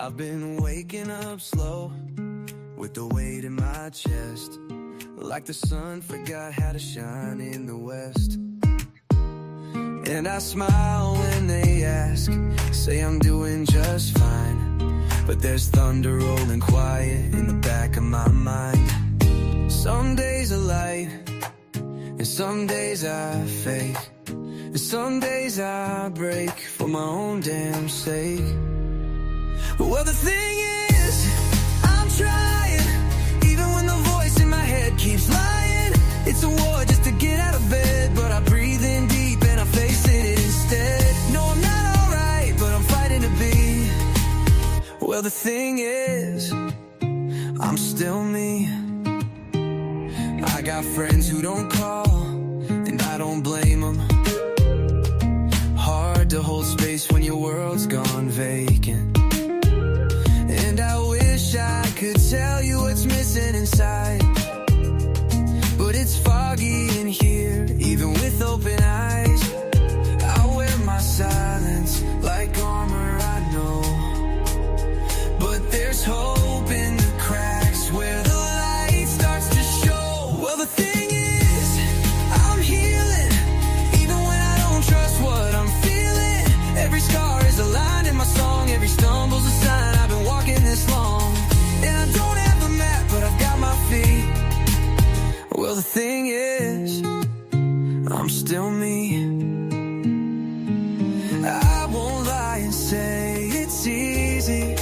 I've been waking up slow with the weight in my chest, like the sun forgot how to shine in the west. And I smile when they ask, say I'm doing just fine, but there's thunder rolling quiet in the back of my mind. Some days are light, and some days I fake, and some days I break for my own damn sake. Well, the thing is, I'm trying, even when the voice in my head keeps lying. It's a war just to get out of bed, but I breathe in deep and I face it instead. No, I'm not alright, but I'm fighting to be. Well, the thing is, I'm still me. I got friends who don't call, and I don't blame them. Hard to hold space when your world's gone vacant. And I wish I could tell you what's missing inside, but it's foggy in here, even with open eyes. I wear my silence like armor, I know, but there's hope in the cracks where the light starts to show. Well, the thing is, I'm healing, even when I don't trust what I'm feeling. Every scar is a line in my song, every stumble's a sign I've been walking this long. And I don't have a map, but I've got my feet. Well, the thing is, I'm still me. I won't lie and say it's easy,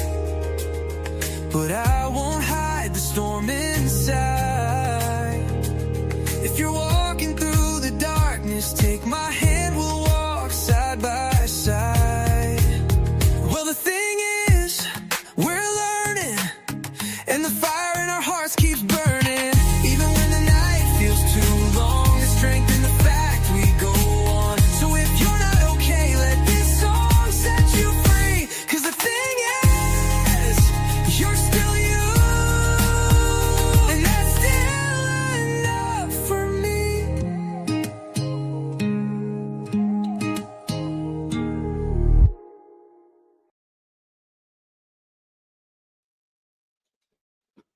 but I won't hide the storm inside. If you're walking through the darkness, take my hand, we'll walk side by side. Well, the thing is, we're learning, and the fire in our hearts keeps burning. Even when the night feels too long, the strength in the fact we go on. So if you're not okay, let this song set you free. 'Cause the thing is, you're still you, and that's still enough for me.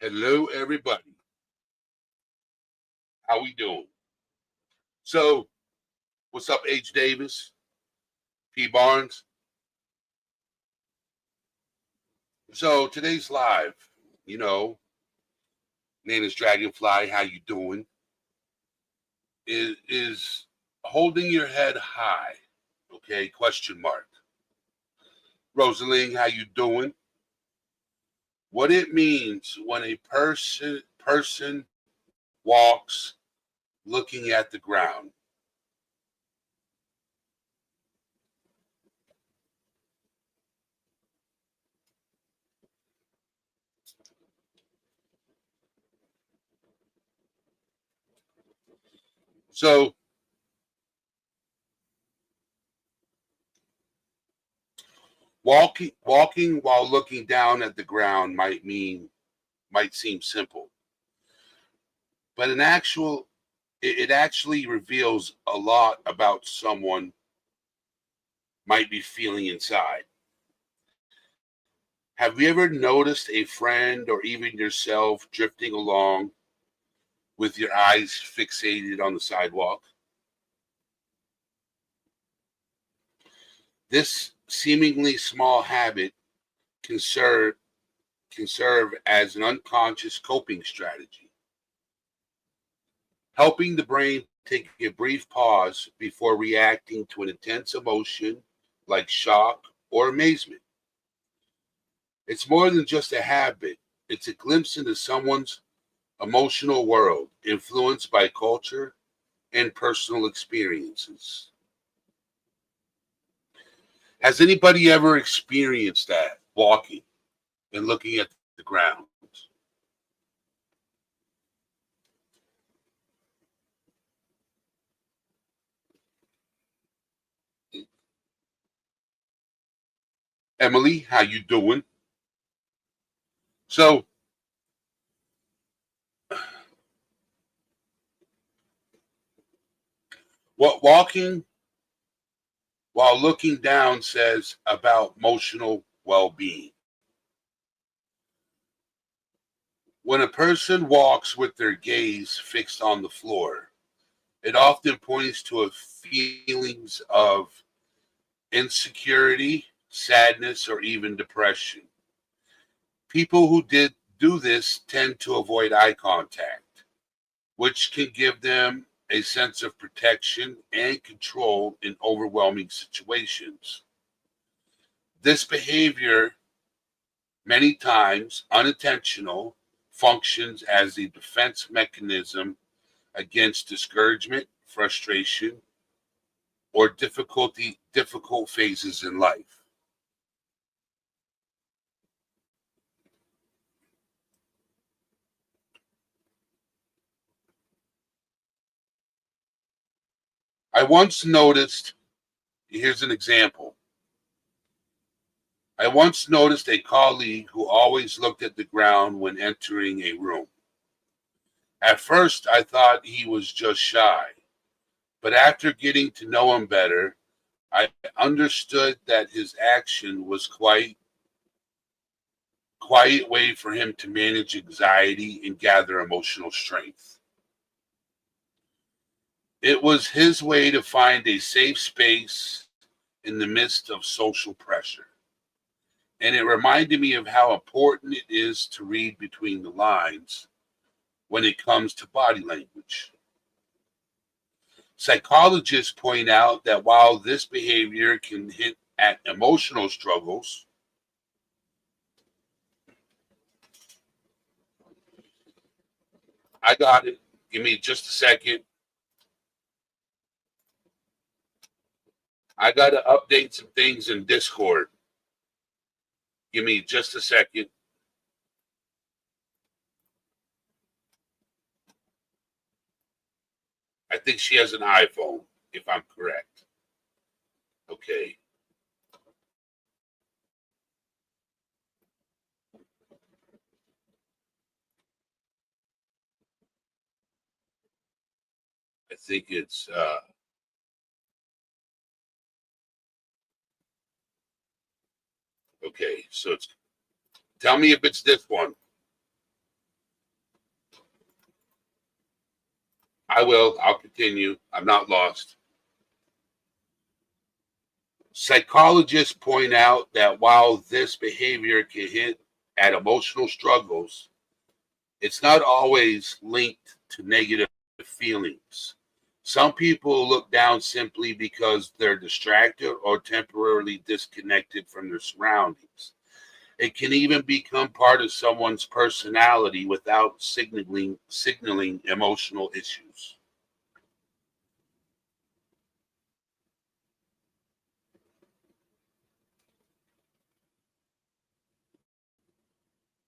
Hello, everybody. How we doing? So, what's up, H. Davis, P. Barnes? So today's live. You know, name is Dragonfly. How you doing? Is holding your head high? Okay? Question mark. Rosalie, how you doing? What it means when a person walks looking at the ground. So walking while looking down at the ground might seem simple, but it actually reveals a lot about someone might be feeling inside. Have you ever noticed a friend or even yourself drifting along with your eyes fixated on the sidewalk? This seemingly small habit can serve as an unconscious coping strategy, helping the brain take a brief pause before reacting to an intense emotion like shock or amazement. It's more than just a habit, it's a glimpse into someone's emotional world influenced by culture and personal experiences. Has anybody ever experienced that, walking and looking at the ground? Emily, how you doing? So, what walking while looking down says about emotional well-being? When a person walks with their gaze fixed on the floor, it often points to a feelings of insecurity, sadness, or even depression. People who did do this tend to avoid eye contact, which can give them a sense of protection and control in overwhelming situations. This behavior, many times unintentional, functions as a defense mechanism against discouragement, frustration, or difficult phases in life. I once noticed, here's an example. I once noticed a colleague who always looked at the ground when entering a room. At first, I thought he was just shy, but after getting to know him better, I understood that his action was quiet way for him to manage anxiety and gather emotional strength. It was his way to find a safe space in the midst of social pressure. And it reminded me of how important it is to read between the lines when it comes to body language. Psychologists point out that while this behavior can hint at emotional struggles, I got it. Give me just a second. I got to update some things in Discord. Give me just a second. I think she has an iPhone, if I'm correct. Okay. I think it's okay. So it's tell me if it's this one. I will. I'll continue. I'm not lost. Psychologists point out that while this behavior can hint at emotional struggles, it's not always linked to negative feelings. Some people look down simply because they're distracted or temporarily disconnected from their surroundings. It can even become part of someone's personality without signaling emotional issues.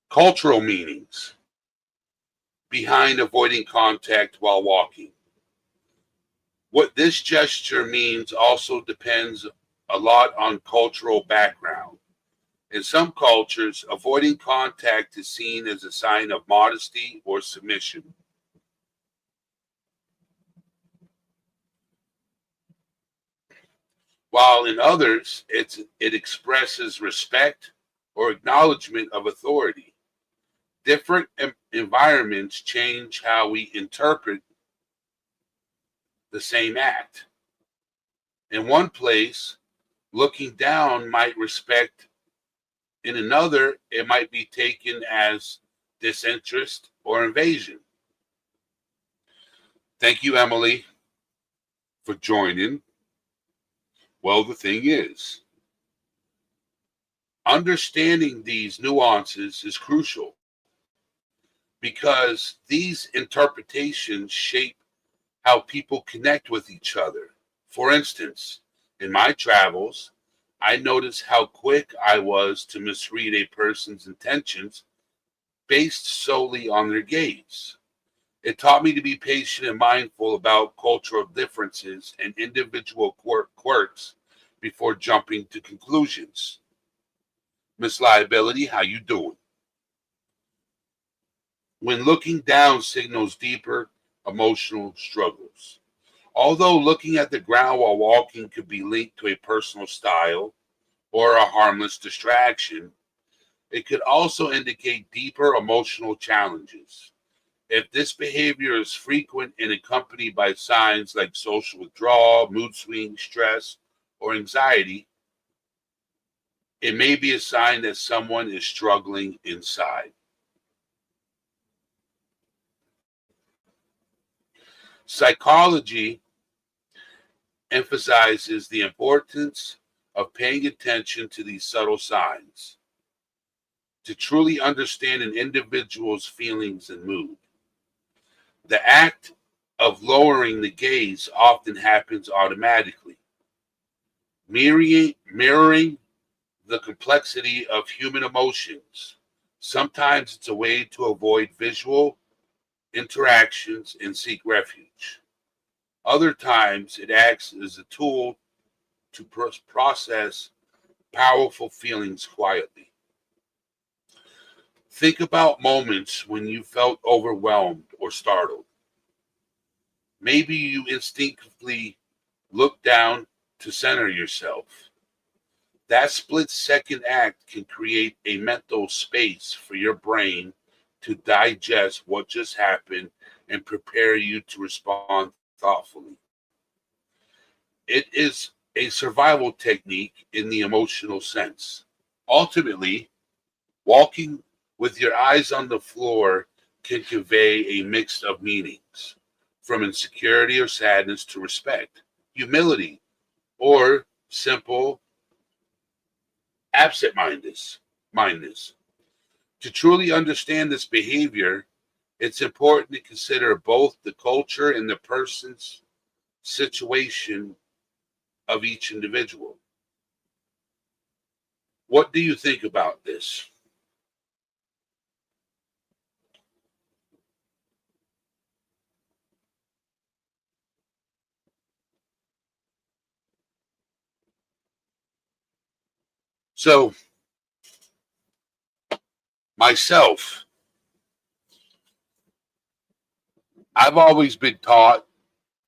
Cultural meanings behind avoiding contact while walking. What this gesture means also depends a lot on cultural background. In some cultures, avoiding contact is seen as a sign of modesty or submission, while in others, it expresses respect or acknowledgement of authority. Different environments change how we interpret the same act. In one place, looking down might respect; in another, it might be taken as disinterest or invasion. Thank you, Emily, for joining. Well, the thing is, understanding these nuances is crucial because these interpretations shape how people connect with each other. For instance, in my travels, I noticed how quick I was to misread a person's intentions based solely on their gaze. It taught me to be patient and mindful about cultural differences and individual quirks before jumping to conclusions. Miss Liability, how you doing? When looking down signals deeper emotional struggles. Although looking at the ground while walking could be linked to a personal style or a harmless distraction, It could also indicate deeper emotional challenges. If this behavior is frequent and accompanied by signs like social withdrawal, mood swings, stress, or anxiety, it may be a sign that someone is struggling inside. Psychology emphasizes the importance of paying attention to these subtle signs to truly understand an individual's feelings and mood. The act of lowering the gaze often happens automatically, mirroring the complexity of human emotions. Sometimes it's a way to avoid visual interactions and seek refuge. Other times it acts as a tool to process powerful feelings quietly. Think about moments when you felt overwhelmed or startled. Maybe you instinctively looked down to center yourself. That split-second act can create a mental space for your brain to digest what just happened and prepare you to respond thoughtfully. It is a survival technique in the emotional sense. Ultimately, walking with your eyes on the floor can convey a mix of meanings, from insecurity or sadness to respect, humility, or simple absent-mindedness. To truly understand this behavior, it's important to consider both the culture and the person's situation of each individual. What do you think about this? So, myself, I've always been taught,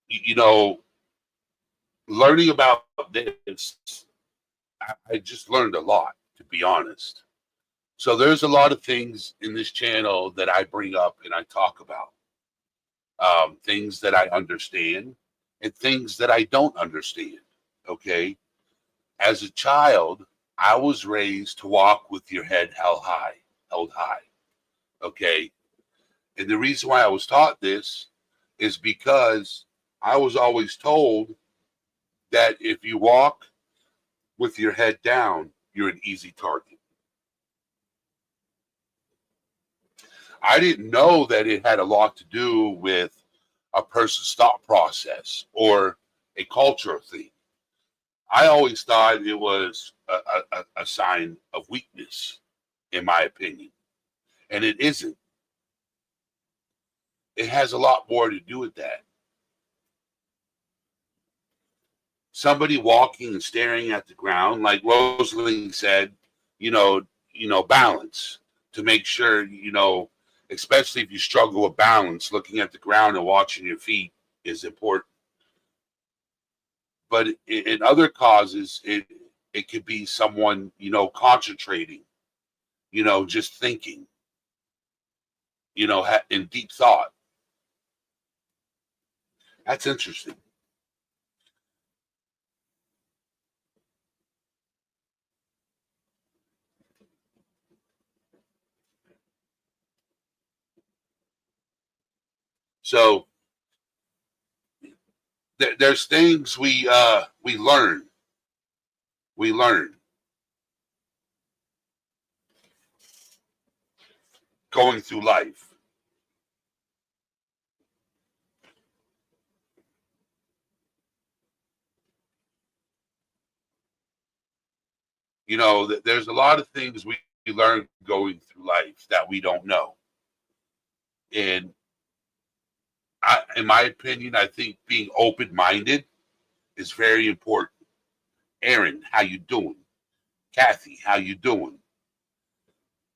you know, learning about this, I just learned a lot, to be honest. So, there's a lot of things in this channel that I bring up and I talk about. Things that I understand and things that I don't understand. Okay. As a child, I was raised to walk with your head held high. Okay. And the reason why I was taught this is because I was always told that if you walk with your head down, you're an easy target. I didn't know that it had a lot to do with a person's thought process or a cultural thing. I always thought it was a sign of weakness, in my opinion. And it isn't. It has a lot more to do with that. Somebody walking and staring at the ground, like Rosalind said, you know, balance to make sure, especially if you struggle with balance, looking at the ground and watching your feet is important. But in other causes, it could be someone, concentrating, just thinking, in deep thought. That's interesting. So there's things we learn going through life. There's a lot of things we learn going through life that we don't know. And in my opinion, I think being open-minded is very important. Aaron, how you doing? Kathy, how you doing?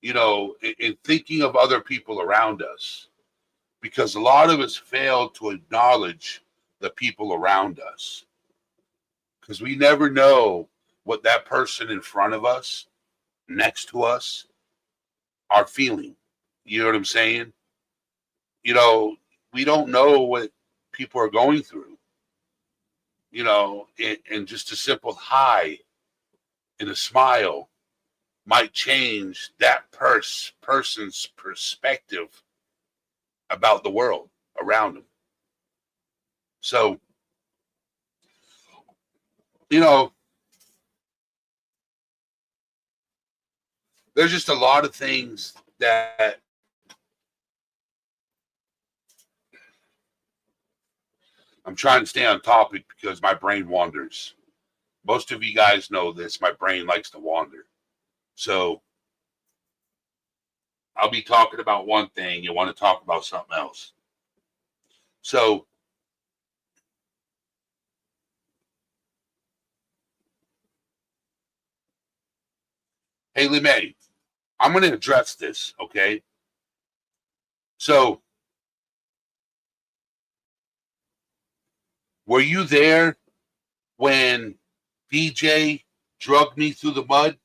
In thinking of other people around us, because a lot of us fail to acknowledge the people around us, because we never know what that person in front of us, next to us, are feeling. You know what I'm saying? You know, we don't know what people are going through. You know, and just a simple hi and a smile might change that person's perspective about the world around them. So, you know, there's just a lot of things that I'm trying to stay on topic because my brain wanders. Most of you guys know this. My brain likes to wander. So I'll be talking about one thing. You want to talk about something else. So, Haley May, I'm going to address this, okay? So, were you there when DJ drugged me through the mud?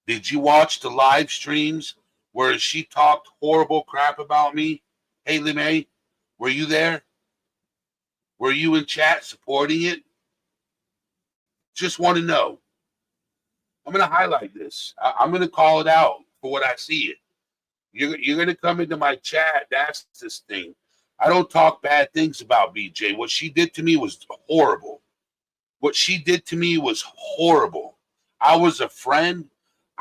Did you watch the live streams where she talked horrible crap about me? Haley May, were you there? Were you in chat supporting it? Just want to know. I'm going to highlight this. I'm going to call it out for what I see it. You're going to come into my chat. That's this thing. I don't talk bad things about BJ. What she did to me was horrible. What she did to me was horrible. I was a friend.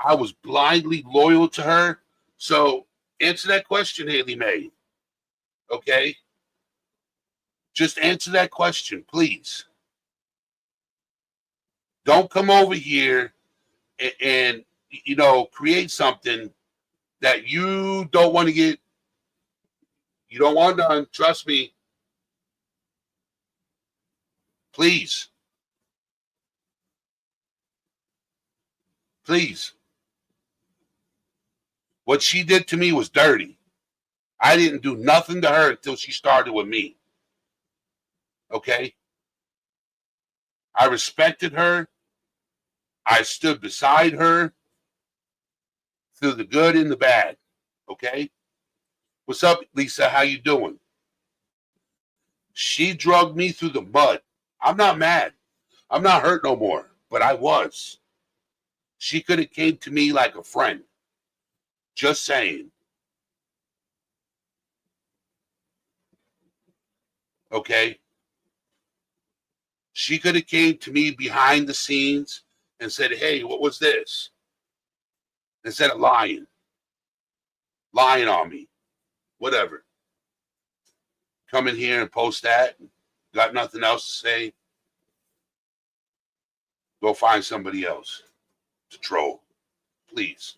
I was blindly loyal to her. So answer that question, Haley May. Okay? Just answer that question, please. Don't come over here and you know, create something that you don't want to get, you don't want done. Trust me. Please. Please. What she did to me was dirty. I didn't do nothing to her until she started with me. Okay? I respected her. I stood beside her through the good and the bad. Okay? What's up, Lisa? How you doing? She drugged me through the mud. I'm not mad. I'm not hurt no more, but I was. She could have came to me like a friend. Just saying. Okay? She could have came to me behind the scenes and said, hey, what was this? Instead of lying on me, whatever. Come in here and post that. Got nothing else to say. Go find somebody else to troll, please.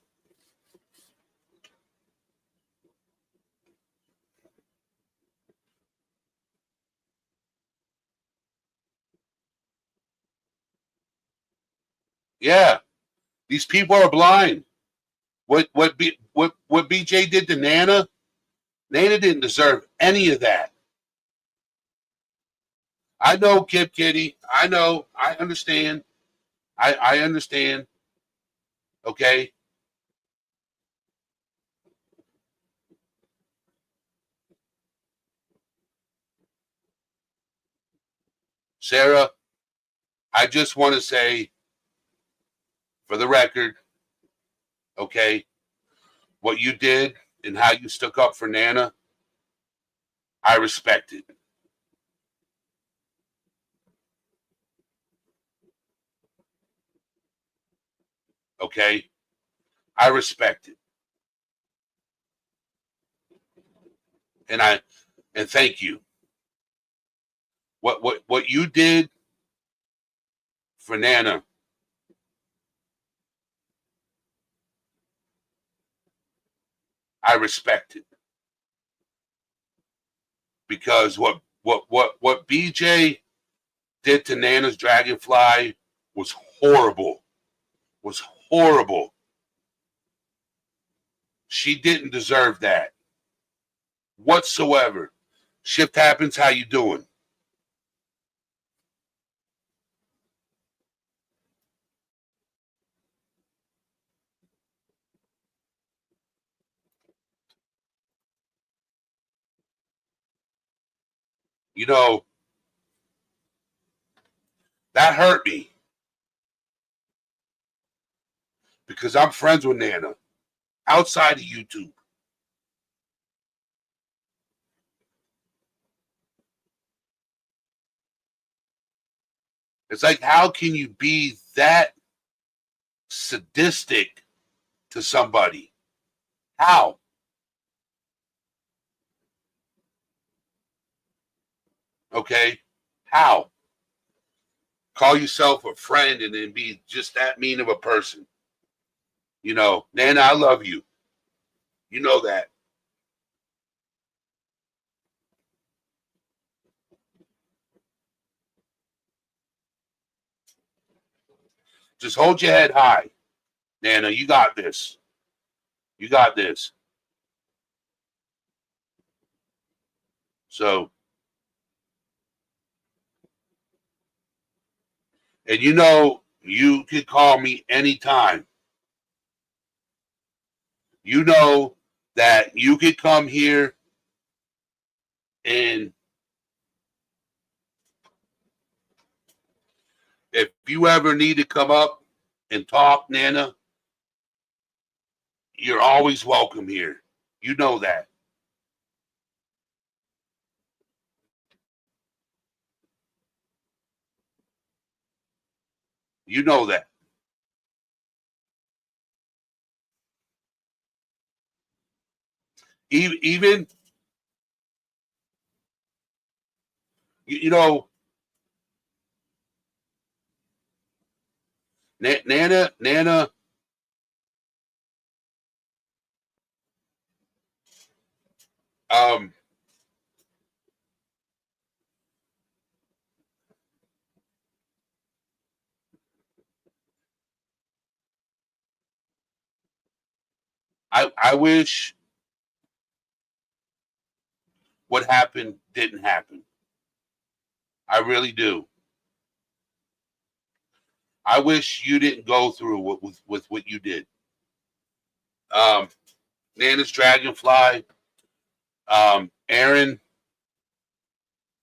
Yeah, these people are blind. What BJ did to Nana? Nana didn't deserve any of that. I know, Kip Kitty. I know. I understand. I understand. Okay. Sarah, I just want to say, for the record, okay, what you did and how you stuck up for Nana, I respect it. Okay? I respect it. And thank you. What you did for Nana, I respect it. Because what BJ did to Nana's dragonfly was horrible. Was horrible. She didn't deserve that whatsoever. Shift happens. How you doing? You know, that hurt me because I'm friends with Nana outside of YouTube. It's like, how can you be that sadistic to somebody? How? Okay? How? Call yourself a friend and then be just that mean of a person. You know, Nana, I love you. You know that. Just hold your head high. Nana, you got this. You got this. So, and you know, you can call me anytime. You know that you could come here and if you ever need to come up and talk, Nana, you're always welcome here. You know that. You know that. Even you know, Nana. Um, I wish what happened didn't happen. I really do. I wish you didn't go through with what you did. Um, Nana's Dragonfly. Aaron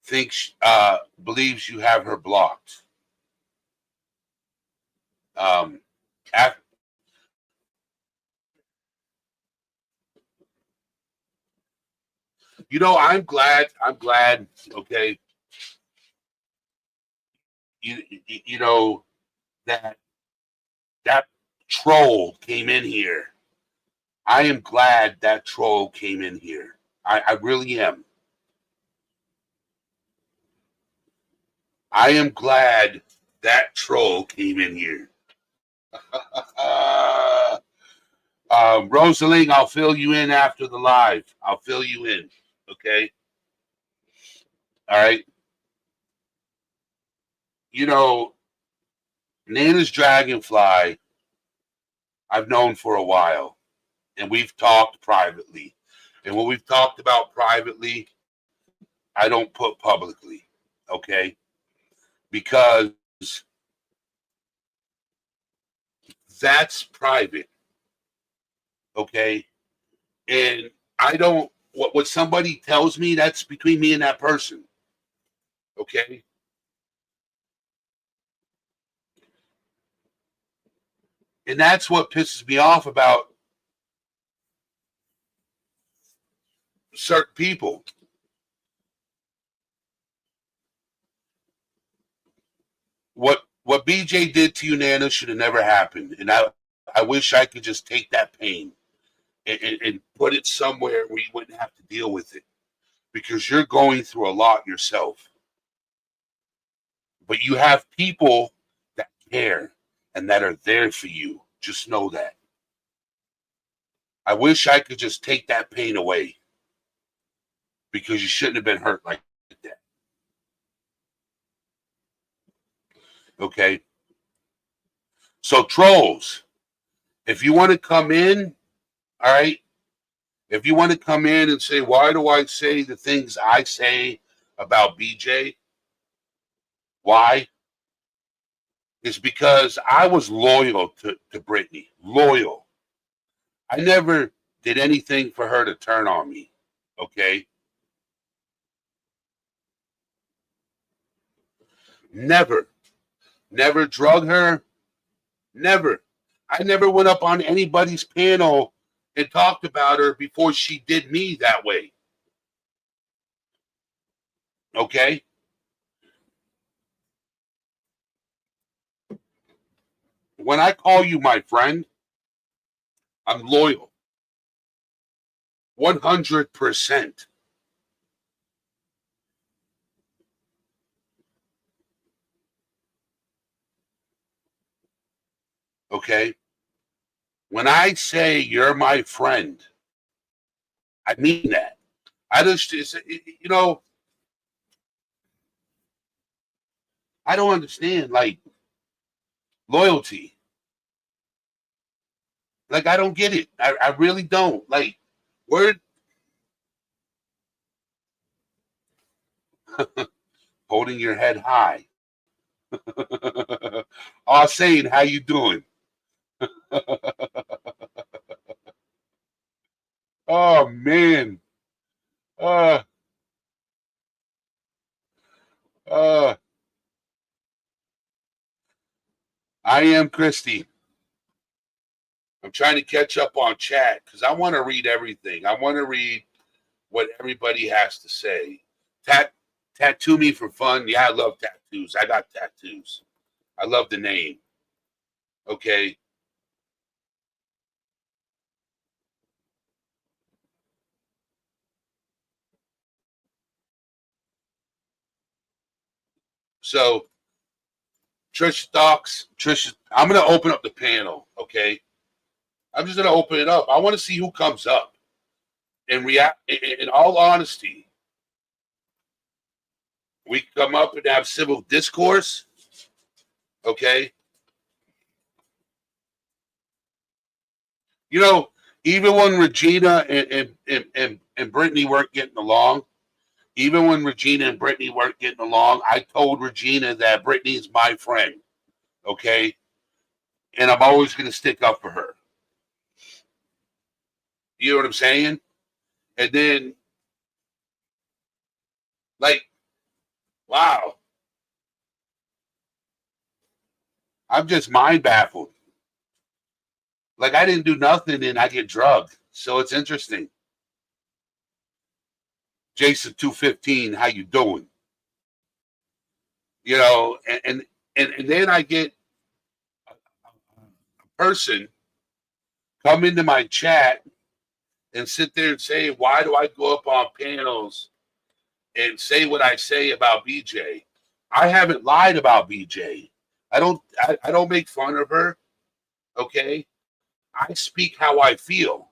thinks believes you have her blocked. Um, af- you know, I'm glad. I'm glad. Okay, you know that that troll came in here. I am glad that troll came in here. I really am. I am glad that troll came in here. Rosalie, I'll fill you in after the live. I'll fill you in. Okay. All right. You know, Nana's Dragonfly, I've known for a while, and we've talked privately. And what we've talked about privately, I don't put publicly. Okay. Because that's private. Okay. And I don't, what somebody tells me, that's between me and that person. Okay. And that's what pisses me off about certain people. What BJ did to you, Nana, should have never happened. And I wish I could just take that pain and put it somewhere where you wouldn't have to deal with it. Because you're going through a lot yourself. But you have people that care and that are there for you. Just know that. I wish I could just take that pain away because you shouldn't have been hurt like that. Okay. So, trolls, if you want to come in, all right, if you want to come in and say, why do I say the things I say about BJ? Why? It's because I was loyal to Brittany. Loyal. I never did anything for her to turn on me. Okay. Never. Never drug her. Never. I never went up on anybody's panel and talked about her before she did me that way. Okay? When I call you my friend, I'm loyal. 100%. Okay? When I say you're my friend, I mean that. I just, you know, I don't understand, like, loyalty. Like, I don't get it. I really don't. Like, where, holding your head high. Saying, how you doing? Oh, man. Uh, uh, I am Christy. I'm trying to catch up on chat because I want to read everything. I want to read what everybody has to say. Tattoo me for fun. Yeah, I love tattoos. I got tattoos. I love the name. Okay. So Trish Docs, Trish, I'm gonna open up the panel. Okay. I'm just gonna open it up. I want to see who comes up and react. In all honesty, we come up and have civil discourse. Okay. You know, even when Regina and Brittany weren't getting along, even when Regina and Brittany weren't getting along, I told Regina that Brittany's my friend. Okay. And I'm always going to stick up for her. You know what I'm saying? And then, like, wow, I'm just mind baffled. Like, I didn't do nothing and I get drugged. So it's interesting. Jason 215, how you doing? You know, and then I get a person come into my chat and sit there and say, why do I go up on panels and say what I say about BJ? I haven't lied about BJ. I don't make fun of her. Okay. I speak how I feel.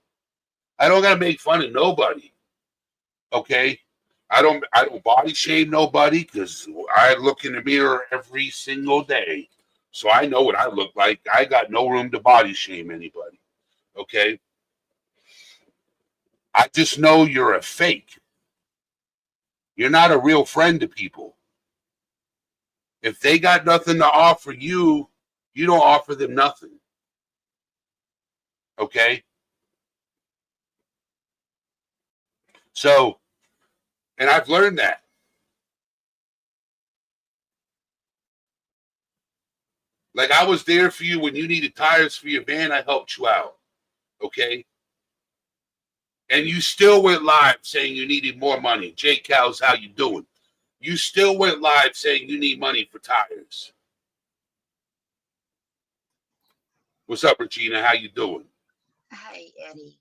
I don't gotta make fun of nobody. Okay. I don't body shame nobody because I look in the mirror every single day. So I know what I look like. I got no room to body shame anybody. Okay. I just know you're a fake. You're not a real friend to people. If they got nothing to offer you, you don't offer them nothing. Okay. So, and I've learned that. Like I was there for you when you needed tires for your van. I helped you out. Okay. And you still went live saying you needed more money. J Cal's, how you doing? You still went live saying you need money for tires. What's up, Regina? How you doing? Hey, Eddie.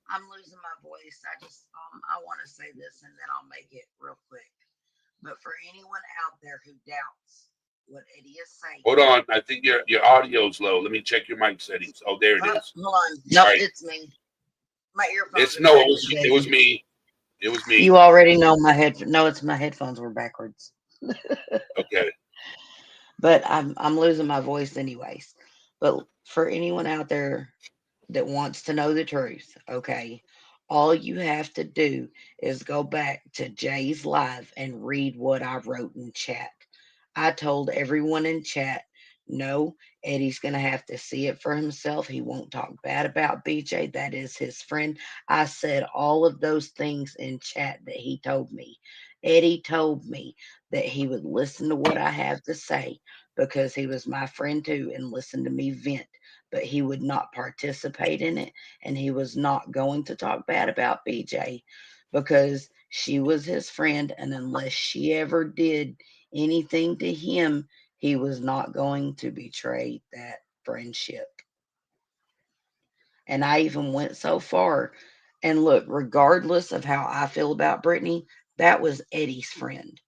I'm losing my voice. I want to say this and then I'll make it real quick. But for anyone out there who doubts what Eddie is saying, Hold on. I think your audio's low. Let me check your mic settings. Oh, there it is. hold on. No, All right. it's me. My earphones It's are no, backwards, it was Eddie. me. It was me. You already know my head. No, it's my headphones were backwards. Okay. But I'm losing my voice anyways. But for anyone out there that wants to know the truth, okay, all you have to do is go back to Jay's live and read what I wrote in chat. I told everyone in chat, no, Eddie's going to have to see it for himself. He won't talk bad about BJ. That is his friend. I said all of those things in chat that he told me. Eddie told me that he would listen to what I have to say because he was my friend too and listen to me vent, but he would not participate in it, and he was not going to talk bad about BJ because she was his friend, and unless she ever did anything to him, he was not going to betray that friendship. And I even went so far. And look, regardless of how I feel about Brittany, that was Eddie's friend.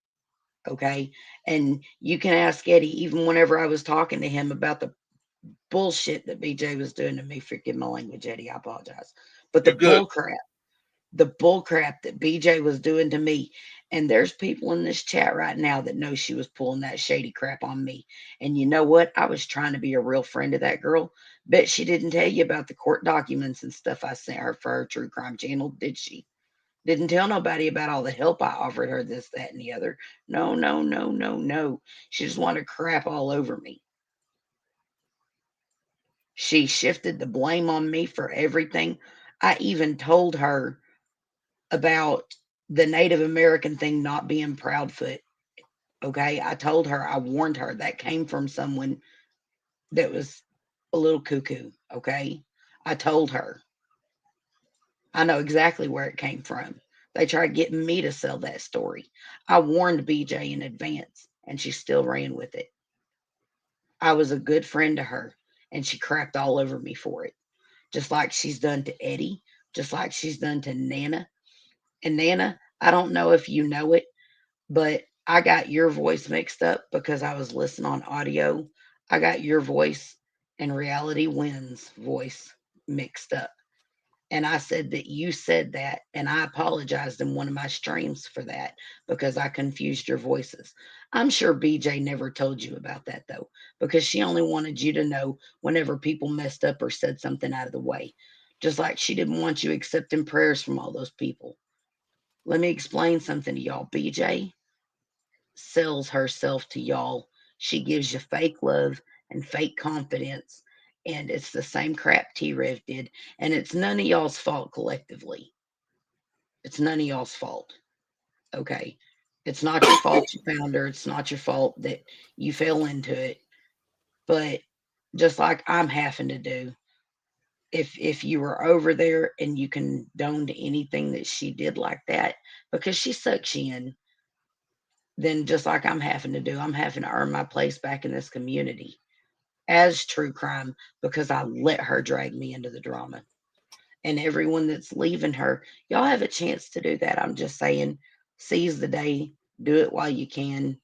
Okay. And you can ask Eddie, even whenever I was talking to him about the bullshit that BJ was doing to me, forgive my language, Eddie, I apologize. But You're good. the bull crap that BJ was doing to me. And there's people in this chat right now that know she was pulling that shady crap on me. And you know what? I was trying to be a real friend to that girl. Bet she didn't tell you about the court documents and stuff I sent her for her true crime channel, did she? Didn't tell nobody about all the help I offered her, this, that, and the other. No, no, no, no, no. She just wanted to crap all over me. She shifted the blame on me for everything. I even told her about the Native American thing not being Proudfoot. Okay. I told her, I warned her that came from someone that was a little cuckoo. Okay. I told her, I know exactly where it came from. They tried getting me to sell that story. I warned BJ in advance, and she still ran with it. I was a good friend to her, and she crapped all over me for it, just like she's done to Eddie, just like she's done to Nana. And Nana, I don't know if you know it, but I got your voice mixed up because I was listening on audio. I got your voice and Reality Wins voice mixed up. And I said that you said that, and I apologized in one of my streams for that because I confused your voices. I'm sure BJ never told you about that though, because she only wanted you to know whenever people messed up or said something out of the way. Just like she didn't want you accepting prayers from all those people. Let me explain something to y'all. BJ sells herself to y'all. She gives you fake love and fake confidence. And it's the same crap T Rev did. And it's none of y'all's fault collectively. It's none of y'all's fault. Okay. It's not your fault you found her. It's not your fault that you fell into it. But just like I'm having to do, if you were over there and you condoned anything that she did like that, because she sucks you in, then just like I'm having to do, I'm having to earn my place back in this community as true crime because I let her drag me into the drama. And everyone that's leaving her, y'all have a chance to do that. I'm just saying, seize the day, do it while you can.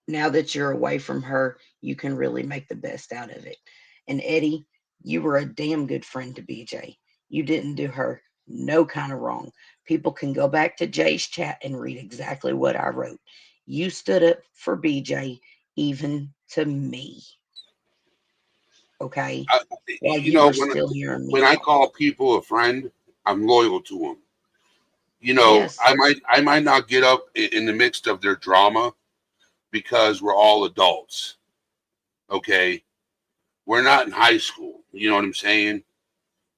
Now that you're away from her, you can really make the best out of it. And Eddie, you were a damn good friend to BJ. You didn't do her no kind of wrong. People can go back to Jay's chat and read exactly what I wrote. You stood up for BJ even to me, okay? I, While you you know, were still hearing when me I out. call people a friend, I'm loyal to them. You know, Yes, I might not get up in the midst of their drama because we're all adults. Okay, we're not in high school. You know what I'm saying?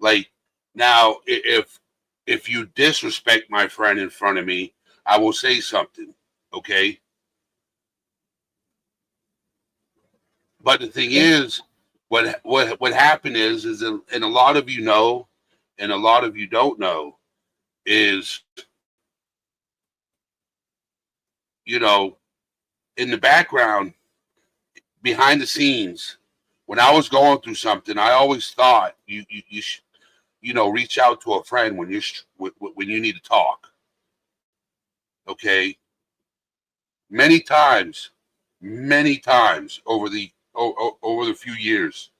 Like now, if you disrespect my friend in front of me, I will say something. Okay, but the thing yeah, is, what happened is and a lot of you know, and a lot of you don't know is, you know, in the background, behind the scenes, when I was going through something, I always thought you should, you know, reach out to a friend when when you need to talk. Okay, many many times over the few years,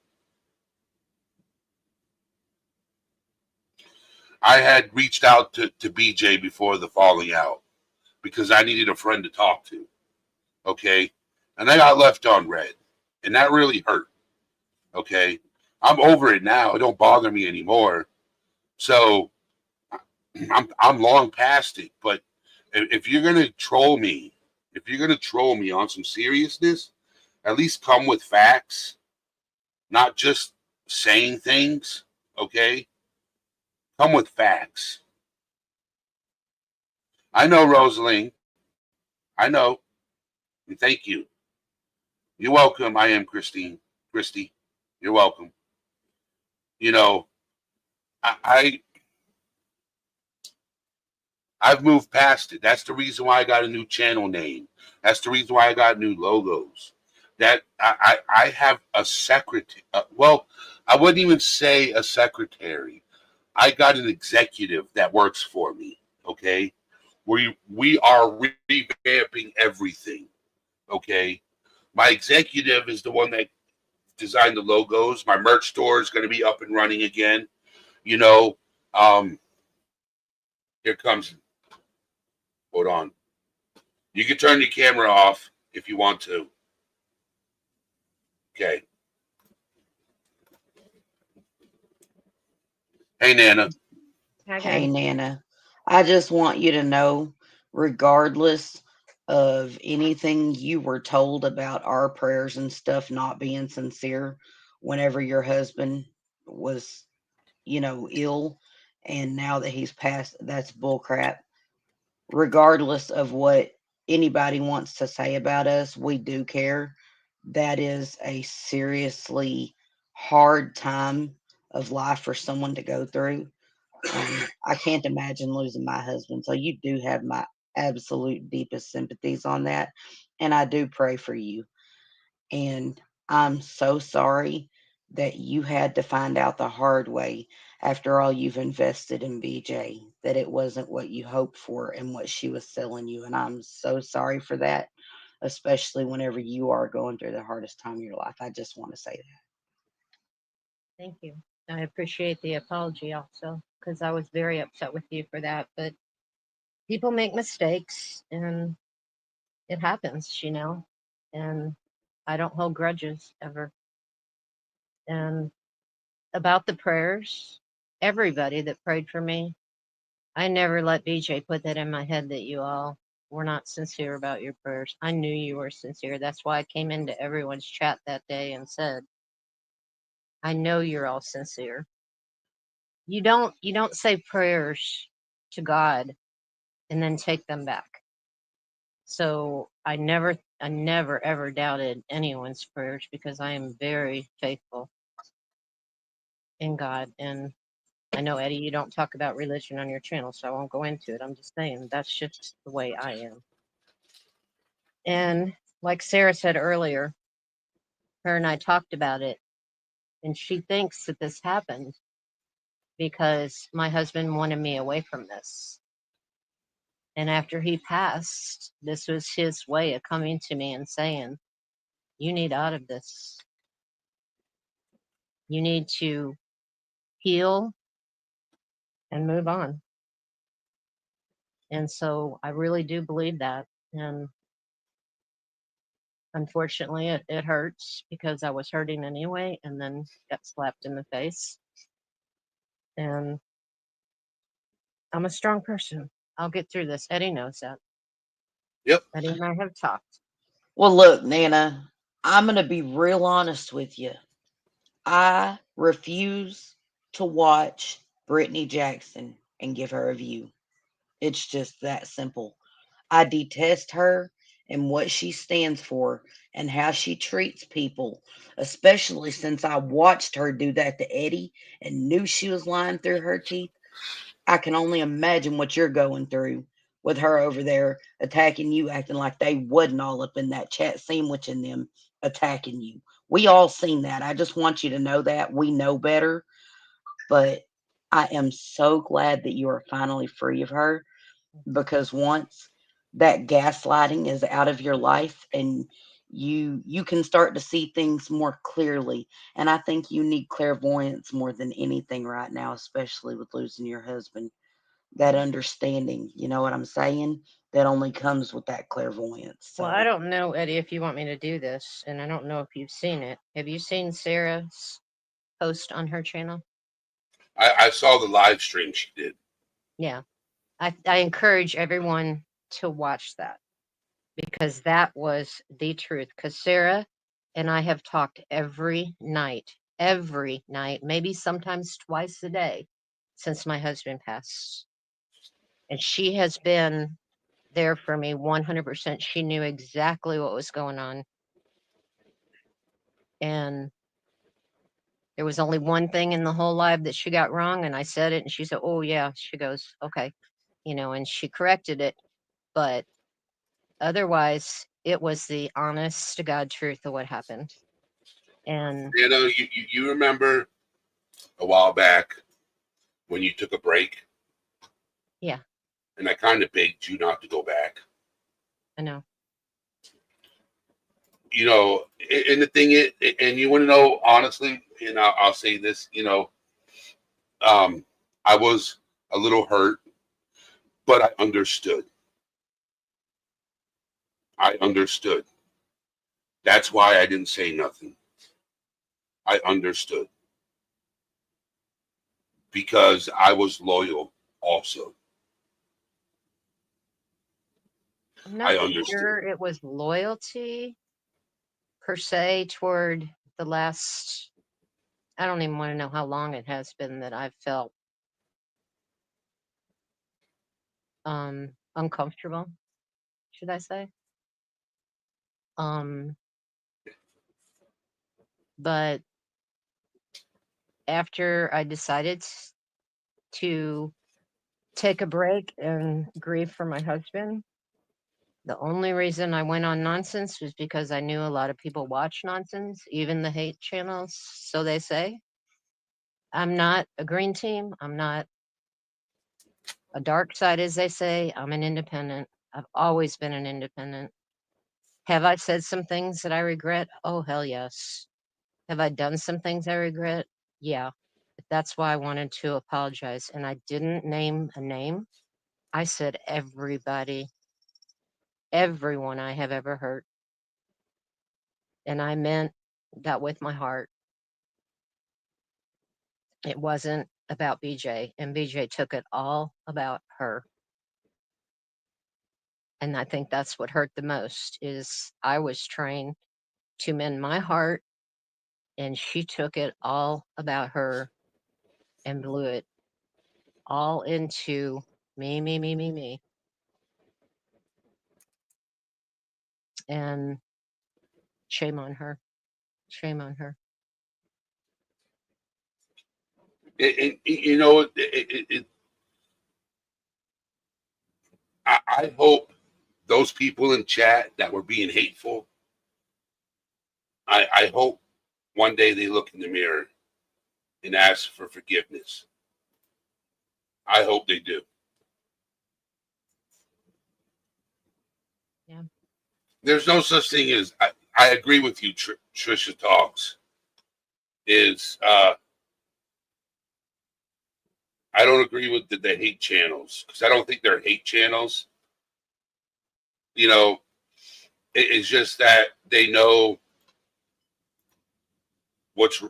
I had reached out to BJ before the falling out because I needed a friend to talk to. Okay, and I got left on red, and that really hurt. Okay, I'm over it now. It don't bother me anymore. So I'm long past it. But if you're gonna troll me, if you're gonna troll me on some seriousness, at least come with facts, not just saying things. Okay, come with facts. I know, Rosaline. I know. And thank you. You're welcome. I am Christine. Christy, you're welcome. You know, I I've moved past it. That's the reason why I got a new channel name. That's the reason why I got new logos. That I have a secretary. Well, I wouldn't even say a secretary. I got an executive that works for me. Okay, we are revamping everything. Okay, my executive is the one that designed the logos. My merch store is going to be up and running again. You know, um, here comes. Hold on. You can turn your camera off if you want to. Okay. Hey, Nana. Hi, Hey, guys. Nana, I just want you to know, regardless of anything you were told about our prayers and stuff not being sincere, whenever your husband was, ill, and now that he's passed, that's bullcrap. Regardless of what anybody wants to say about us, we do care. That is a seriously hard time of life for someone to go through. I can't imagine losing my husband. So you do have my absolute deepest sympathies on that. And I do pray for you. And I'm so sorry that you had to find out the hard way after all you've invested in BJ, that it wasn't what you hoped for and what she was selling you. And I'm so sorry for that, especially whenever you are going through the hardest time of your life. I just want to say that. Thank you. I appreciate the apology also because I was very upset with you for that. But people make mistakes and it happens. And I don't hold grudges ever. And about the prayers, everybody that prayed for me, I never let BJ put that in my head that you all were not sincere about your prayers. I knew you were sincere. That's why I came into everyone's chat that day and said, I know you're all sincere. You don't say prayers to God and then take them back. So I never ever doubted anyone's prayers because I am very faithful in God. And I know, Eddie, you don't talk about religion on your channel, so I won't go into it. I'm just saying that's just the way I am. And like Sarah said earlier, her and I talked about it, and she thinks that this happened because my husband wanted me away from this. And after he passed, this was his way of coming to me and saying, you need out of this. You need to heal and move on. And so I really do believe that. And unfortunately, it hurts because I was hurting anyway and then got slapped in the face. And I'm a strong person. I'll get through this. Eddie knows that. Yep. Eddie and I have talked. Well, look, Nana, I'm going to be real honest with you. I refuse to watch Brittany Jackson and give her a view. It's just that simple. I detest her and what she stands for and how she treats people, especially since I watched her do that to Eddie and knew she was lying through her teeth. I can only imagine what you're going through with her over there attacking you, acting like they wasn't all up in that chat, sandwiching them, attacking you. We all seen that. I just want you to know that. We know better, but I am so glad that you are finally free of her, because once that gaslighting is out of your life and you can start to see things more clearly, and I think you need clairvoyance more than anything right now, especially with losing your husband. That understanding, you know what I'm saying, that only comes with that clairvoyance. Well, I So don't know, Eddie, if you want me to do this, and I don't know if you've seen it. Have you seen Sarah's post on her channel? I saw the live stream she did. Yeah. I encourage everyone to watch that because that was the truth. Because Sarah and I have talked every night, maybe sometimes twice a day since my husband passed. And she has been there for me 100%. She knew exactly what was going on. And there was only one thing in the whole live that she got wrong, and I said it, and she said, "Oh yeah." She goes, "Okay," and she corrected it. But otherwise, it was the honest to God truth of what happened. And you remember a while back when you took a break? yeah, And I kind of begged you not to go back. I know. And the thing is, and you want to know honestly, and I'll say this, I was a little hurt, but I understood. I understood. That's why I didn't say nothing. I understood. Because I was loyal also. I'm not sure it was loyalty per se toward the last, I don't even want to know how long it has been that I've felt uncomfortable, should I say? But after I decided to take a break and grieve for my husband, the only reason I went on nonsense was because I knew a lot of people watch nonsense, even the hate channels, so they say. I'm not a green team. I'm not a dark side, as they say. I'm an independent. I've always been an independent. Have I said some things that I regret? Oh, hell yes. Have I done some things I regret? Yeah. But that's why I wanted to apologize. And I didn't name a name. I said everybody, everyone I have ever hurt. And I meant that with my heart. It wasn't about BJ. And BJ took it all about her. And I think that's what hurt the most is I was trying to mend my heart, and she took it all about her and blew it all into me, me, me, me, me. And shame on her. Shame on her. I hope those people in chat that were being hateful, I hope one day they look in the mirror and ask for forgiveness. I hope they do. Yeah. There's no such thing as, I agree with you, Trisha Talks, is I don't agree with the hate channels because I don't think they're hate channels. It's just that they know what's,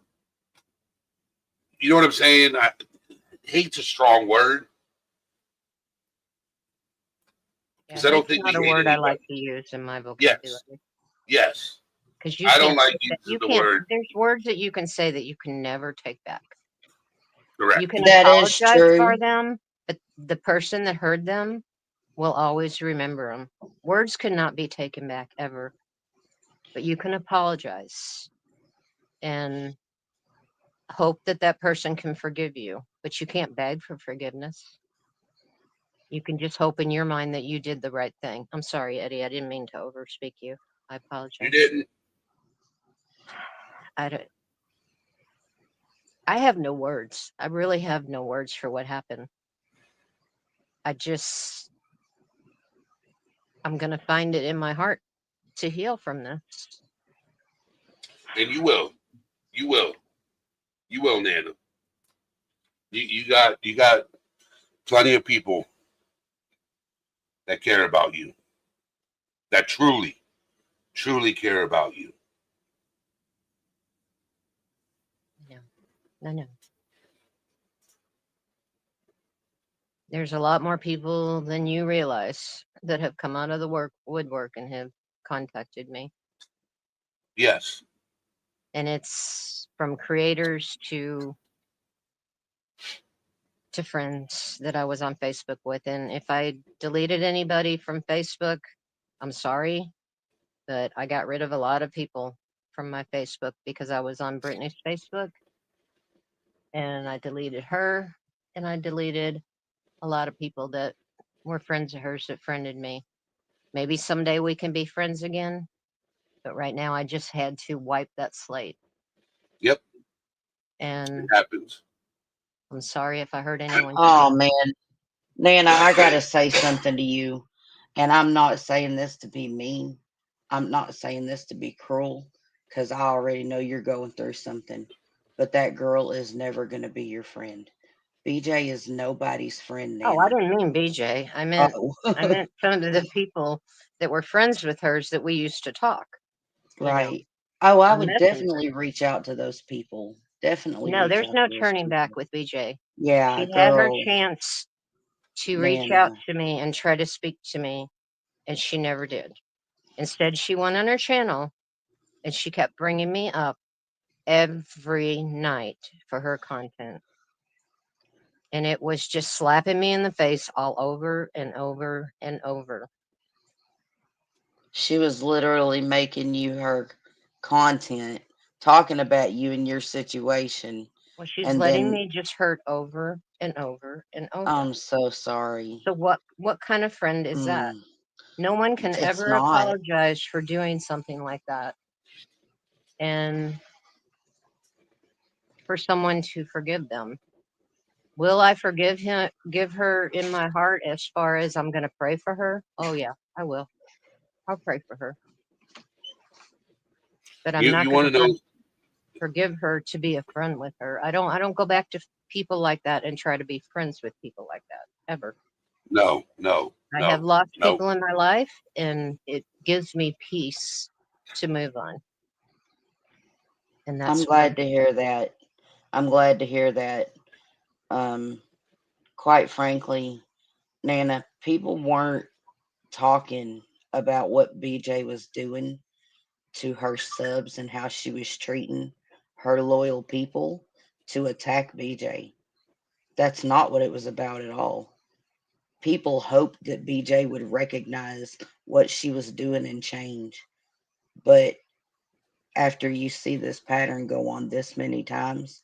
you know what I'm saying? Hate's a strong word because I don't think we not a hate word I anybody. like to use in my vocabulary. Yes. Because you I can't don't like take that. using the word. There's words that you can say that you can never take back. Correct. You can That is apologize true. for them, but the person that heard them will always remember them. Words cannot be taken back ever, but you can apologize and hope that that person can forgive you, but you can't beg for forgiveness. You can just hope in your mind that you did the right thing. I'm sorry, Eddie. I didn't mean to overspeak you. I apologize. You didn't. I have no words. I really have no words for what happened. I'm going to find it in my heart to heal from this. And you will. You will. You will, Nana. You got plenty of people that care about you. That truly, truly care about you. I know. There's a lot more people than you realize that have come out of the woodwork and have contacted me. Yes. And it's from creators to to friends that I was on Facebook with. And if I deleted anybody from Facebook, I'm sorry, but I got rid of a lot of people from my Facebook because I was on Brittany's Facebook, and I deleted her, and I deleted a lot of people that were friends of hers that friended me. Maybe someday we can be friends again, but right now I just had to wipe that slate. Yep, it And happens. I'm sorry if I hurt anyone's Oh feelings. man, Nana, I gotta say something to you, and I'm not saying this to be mean. I'm not saying this to be cruel, because I already know you're going through something. But that girl is never gonna be your friend. BJ is nobody's friend, Oh, I Nana. didn't mean BJ. Oh, I meant some of the people that were friends with hers that we used to talk, you know, right. Oh, I on would Messenger. definitely reach out to those people. Definitely No, reach there's out no to those turning back people. with BJ. Yeah, She had her girl, chance to reach out Nana. to me and try to speak to me, and she never did. Instead, she went on her channel and she kept bringing me up every night for her content. And it was just slapping me in the face all over and over and over. She was literally making you her content, talking about you and your situation. Well, she's And letting then me just hurt over and over and over. I'm so sorry. So what kind of friend is that? Mm, No one can it's ever not. apologize for doing something like that and for someone to forgive them. Will I forgive him, give her in my heart as far as I'm going to pray for her? Oh yeah, I will. I'll pray for her, but I'm not You going want to to know? forgive her to be a friend with her. I don't go back to people like that and try to be friends with people like that ever. No, no, I have no, lost no. people in my life, and it gives me peace to move on. And I'm that's what I'm glad to hear that. I'm glad to hear that. Um, quite frankly, Nana, people weren't talking about what BJ was doing to her subs and how she was treating her loyal people to attack BJ. That's not what it was about at all. People hoped that BJ would recognize what she was doing and change. But after you see this pattern go on this many times,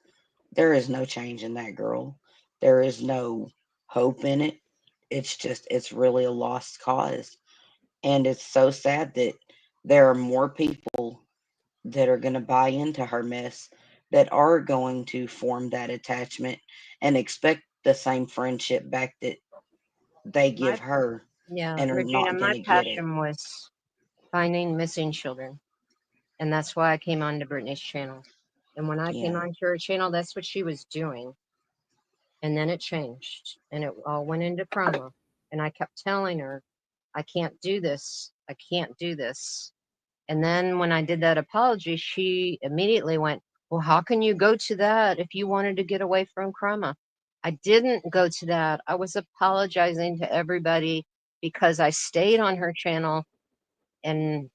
there is no change in that girl. There is no hope in it. It's really a lost cause. And it's so sad that there are more people that are going to buy into her mess, that are going to form that attachment and expect the same friendship back that they give my her, yeah, and are Regina, not going my to get it. passion was finding missing children. And that's why I came on to Brittany's channel. And when I came Yeah. onto her channel, that's what she was doing. And then it changed and it all went into trauma. And I kept telling her, I can't do this. I can't do this. And then when I did that apology, she immediately went, well, how can you go to that if you wanted to get away from trauma? I didn't go to that. I was apologizing to everybody because I stayed on her channel and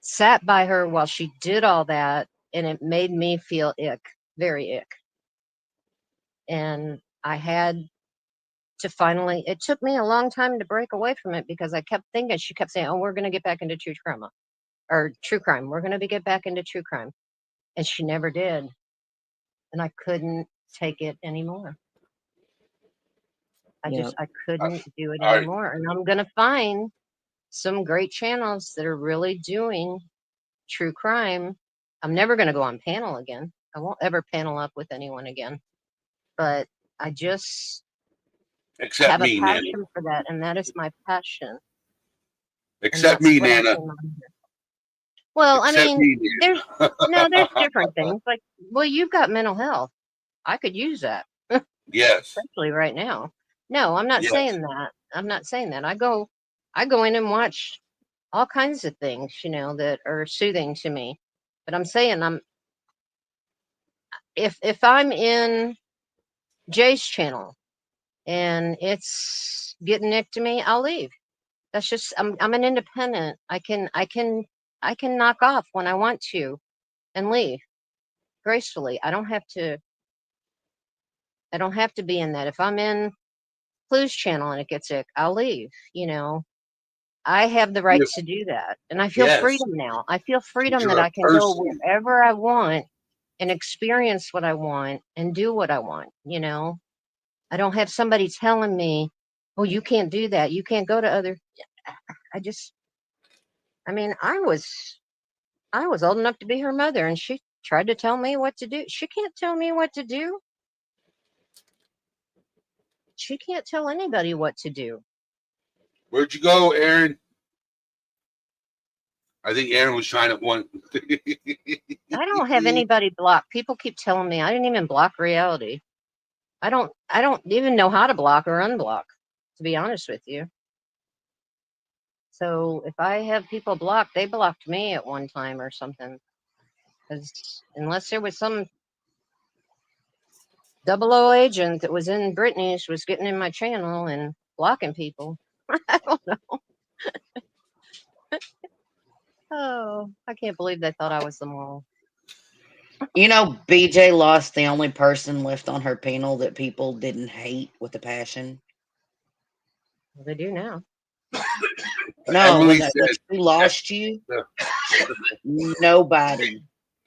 sat by her while she did all that. And it made me feel ick, very ick. And I had to finally, it took me a long time to break away from it because I kept thinking, she kept saying, oh, we're going to get back into true trauma or true crime. We're going to get back into true crime. And she never did. And I couldn't take it anymore. Yep. I couldn't do it I anymore. And I'm going to find some great channels that are really doing true crime. I'm never going to go on panel again. I won't ever panel up with anyone again. But I just Accept have a me, Nana. passion for that. And that is my passion. And Accept that's me, what I Nana. came on here. Well, I Accept mean, me, there's no, there's Nana. different things. Like, well, you've got mental health. I could use that, Yes, especially right now. No, I'm not yes. saying that. I'm not saying that. I go in and watch all kinds of things, that are soothing to me. But I'm saying if I'm in Jay's channel and it's getting nicked to me, I'll leave. That's just I'm an independent. I can knock off when I want to and leave gracefully. I don't have to I don't have to be in that. If I'm in Clues Channel and it gets ick, I'll leave. I have the right You- to do that. And I feel yes, freedom now. I feel freedom that you're a I can go person. wherever I want and experience what I want and do what I want. I don't have somebody telling me, oh, you can't do that. You can't go to other. I just, I mean, I was old enough to be her mother and she tried to tell me what to do. She can't tell me what to do. She can't tell anybody what to do. Where'd you go, Aaron? I think Aaron was trying to one. I don't have anybody blocked. People keep telling me I didn't even block reality. I don't even know how to block or unblock, to be honest with you. So if I have people blocked, they blocked me at one time or something. Because unless there was some double O agent that was in Brittany's was getting in my channel and blocking people. I don't know. Oh, I can't believe they thought I was the mole. BJ lost the only person left on her panel that people didn't hate with a passion. Well, they do now. No, Emily when said, she lost you, uh, nobody,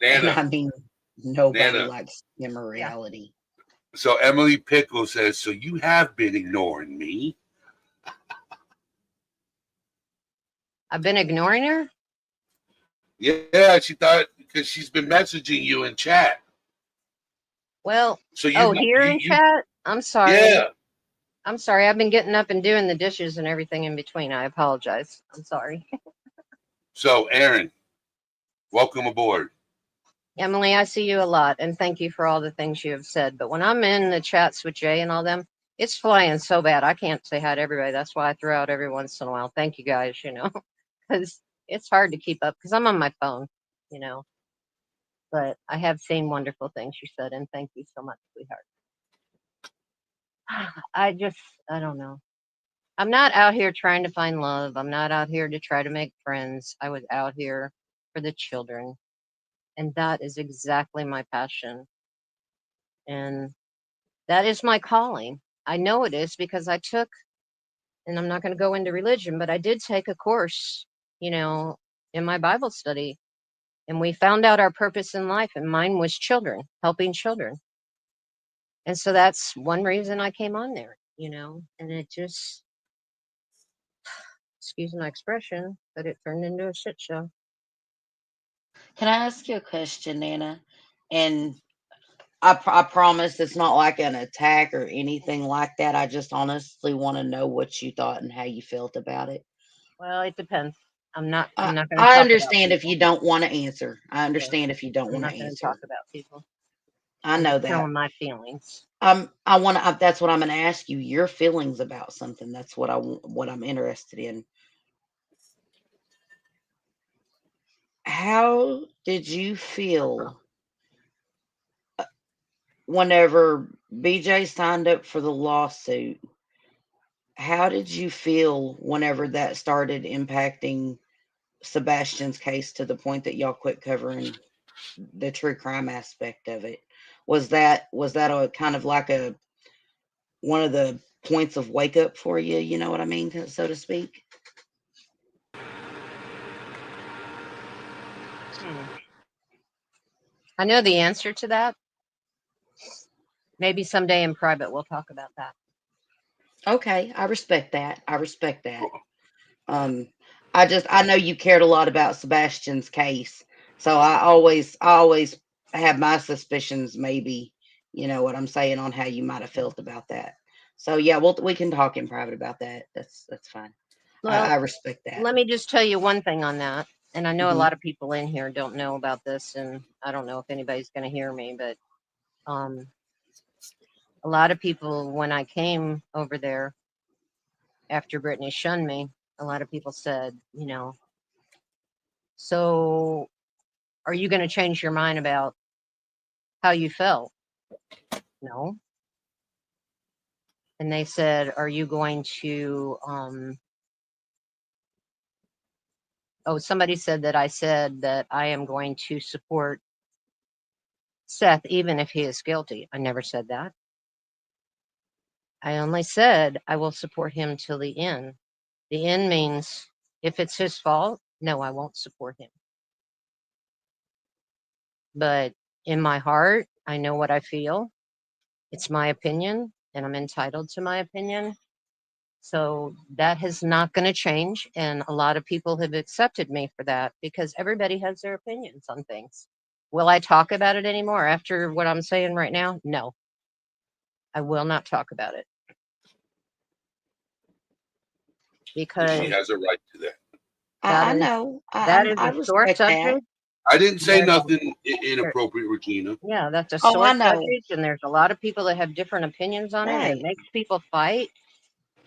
and Nana, I mean nobody Nana. likes immorality. So Emily Pickle says, so you have been ignoring me. I've been ignoring her. Yeah, she thought because she's been messaging you in chat. Well, So here in you chat. I'm sorry. yeah. I'm sorry. I've been getting up and doing the dishes and everything in between. I apologize. I'm sorry. So Aaron, welcome aboard. Emily, I see you a lot, and thank you for all the things you have said. But when I'm in the chats with Jay and all them, it's flying so bad I can't say hi to everybody. That's why I throw out every once in a while. Thank you guys, because it's hard to keep up because I'm on my phone, you know. But I have seen wonderful things you said, and thank you so much, sweetheart. I don't know. I'm not out here trying to find love. I'm not out here to try to make friends. I was out here for the children, and that is exactly my passion. And that is my calling. I know it is because I took, and I'm not going to go into religion, but I did take a course, you know, in my Bible study, and we found out our purpose in life, and mine was children, helping children. And so that's one reason I came on there, and it just, excuse my expression, but it turned into a shit show. Can I ask you a question, Nana? And I promise it's not like an attack or anything like that. I just honestly want to know what you thought and how you felt about it. Well, it depends. I'm not. I, I'm not going to I talk about understand if people. you don't want to answer. I Okay, understand if you don't I'm want to not going to talk answer. about people. I I'm know just that. telling my feelings. I want to. That's what I'm going to ask you. Your feelings about something. That's what I'm interested in. How did you feel whenever BJ signed up for the lawsuit? How did you feel whenever that started impacting Sebastian's case to the point that y'all quit covering the true crime aspect of it? Was that a kind of like a one of the points of wake up for you? You know what I mean, so to speak. Hmm. I know the answer to that. Maybe someday in private we'll talk about that. Okay, I respect that. I respect that. Um, I know you cared a lot about Sebastian's case, so I always have my suspicions. Maybe you know what I'm saying on how you might have felt about that. So yeah, we can talk in private about that. That's fine. I Well, respect that. let me just tell you one thing on that. And I know a Hmm. lot of people in here don't know about this, and I don't know if anybody's going to hear me, but um, a lot of people, when I came over there after Brittany shunned me, a lot of people said, so are you going to change your mind about how you felt? No. And they said, are you going to, somebody said that I said that I am going to support Seth even if he is guilty. I never said that. I only said I will support him till the end. The end means if it's his fault, no, I won't support him. But in my heart, I know what I feel. It's my opinion, and I'm entitled to my opinion. So that is not going to change. And a lot of people have accepted me for that because everybody has their opinions on things. Will I talk about it anymore after what I'm saying right now? No, I will not talk about it She because has a right to that. that I is know. that is I a sore respect that. subject. I didn't say There's nothing there, inappropriate, Regina. yeah, that's a Oh, sore I know. subject, and there's a lot of people that have different opinions on it, and it Right. makes people fight.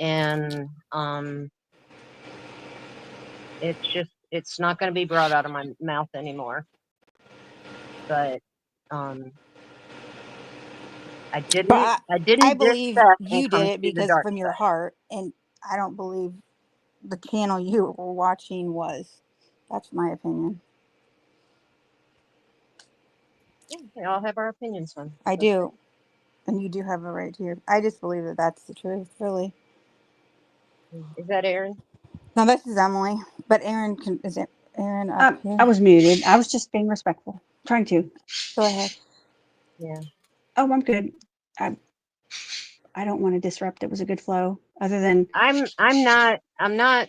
And it's not going to be brought out of my mouth anymore. But um, I But I didn't diss believe Seth and you did come it to the because dark from your side. heart, and I don't believe the channel you were watching was. That's my opinion. Yeah, we all have our opinions on. I That's do, and you do have a right to your. I just believe that that's the truth, really. right. Is that Aaron? No, this is Emily, but Aaron can. Is it Aaron up I here? was muted. I was just being respectful. Trying to. Go ahead. Yeah. Oh, I'm good. I I don't want to disrupt. It was a good flow. Other than I'm not.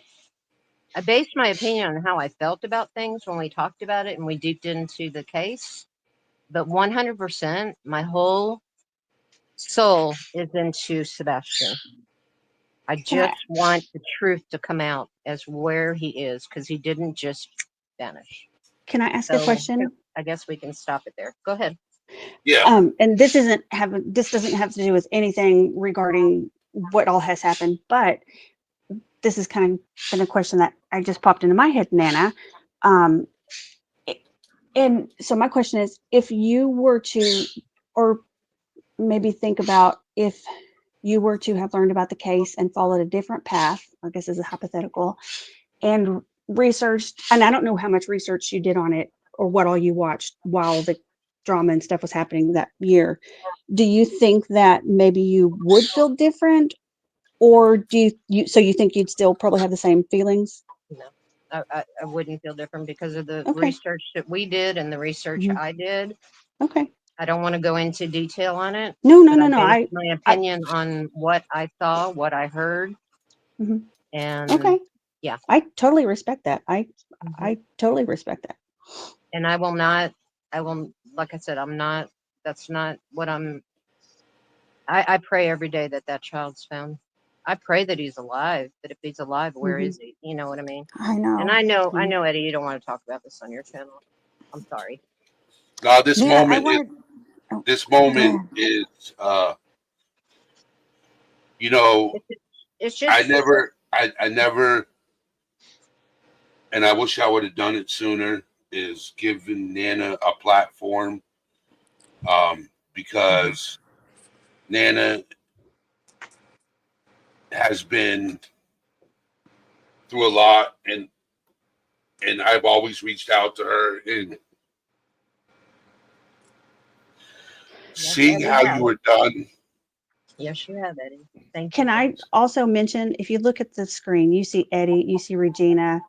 I based my opinion on how I felt about things when we talked about it and we dipped into the case. But 100%, my whole soul is into Sebastian. I can I just want the truth to come out as where he is because he didn't just vanish. can I ask a So question? I guess we can stop it there. Go ahead. Yeah. And this doesn't have to do with anything regarding what all has happened, but this is kind of been a question that I just popped into my head, Nana. Um, and so my question is, if you were to, or maybe think about if you were to have learned about the case and followed a different path, I guess is a hypothetical, and researched, and I don't know how much research you did on it or what all you watched while the drama and stuff was happening that year. Do you think that maybe you would feel different, or so you think you'd still probably have the same feelings? No, I wouldn't feel different because of the Okay. research that we did and the research Mhm. I did. Okay. I don't want to go into detail on it, No, no, but no, I no. based my I opinion on what I saw, what I heard, mhm. and Okay. yeah. I totally respect that. Mhm. I totally respect that. And I will not, I will, like I said, I'm not, that's not what I pray every day that that child's found. I pray that he's alive, but if he's alive, where Mhm. is he? You know what I mean? I And know. I Mhm. know, Eddie, you don't want to talk about this on your channel. I'm sorry. Now Nana, I wanted. Oh, this go moment ahead. is you know, It's, it's I just, never I never, and I wish I would have done it sooner, is given Nana a platform, because Nana has been through a lot, and I've always reached out to her, and yes, seeing Eddie how you has. were done. Yes, you have, Eddie. Thank you Can for I also mention, if you look at the screen, you see Eddie, you see Regina,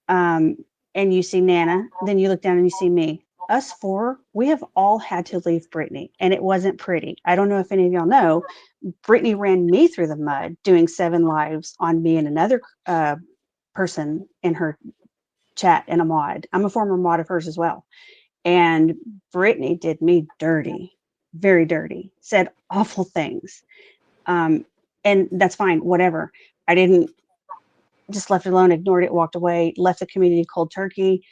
um, and you see Nana, then you look down and you see me. Us four, we have all had to leave Brittany, and it wasn't pretty. I don't know if any of y'all know, Brittany ran me through the mud doing 7 lives on me and another person in her chat and a mod. I'm a former mod of hers as well. And Brittany did me dirty, very dirty, said awful things. Um, and that's fine, whatever. I didn't just left it alone, ignored it, walked away, left the community cold turkey.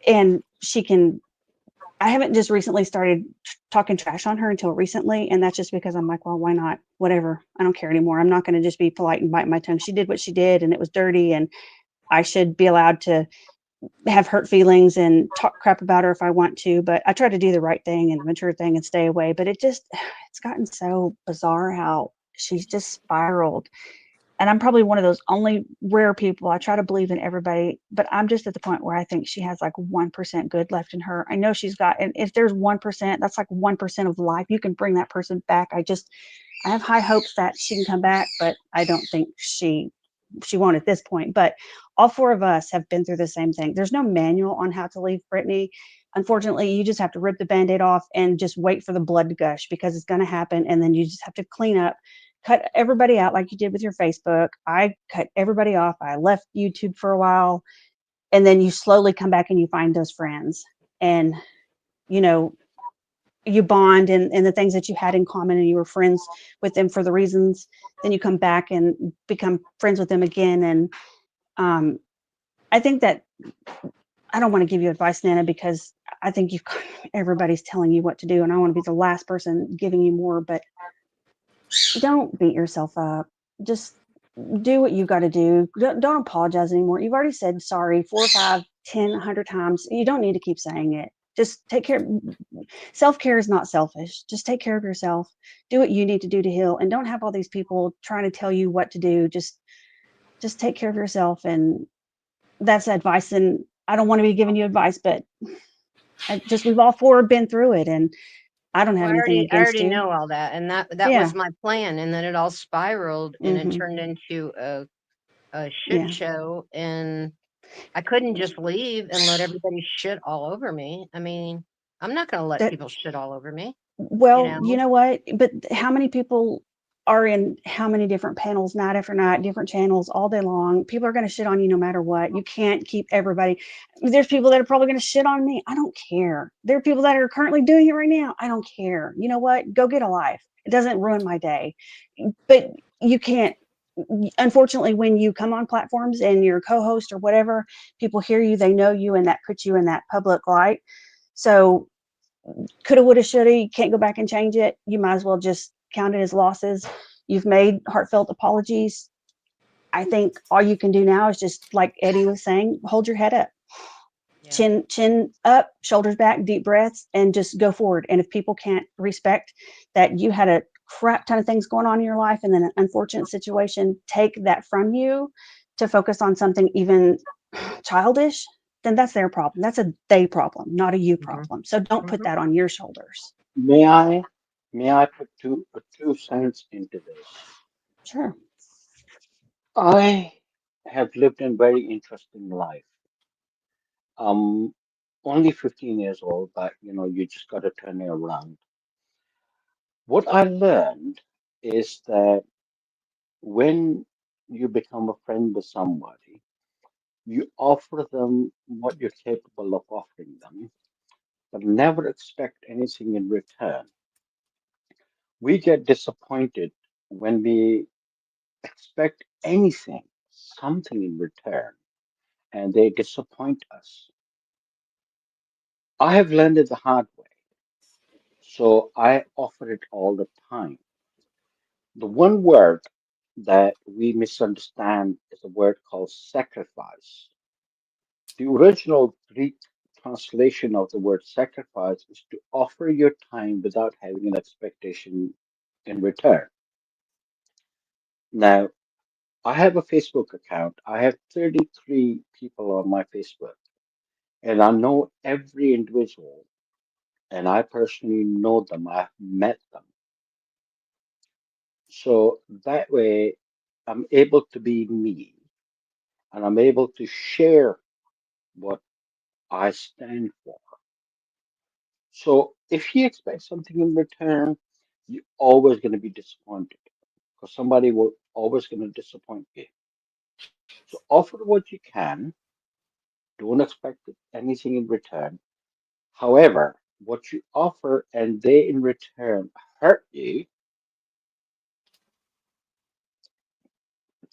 And I haven't just recently started talking trash on her until recently. And that's just because I'm like, well, why not? Whatever. I don't care anymore. I'm not going to just be polite and bite my tongue. She did what she did and it was dirty. And I should be allowed to have hurt feelings and talk crap about her if I want to. But I try to do the right thing and the mature thing and stay away. But it's gotten so bizarre how she's just spiraled. And I'm probably one of those only rare people. I try to believe in everybody, but I'm just at the point where I think she has like 1% good left in her. I know she's got, and if there's 1%, that's like 1% of life. You can bring that person back. I have high hopes that she can come back, but I don't think she won't at this point. But all four of us have been through the same thing. There's no manual on how to leave Brittany. Unfortunately, you just have to rip the band-aid off and just wait for the blood to gush, because it's going to happen. And then you just have to clean up, cut everybody out like you did with your Facebook. I cut everybody off. I left YouTube for a while, and then you slowly come back and you find those friends, and you know, you bond, and the things that you had in common, and you were friends with them for the reasons. Then you come back and become friends with them again. And um, I think that, I don't want to give you advice, Nana, because I think you everybody's telling you what to do, and I want to be the last person giving you more. But don't beat yourself up. Just do what you got to do. Don't apologize anymore. You've already said sorry 4, 5, 10, 100 times. You don't need to keep saying it. Just take care. Self-care is not selfish. Just take care of yourself. Do what you need to do to heal, and don't have all these people trying to tell you what to do. Just take care of yourself. And that's advice. And I don't want to be giving you advice, but we've all four been through it, and I don't Well, have anything I against already you. know all that, and that Yeah. was my plan, and then it all spiraled, and it Hmm. turned into a shit Yeah. show, and I couldn't just leave and let everybody shit all over me. I mean, I'm not going to let That people shit all over me, you Well, you know? know what? But how many people are in how many different panels, night after night, different channels all day long? People are going to shit on you no matter what. You can't keep everybody. There's people that are probably going to shit on me. I don't care. There are people that are currently doing it right now. I don't care. You know what? Go get a life. It doesn't ruin my day. But you can't. Unfortunately, when you come on platforms and you're a co-host or whatever, people hear you, they know you, and that puts you in that public light. So coulda, woulda, shoulda, you can't go back and change it. You might as well just count it as losses. You've made heartfelt apologies. I think all you can do now is just, like Eddie was saying, hold your head up, Yeah. chin up, shoulders back, deep breaths, and just go forward. And if people can't respect that you had a crap ton of things going on in your life and then an unfortunate situation take that from you to focus on something even childish, then that's their problem. That's a they problem, not a you Hmm. problem. So don't put Hmm. that on your shoulders. May I put two cents into this? Sure. I have lived a very interesting life. Um, Only 15 years old, but you just got to turn it around. What I learned is that when you become a friend with somebody, you offer them what you're capable of offering them, but never expect anything in return. We get disappointed when we expect anything, something in return, and they disappoint us. I have learned it the hard way, so I offer it all the time. The one word that we misunderstand is a word called sacrifice. The original Greek translation of the word sacrifice is to offer your time without having an expectation in return. Now, I have a Facebook account. I have 33 people on my Facebook, and I know every individual, and I personally know them. I've met them. So that way, I'm able to be me, and I'm able to share what I stand for. So if you expect something in return, you're always going to be disappointed because somebody will always going to disappoint you. So offer what you can. Don't expect anything in return. However, what you offer and they in return hurt you,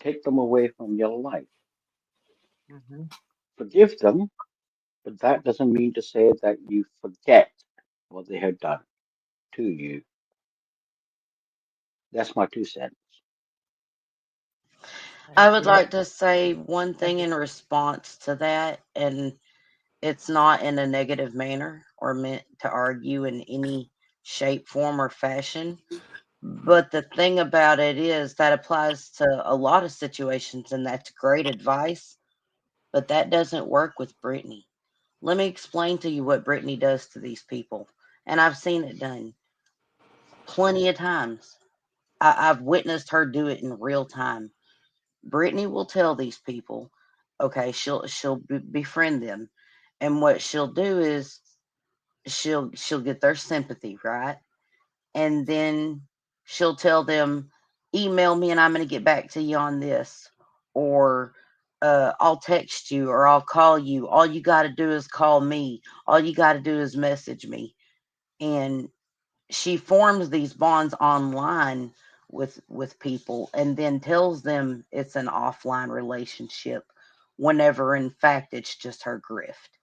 take them away from your life. Hmm. Forgive them, but that doesn't mean to say that you forget what they have done to you. That's my 2 cents. I I would agree. like to say one thing in response to that, and it's not in a negative manner or meant to argue in any shape, form, or fashion. But the thing about it is that applies to a lot of situations, and that's great advice, but that doesn't work with Brittany. Let me explain to you what Brittany does to these people, and I've seen it done plenty of times. I've witnessed her do it in real time. Brittany will tell these people, okay, she'll befriend them, and what she'll do is she'll get their sympathy, right? And then she'll tell them, email me and I'm going to get back to you on this, or I'll text you or I'll call you. All you got to do is call me. All you got to do is message me. And she forms these bonds online with people and then tells them it's an offline relationship whenever in fact it's just her grift.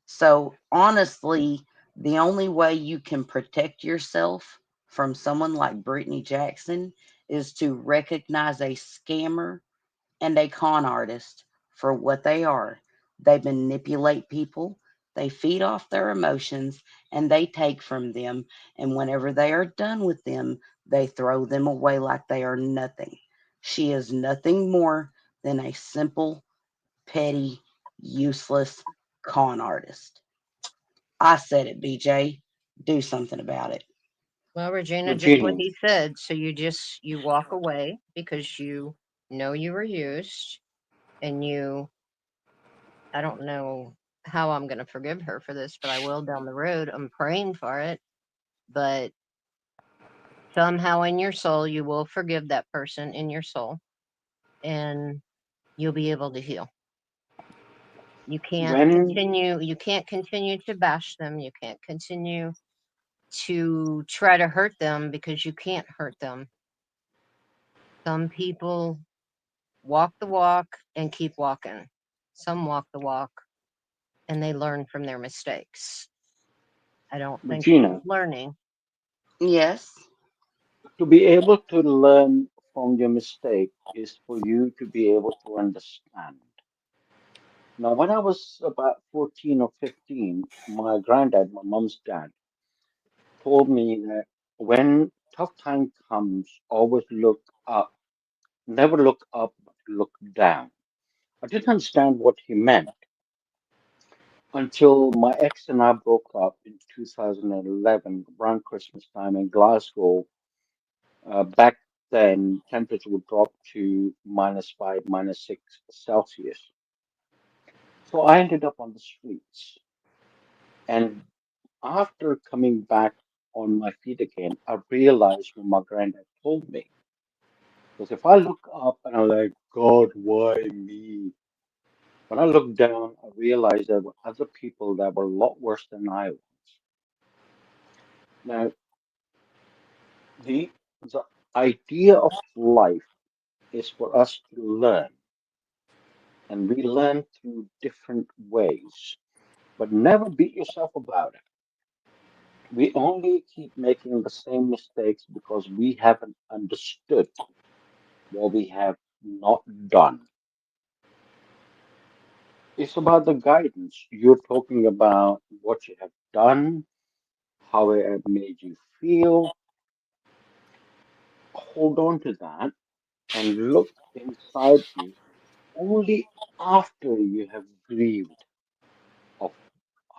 So honestly, the only way you can protect yourself from someone like Brittany Jackson is to recognize a scammer and a con artist for what they are. They manipulate people, they feed off their emotions, and they take from them. And whenever they are done with them, they throw them away like they are nothing. She is nothing more than a simple, petty, useless con artist. I said it, BJ. Do something about it. Well, Regina, just what Regina, he said. So you walk away because you know you were used, and I don't know how I'm going to forgive her for this, but I will down the road. I'm praying for it, but somehow in your soul you will forgive that person in your soul, and you'll be able to heal. when You can't continue to bash them. You can't continue to try to hurt them because you can't hurt them. Some people walk the walk and keep walking. Some walk the walk and they learn from their mistakes. I don't think she was Regina, learning. Yes. to be able to learn from your mistake is for you to be able to understand. Now, when I was about 14 or 15, my granddad, my mom's dad, told me that when tough time comes, always look up, never look up, but look down. I didn't understand what he meant until my ex and I broke up in 2011, around Christmas time in Glasgow. Back then, temperature would drop to -5, -6 Celsius. So I ended up on the streets. And after coming back on my feet again, I realized what my granddad told me. Because if I look up and I'm like, God, why me? When I looked down, I realized there were other people that were a lot worse than I was. Now, the idea of life is for us to learn, and we learn through different ways. But never beat yourself about it. We only keep making the same mistakes because we haven't understood what we have not done. It's about the guidance. You're talking about what you have done, how it have made you feel. Hold on to that and look inside you only after you have grieved of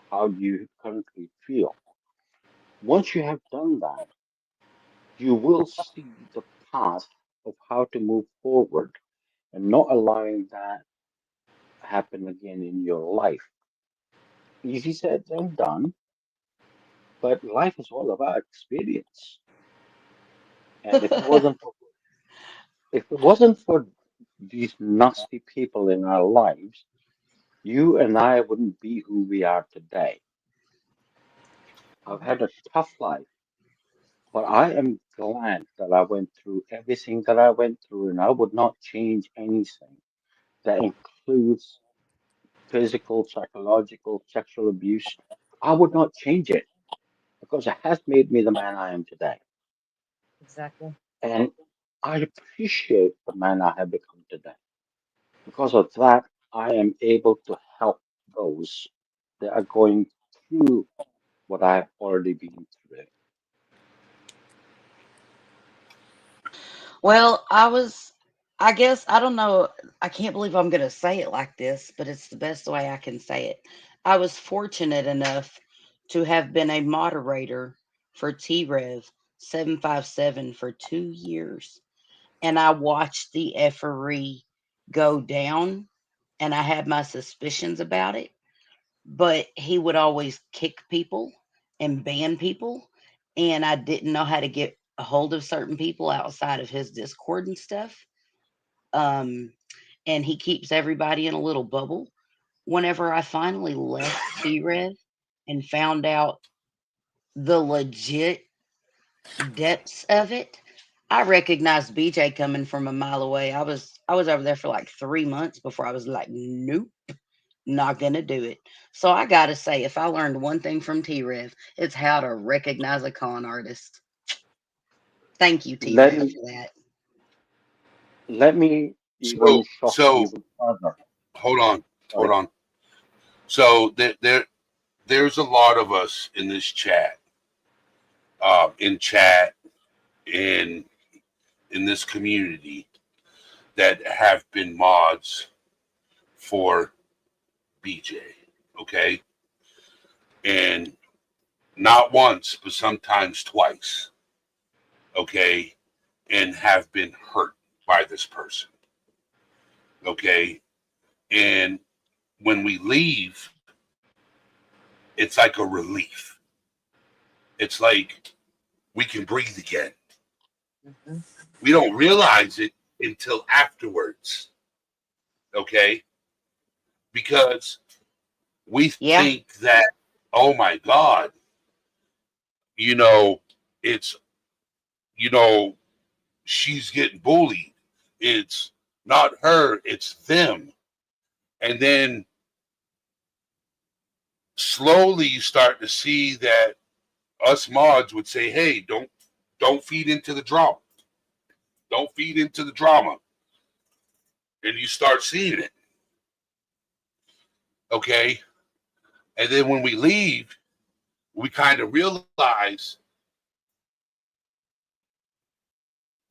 how you currently feel. Once you have done that, you will see the path of how to move forward and not allowing that happen again in your life. Easy said than done, but life is all about experience. And if it wasn't for these nasty people in our lives, you and I wouldn't be who we are today. I've had a tough life, but I am glad that I went through everything that I went through, and I would not change anything. That includes physical, psychological, sexual abuse. I would not change it because it has made me the man I am today. Exactly. And I appreciate the man I have become today. Because of that, I am able to help those that are going through what I've already been through. Well, I guess, I don't know. I can't believe I'm going to say it like this, but it's the best way I can say it. I was fortunate enough to have been a moderator for T Rev 757 for 2 years, and I watched the effery go down, and I had my suspicions about it, but he would always kick people and ban people, and I didn't know how to get a hold of certain people outside of his Discord and stuff. Um, and he keeps everybody in a little bubble. Whenever I finally left T-Rev and found out the legit depths of it, I recognized BJ coming from a mile away. I was over there for like 3 months before I was like, nope, not gonna do it. So I gotta say, if I learned one thing from T-Rev, it's how to recognize a con artist. Thank you, Let T-Rev, me for that. let me even So shock you so even further. hold on, hold Sorry. on. So there's a lot of us in chat, in this community that have been mods for BJ. Okay, and not once, but sometimes twice. Okay, and have been hurt by this person. Okay, and when we leave, it's like a relief. It's like we can breathe again. Mhm. We don't realize it until afterwards. Okay, because we Yeah, think that, oh my God, you know, it's, you know, she's getting bullied. It's not her, it's them. And then slowly you start to see that us mods would say, hey, don't feed into the drama. Don't feed into the drama. And you start seeing it. Okay. And then when we leave, we kind of realize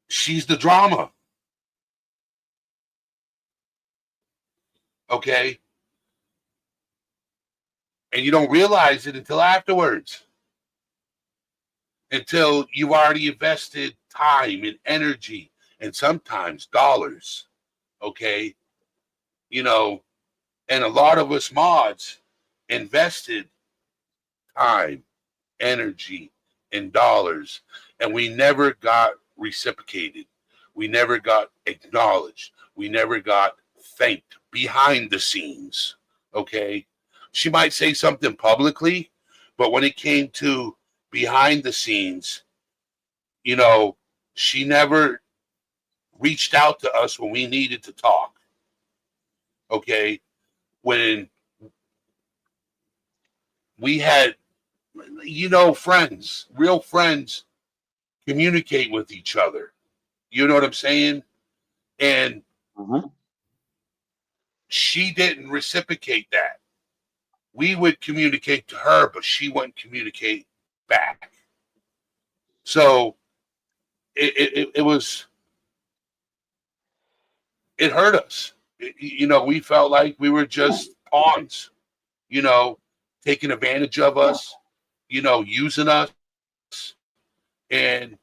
she's the drama. Okay. And you don't realize it until afterwards, until you've already invested time and energy and sometimes dollars. Okay. You know, and a lot of us mods invested time, energy, and dollars, and we never got reciprocated. We never got acknowledged. We never got thanked behind the scenes. Okay. She might say something publicly, but when it came to behind the scenes, you know, she never reached out to us when we needed to talk. Okay. When we had, friends, real friends communicate with each other. You know what I'm saying? And Mhm. she didn't reciprocate that. We would communicate to her, but she wouldn't communicate back. So it was, it hurt us. We felt like we were just pawns, you know, taking advantage of Yeah. us, using us. And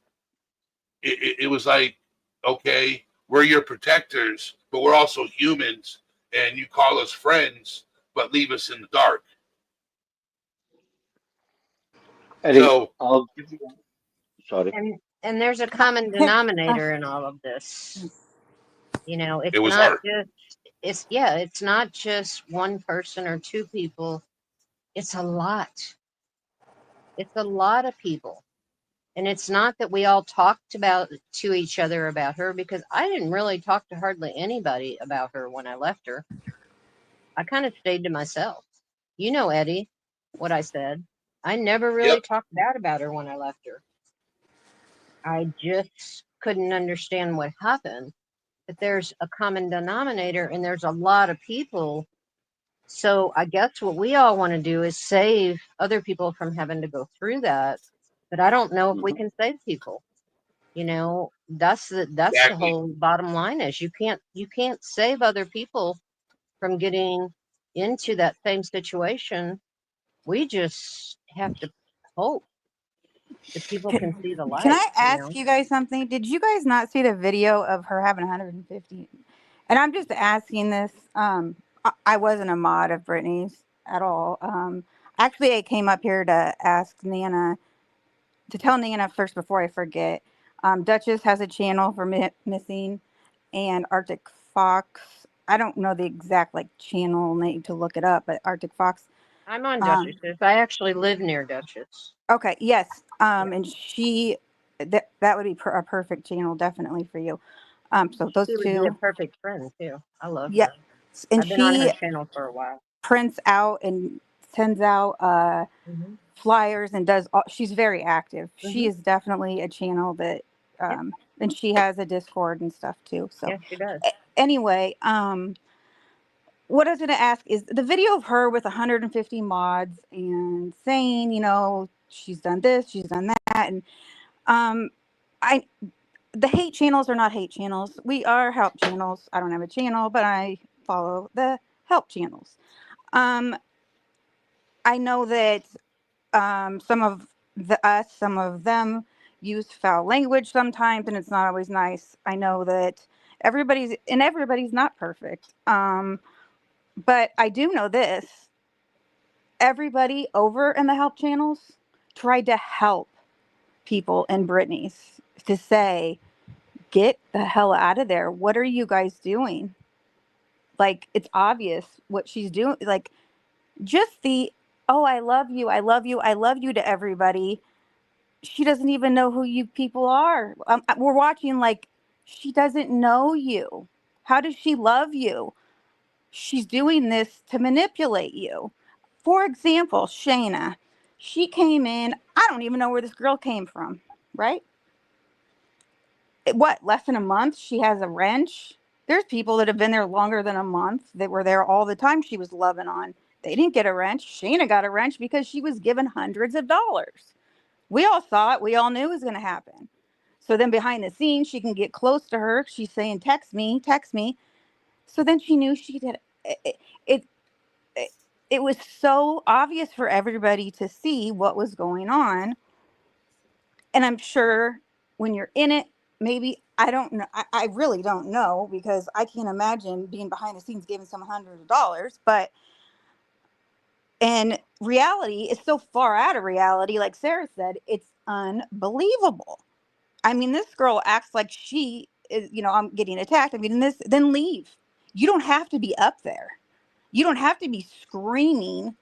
it was like, okay, we're your protectors, but we're also humans, and you call us friends, but leave us in the dark. Eddie, So I'll give you. Sorry. And there's a common denominator in all of this. it It's was not her. just it's not just one person or two people. It's a lot. It's a lot of people. And it's not that we all talked about to each other about her, because I didn't really talk to hardly anybody about her when I left her. I kind of stayed to myself. Eddie, what I said. I never really Yep. talked bad about her when I left her. I just couldn't understand what happened. But there's a common denominator and there's a lot of people. So I guess what we all want to do is save other people from having to go through that. But I don't know if we Mhm. can save people. That's the Exactly. whole bottom line is you can't save other people from getting into that same situation. We just have to hope. if people can Can, see the can light, I ask you guys something? Did you guys not see the video of her having 150? And I'm just asking this. I wasn't a mod of Brittany's at all. Actually, I came up here to ask Nana, to tell Nana first before I forget. Duchess has a channel for missing, and Arctic Fox. I don't know the exact like channel name to look it up, but Arctic Fox. I'm on Um, Duchess. I actually live near Duchess. okay, yes. Yeah. And she that would be a perfect channel definitely for you. So those She would be a two, perfect friend too. I love yeah. her. And I've been on her she channel for a while. prints out and sends out Hmm. flyers and does all, she's very active. She Hmm. is definitely a channel that Yeah. and she has a Discord and stuff too. So Yes, she does. anyway, what I was going to ask is the video of her with 150 mods and saying, she's done this, she's done that, and um, I the hate channels are not hate channels. We are help channels. I don't have a channel, but I follow the help channels. Um, I know that some of them use foul language sometimes, and it's not always nice. I know that everybody's not perfect. But I do know this: everybody over in the help channels tried to help people in Britney's to say, get the hell out of there. What are you guys doing? Like, it's obvious what she's doing. Like, just oh, I love you, I love you, I love you to everybody. She doesn't even know who you people are. We're watching, like, she doesn't know you. How does she love you? She's doing this to manipulate you. For example, Shayna, she came in. I don't even know where this girl came from, right? What, less than a month? She has a wrench. There's people that have been there longer than a month that were there all the time she was loving on. They didn't get a wrench. Shayna got a wrench because she was given hundreds of dollars. We all saw it. We all knew it was going to happen. So then behind the scenes, she can get close to her. She's saying, text me, text me. So then she knew she did it. It, it was so obvious for everybody to see what was going on. And I'm sure when you're in it, maybe, I don't know. I really don't know, because I can't imagine being behind the scenes giving someone hundreds of dollars. But in reality, it's so far out of reality. Like Sarah said, it's unbelievable. I mean, this girl acts like she is, I'm getting attacked. I mean, then leave. You don't have to be up there. You don't have to be screaming,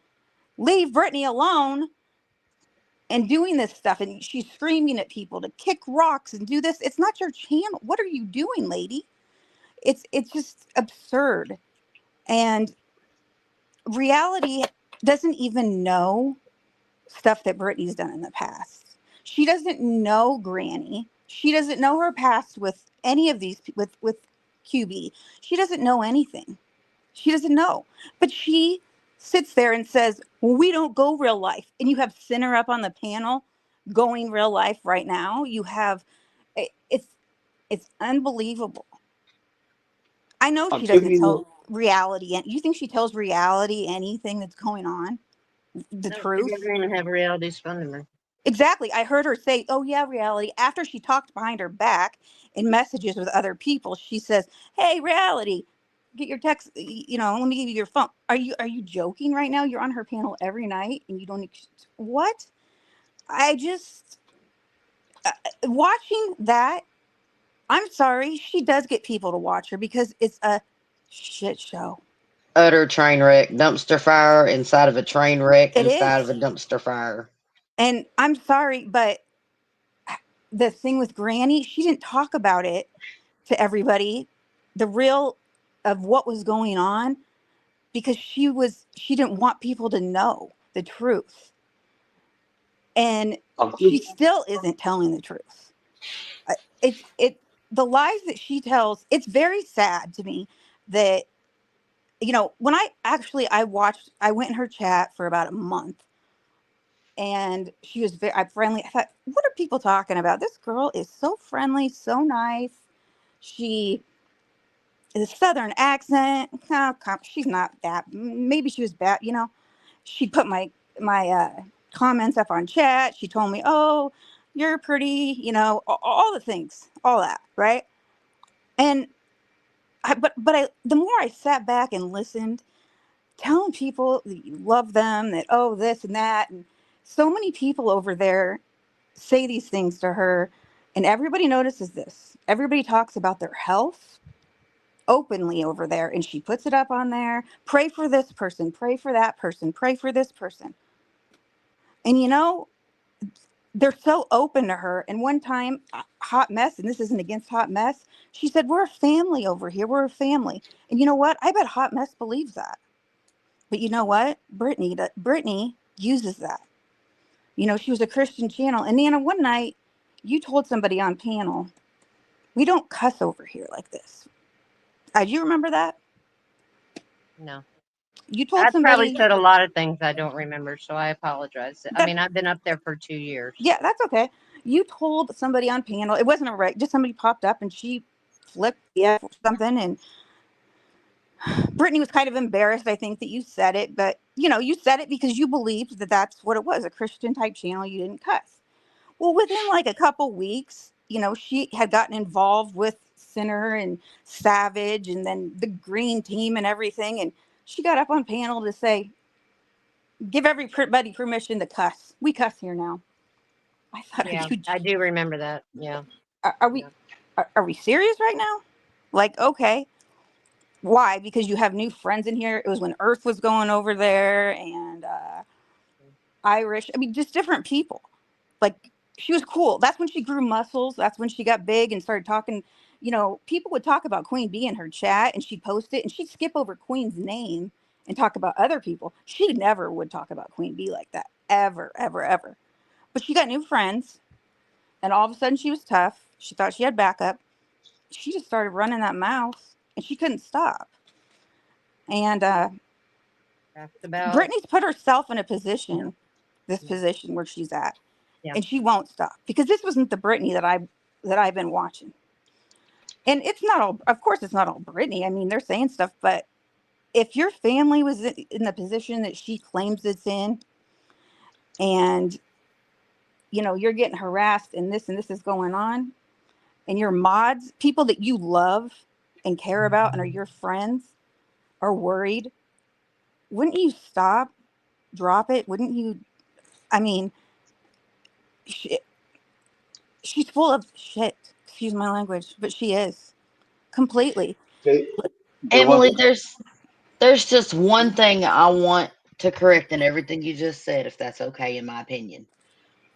leave Britney alone, and doing this stuff. And she's screaming at people to kick rocks and do this. It's not your channel. What are you doing, lady? It's just absurd. And reality doesn't even know stuff that Britney's done in the past. She doesn't know Granny. She doesn't know her past with any of these, with QB. She doesn't know anything. She doesn't know. But she sits there and says, well, we don't go real life. And you have Sinner up on the panel going real life right now. You have, it's unbelievable. I know I'll she give doesn't you. tell reality. And you think she tells reality anything that's going on? The No, she truth? doesn't even have reality spun to me. Exactly. I heard her say, oh, yeah, reality. After she talked behind her back in messages with other people, she says, hey, reality, get your text, let me give you your phone. Are you joking right now? You're on her panel every night and you don't, what? I just, watching that, I'm sorry, she does get people to watch her because it's a shit show. Utter train wreck, dumpster fire inside of a train wreck It inside of is. a dumpster fire. And I'm sorry, but the thing with Granny, she didn't talk about it to everybody, the real of what was going on, because she didn't want people to know the truth. And I'll give. she still isn't telling the truth. It the lies that she tells, it's very sad to me that, when I went in her chat for about a month, and she was very friendly. I thought, what are people talking about? This girl is so friendly, so nice. She is a southern accent. Oh, she's not that. Maybe she was bad. She put my comments up on chat. She told me, "Oh, you're pretty," all the things, all that, right? And the more I sat back and listened, telling people that you love them, that this and that, and so many people over there say these things to her, and everybody notices this. Everybody talks about their health openly over there, and she puts it up on there. Pray for this person, pray for that person, pray for this person. And they're so open to her. And one time, Hot Mess, and this isn't against Hot Mess, she said, "We're a family over here. We're a family." And you know what? I bet Hot Mess believes that. But you know what? Brittany uses that. She was a Christian channel. And Nana, one night, you told somebody on panel, "We don't cuss over here like this." Do you remember that? No. You told I probably somebody said a lot of things I don't remember, so I apologize. I that, mean, I've been up there for 2 years. yeah, that's okay. You told somebody on panel, it wasn't a right, just somebody popped up and she flipped the F or something. And Brittany was kind of embarrassed, I think, that you said it, but you said it because you believed that that's what it was, a Christian type channel. You didn't cuss. Well, within like a couple weeks, she had gotten involved with Sinner and Savage and then the Green Team and everything. And she got up on panel to say, "Give everybody permission to cuss. We cuss here now." I thought, Yeah, I do remember that. Yeah. are we, are we serious right now? Like, okay. Why? Because you have new friends in here. It was when Earth was going over there and Irish. I mean, just different people. Like, she was cool. That's when she grew muscles. That's when she got big and started talking. People would talk about Queen Bee in her chat and she'd post it and she'd skip over Queen's name and talk about other people. She never would talk about Queen Bee like that. Ever, ever, ever. But she got new friends and all of a sudden she was tough. She thought she had backup. She just started running that mouth and she couldn't stop. And That's about. Brittany's put herself in a Yeah. this position where she's at, Yeah. and she won't stop because this wasn't the Brittany that I've been watching. And it's not all, of course, it's not all Brittany. I mean, they're saying stuff, but if your family was in the position that she claims it's in, and you're getting harassed and this is going on, and your mods, people that you love and care about and are your friends, are worried, wouldn't you stop, drop it? Wouldn't you? I mean, she's full of shit. Excuse my language, but she is completely. They want Emily, to. there's just one thing I want to correct in everything you just said, if that's okay, in my opinion.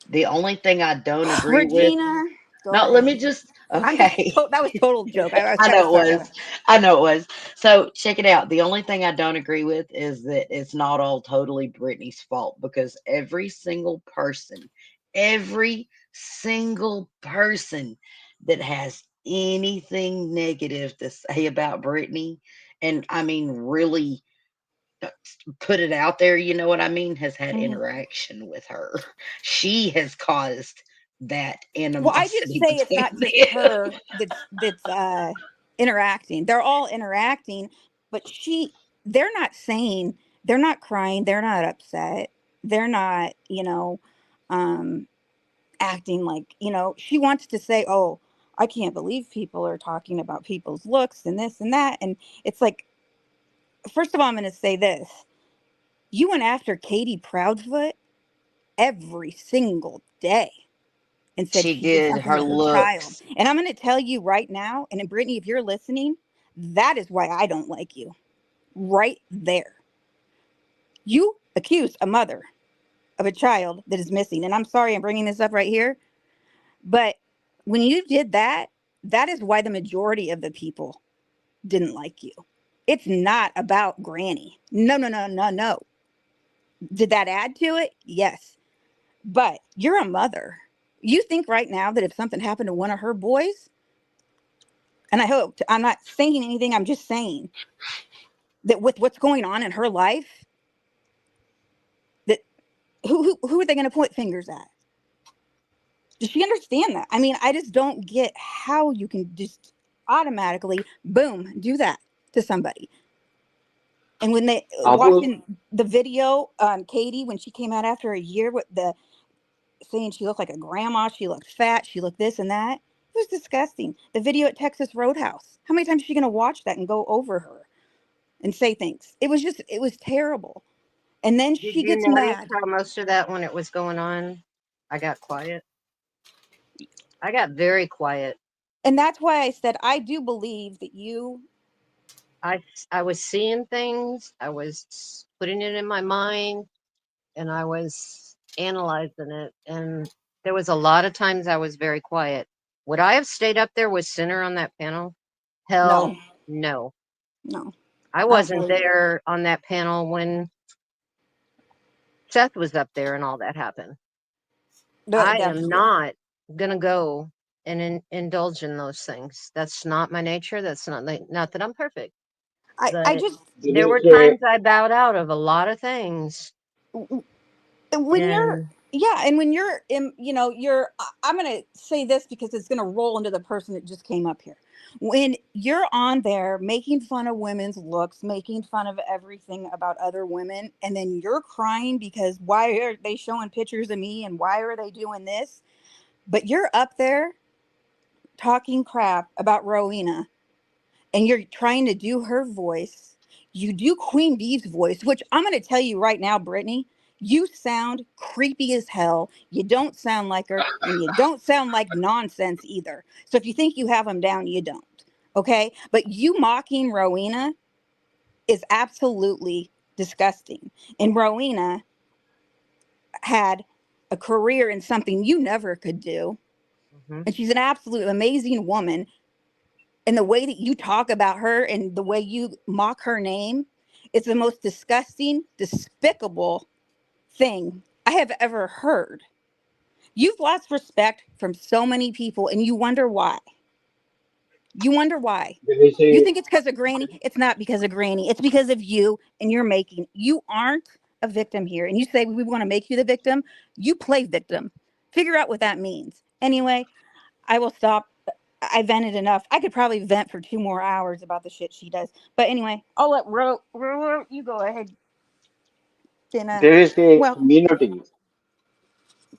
The only thing I don't agree with. Regina, go No, let ahead. me just. I'm just. Okay. That was total joke. I I got to know start it that. was. I know it was. So check it out. The only thing I don't agree with is that it's not all totally Britney's fault, because every single person that has anything negative to say about Britney, and I mean really put it out there, you know what I mean, has had Mhm. interaction with her. She has caused that Well, I didn't animosity say it's between not just them. her that's interacting. They're all interacting, but they're not saying, they're not crying, they're not upset, they're not, um, acting like, she wants to say, "Oh, I can't believe people are talking about people's looks and this and that." And it's like, first of all, I'm going to say this: you went after Katie Proudfoot every single day and said She she did did something her to her child. looks. And I'm going to tell you right now, and Brittany, if you're listening, that is why I don't like you. Right there. You accused a mother of a child that is missing. And I'm sorry I'm bringing this up right here, but when you did that, that is why the majority of the people didn't like you. It's not about Granny. No, no, no, no, no. Did that add to it? Yes. But you're a mother. You think right now that if something happened to one of her boys, and I'm not saying anything, I'm just saying that with what's going on in her life, that who are they going to point fingers at? Does she understand that? I mean, I just don't get how you can just automatically, boom, do that to somebody. And when they I will. watching the video on Katie when she came out after a year with the saying she looked like a grandma, she looked fat, she looked this and that. It was disgusting. The video at Texas Roadhouse. How many times is she gonna watch that and go over her and say things? It was terrible. And then Did she you gets notice mad. how most of that when it was going on, I got quiet? I got very quiet. And that's why I said I do believe that you I was seeing things, I was putting it in my mind, and I was analyzing it. And there was a lot of times I was very quiet. Would I have stayed up there with Sinner on that panel? Hell no, no. no, I I don't wasn't believe it. there on that panel when Seth was up there and all that happened. I am Yeah. not going to go and indulge in those things. That's not my nature. That's not that I'm perfect, I but just There there were is a times I bowed out of a lot of things. when you're And yeah, and when you're in, you're I'm going to say this because it's going to roll into the person that just came up here. When you're on there making fun of women's looks, making fun of everything about other women, and then you're crying because why are they showing pictures of me and why are they doing this? But you're up there talking crap about Rowena and you're trying to do her voice. You do Queen Bee's voice, which I'm going to tell you right now, Brittany, you sound creepy as hell. You don't sound like her, and you don't sound like nonsense either. So if you think you have them down, you don't. Okay? But you mocking Rowena is absolutely disgusting. And Rowena had a career in something you never could do. mhm, And she's an absolute amazing woman, and the way that you talk about her and the way you mock her name is the most disgusting, despicable thing I have ever heard. You've lost respect from so many people, and you wonder why. You wonder why. there is You a think it's because of Granny? It's not because of Granny. It's because of you, and you aren't a victim here. And you say we want to make you the victim. You play victim. Figure out what that means. Anyway, I will stop. I vented enough. I could probably vent for 2 more hours about the shit she does. But anyway, I'll let you go ahead. Then, there is a well, community.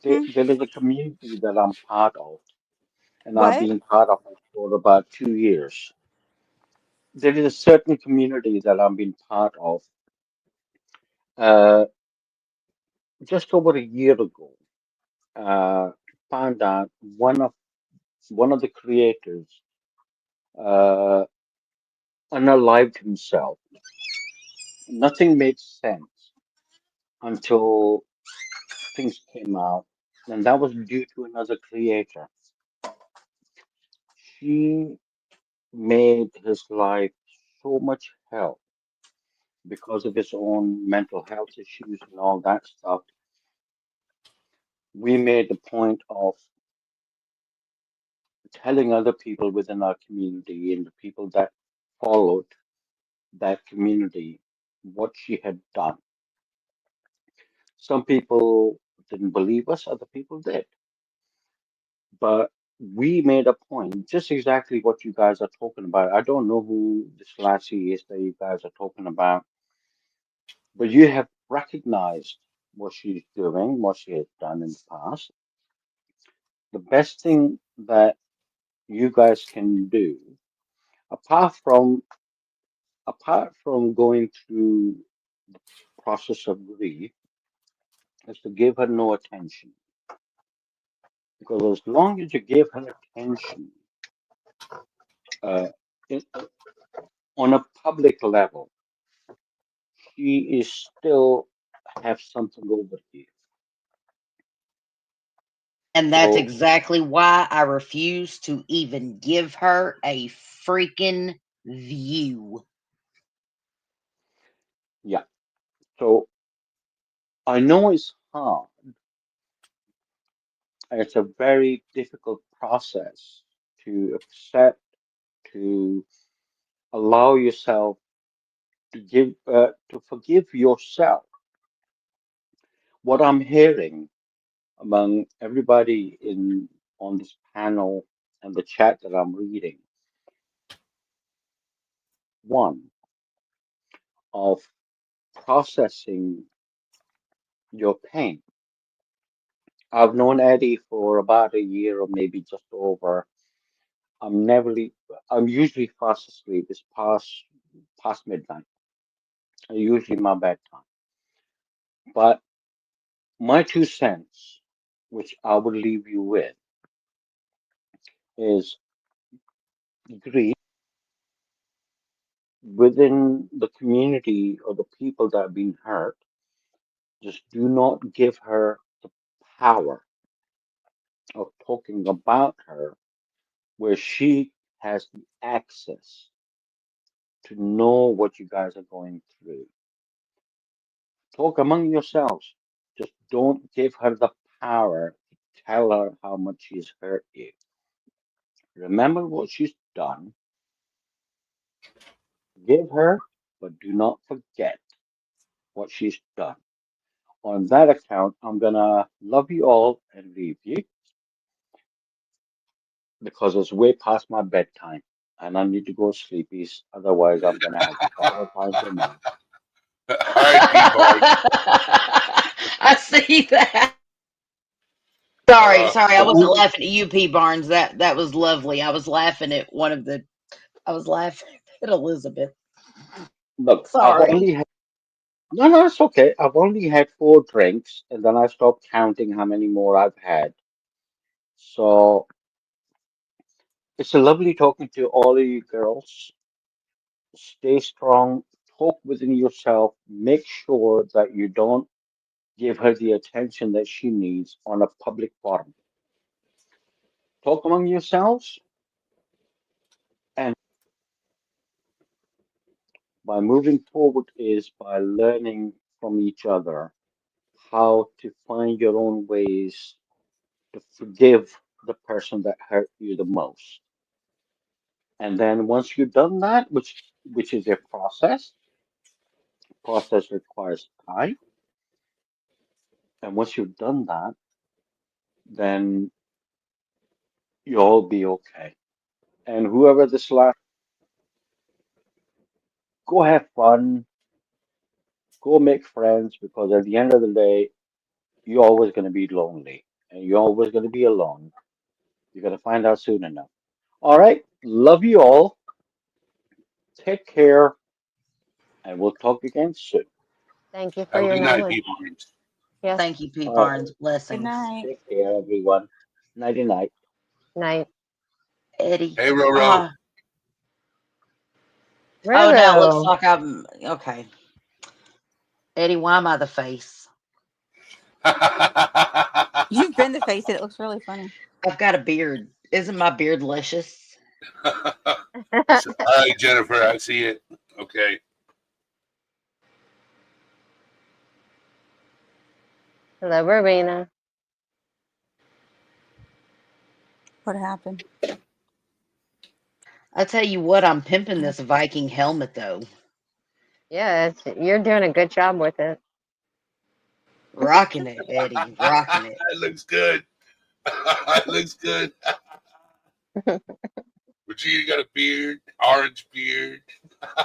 hmm, There is a community that I'm part of, and I've what? been part of it for about 2 years. There is a certain community that I've been part of. Uh, just over a year ago, uh, found out one of the creators uh, unalived himself. Nothing made sense until things came out, and that was due to another creator. She made his life so much hell because of his own mental health issues and all that stuff. We made the point of telling other people within our community and the people that followed that community what she had done. Some people didn't believe us, other people did. But we made a point, just exactly what you guys are talking about. I don't know who this lassie is that you guys are talking about, but you have recognized what she's doing, what she has done in the past. The best thing that you guys can do, apart from going through the process of grief, is to give her no attention. Because as long as you give her attention uh, in, on a public level, she is still have something over you. And that's So exactly why I refuse to even give her a freaking view. yeah, so I know it's hard. It's a very difficult process to accept, to allow yourself to forgive yourself. What I'm hearing among everybody in on this panel and the chat that I'm reading, one, of processing your pain. I've known Eddie for about a year or maybe just over. I'm never, I'm usually fast asleep. It's past midnight. Usually my bedtime. But my 2 cents, which I would leave you with, is grief within the community or the people that have been hurt. Just do not give her the power of talking about her where she has the access to know what you guys are going through. Talk among yourselves. Just don't give her the power to tell her how much she's hurt you. Remember what she's done. Give her, but do not forget what she's done. On that account, I'm gonna love you all and leave you because it's way past my bedtime and I need to go sleepies. Otherwise, I'm gonna have a hell of a time tonight. All right, P Barnes. I see that. Sorry, Uh, sorry, I wasn't Only, laughing at you, P. Barnes. That was lovely. I was laughing at one of the. I was laughing at Elizabeth. look, I've Sorry. only had no, no, it's okay. I've only had 4 drinks and then I stopped counting how many more I've had. So it's a lovely talking to all of you girls. Stay strong, talk within yourself, make sure that you don't give her the attention that she needs on a public forum. Talk among yourselves, and by moving forward is by learning from each other how to find your own ways to forgive the person that hurt you the most. And then once you've done that, which is a process requires time. And once you've done that, then you'll be okay. And whoever this last, go have fun, go make friends, because at the end of the day, you're always going to be lonely and you're always going to be alone. You're going to find out soon enough. All right. Love you all. Take care, and we'll talk again soon. Thank you for have a your good night, knowledge. P Barnes. Yes. Thank you, P. All Barnes. right. Good Blessings. night. Take care, everyone. Nighty night. Night. Eddie. Hey, Roro. Ah. Oh, now it looks Roro. like I'm okay. Eddie, why am I the face? You've been the face. It looks really funny. I've got a beard. Isn't my beard luscious? All right, Jennifer, I see it. Okay. Hello, Rowena. What happened? I tell you what, I'm pimping this Viking helmet though. Yeah, you're doing a good job with it. Rocking it, Eddie. Rocking it. It looks good. It looks good. Regina got a beard, orange beard.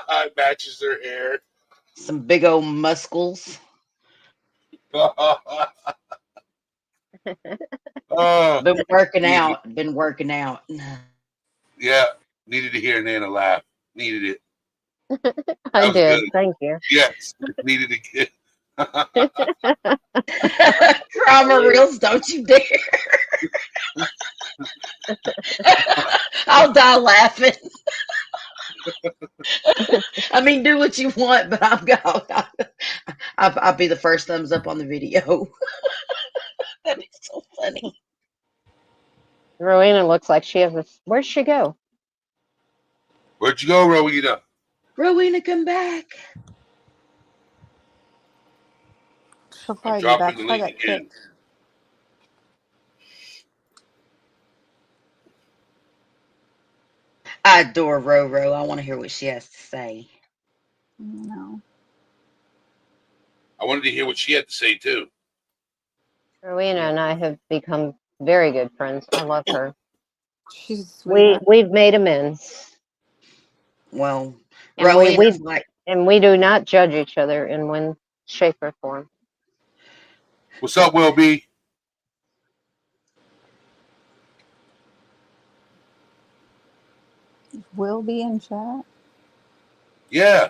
It matches her hair. Some big old muscles. Oh, Been working needed, out. Been working out. yeah, needed to hear Nana laugh. Needed it. I That was good. did. Thank you. Yes, needed to get. Drama reels, don't you dare. I'll die laughing. I mean, do what you want, but I'm going. I'll be the first thumbs up on the video. That'd be so funny. Rowena looks like she has a. Where'd she go? Where'd you go, Rowena? Rowena, come back. She'll I'm probably be back. dropping the She probably link got again. kicked. I adore Roro. I want to hear what she has to say. No. I wanted to hear what she had to say too. Rowena and I have become very good friends. I love her. She's a sweetheart. We've made amends, Well, and we Rowena's we've like And we do not judge each other in one shape or form. What's up, Will B? Will be in chat. Yeah.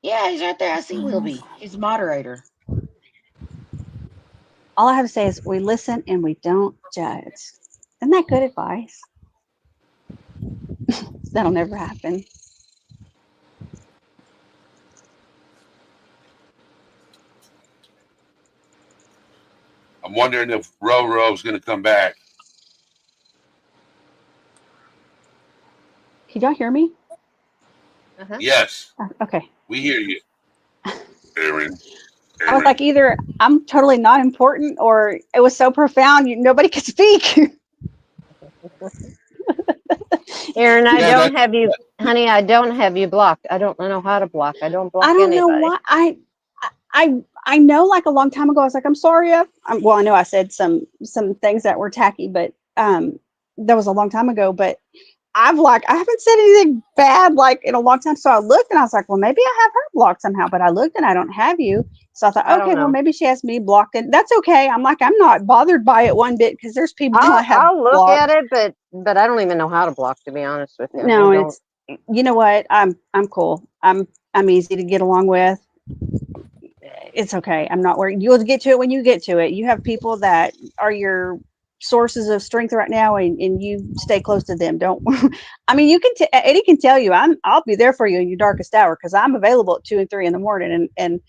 Yeah, he's right there. I see Wilby. He's a moderator. All I have to say is we listen and we don't judge. Isn't that good advice? That'll never happen. I'm wondering if Ro's going to come back. Can y'all hear me? Uh-huh. Yes. Okay. We hear you. Aaron. I was like, either I'm totally not important or it was so profound nobody could speak. Aaron, I Yeah, don't have you, honey. I don't have you blocked. I don't know how to block. I don't block I don't know anybody. why. I know like a long time ago I was like, I'm sorry. Well, I know I said some things that were tacky, but that was a long time ago. But I haven't said anything bad like in a long time. So I looked and I was like, well, maybe I have her blocked somehow. But I looked and I don't have you. So I thought, I don't okay, well, know. maybe she has me blocked, and that's okay. I'm like, I'm not bothered by it one bit because there's people I have I'll look blocked. at it, but I don't even know how to block, to be honest with you. No, I don't. it's, you know what? I'm cool. I'm easy to get along with. It's okay. I'm not worried. You'll get to it when you get to it. You have people that are your sources of strength right now, and you stay close to them. Don't. I mean, you can. Eddie can tell you, I'll be there for you in your darkest hour because I'm available at 2 and 3 in the morning, and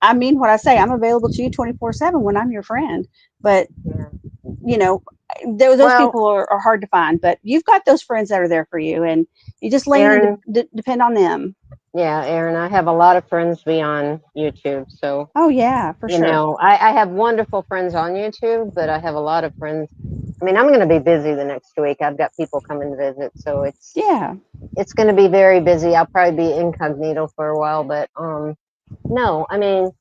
I mean what I say. I'm available to you 24/7 when I'm your friend. But Yeah. you know, those people are hard to find. But you've got those friends that are there for you, and you just lean Aaron, and depend on them. Yeah, Aaron, I have a lot of friends beyond YouTube. So, Oh yeah, for sure. I have wonderful friends on YouTube, but I have a lot of friends. I mean, I'm going to be busy the next week. I've got people coming to visit, so it's going to be very busy. I'll probably be incognito for a while, but no, I mean,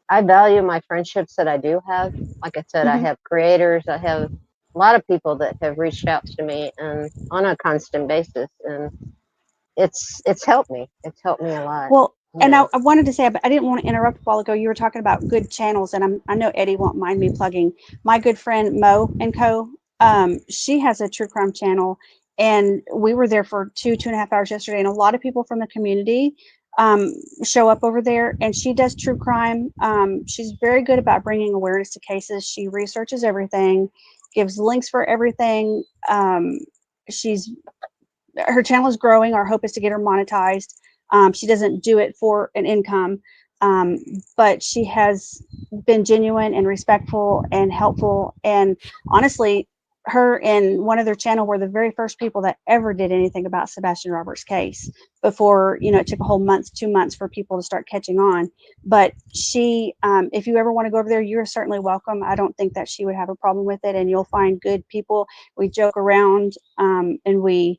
I value my friendships that I do have. Like I said, I have creators. I have a lot of people that have reached out to me and on a constant basis, and it's helped me. It's helped me a lot. Well, and I wanted to say, but I didn't want to interrupt a while ago. You were talking about good channels, and I know Eddie won't mind me plugging my good friend Mo and Co. She has a true crime channel, and we were there for 2.5 hours yesterday, and a lot of people from the community show up over there, and she does true crime. She's very good about bringing awareness to cases. She researches everything, gives links for everything. She's Her channel is growing. Our hope is to get her monetized. She doesn't do it for an income, but she has been genuine and respectful and helpful. And honestly, her and one other channel were the very first people that ever did anything about Sebastian Roberts' case before, it took a whole month, 2 months for people to start catching on. But she, if you ever want to go over there, you're certainly welcome. I don't think that she would have a problem with it. And you'll find good people. We joke around, and we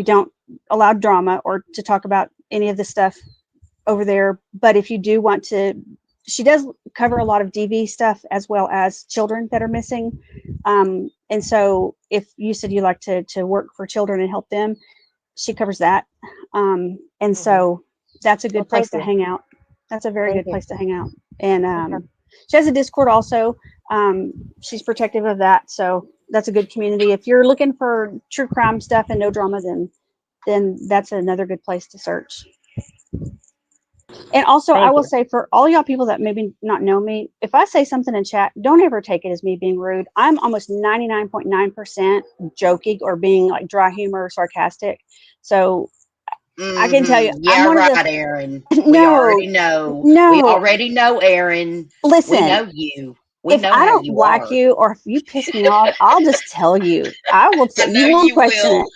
don't allow drama or to talk about any of the stuff over there. But if you do want to, she does cover a lot of DV stuff as well as children that are missing. And so if you said you like to work for children and help them, she covers that. And so that's a good place to hang out. That's a very good place to hang out. And she has a Discord also. She's protective of that. So that's a good community. If you're looking for true crime stuff and no drama, then that's another good place to search. And also, I will say for all y'all people that maybe not know me, if I say something in chat, don't ever take it as me being rude. I'm almost 99.9% joking or being like dry humor or sarcastic. So I can tell you, yeah, I'm one right, of the, Aaron. no, We already know. no. We already know, Aaron. Listen, we know you. We if know I how don't you like are. you or if you piss me off, I'll just tell you. I will tell you. Won't question will.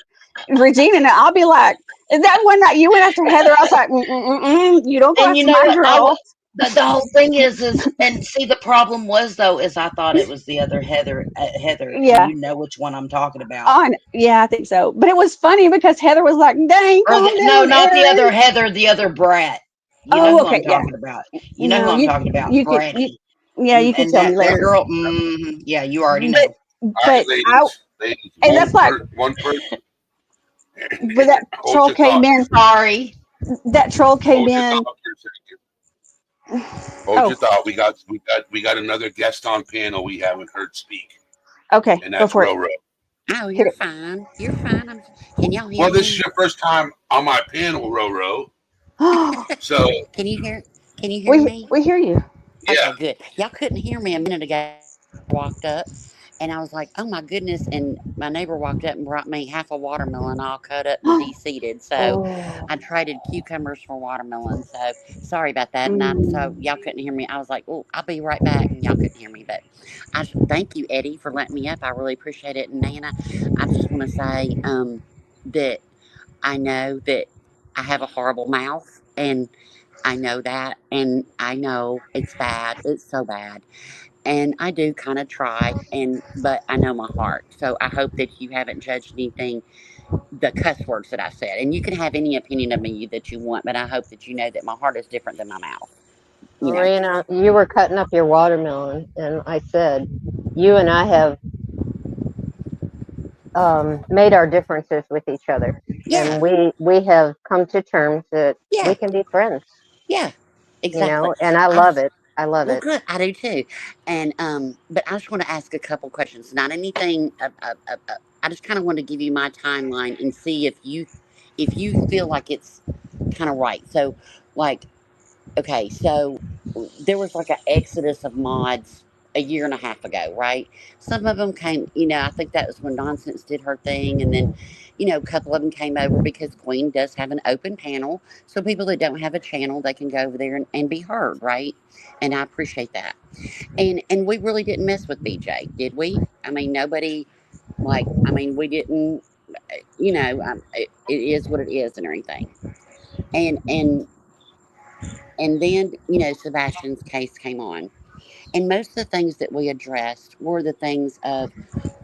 it, Regina. And I'll be like, is that one that you went after Heather? I was like, you don't go And after you know my what? girl. The whole thing is, and see, the problem was though, is I thought it was the other Heather, Yeah. and you know which one I'm talking about. Yeah, I think so. But it was funny because Heather was like, dang, calm down, No, not Aaron. the other Heather, the other Brat. You know who I'm talking about. You know who I'm talking about, Brandy. You can tell me later. That girl, yeah, you already know. But ladies, and that's like one person. but that troll came in. Sorry. that troll came Hold your in. thought for a second. Hold Oh, your thought. We got another guest on panel we haven't heard speak, okay, and go that's for it. Roro. Oh, Hit you're it. fine. You're fine. Can y'all hear Well, this is me? your first time on my panel, Roro. So Can you hear? Can you hear we me? we hear you. yeah. Okay, good. Y'all couldn't hear me a minute ago. Walked up, and I was like, "Oh my goodness!" And my neighbor walked up and brought me half a watermelon, all cut up and de-seeded. So Oh. I traded cucumbers for watermelon. So sorry about that. And so Mm. y'all couldn't hear me. I was like, "Oh, I'll be right back," and y'all couldn't hear me. But thank you, Eddie, for letting me up. I really appreciate it. And Nana, I just want to say that I know that I have a horrible mouth, and I know that, and I know it's bad. It's so bad, and I do kind of try, but I know my heart. So I hope that you haven't judged anything, the cuss words that I said, and you can have any opinion of me that you want, but I hope that you know that my heart is different than my mouth. You know, Marina, you were cutting up your watermelon, and I said, you and I have made our differences with each other, yeah, and we have come to terms that we yeah, can be friends. yeah, You exactly. know, and I I love just it. I love Well, it. good. I do too. And but I just want to ask a couple questions. Not anything. I just kind of want to give you my timeline and see if you feel like it's kind of right. So, like, okay, so there was like an exodus of mods a year and a half ago, right? Some of them came. I think that was when Nonsense did her thing, and then, a couple of them came over because Queen does have an open panel, so people that don't have a channel, they can go over there and be heard, right? And I appreciate that. And we really didn't mess with BJ, did we? I mean, nobody, like, I mean, we didn't, it is what it is and everything. And and and then, Sebastian's case came on, and most of the things that we addressed were the things of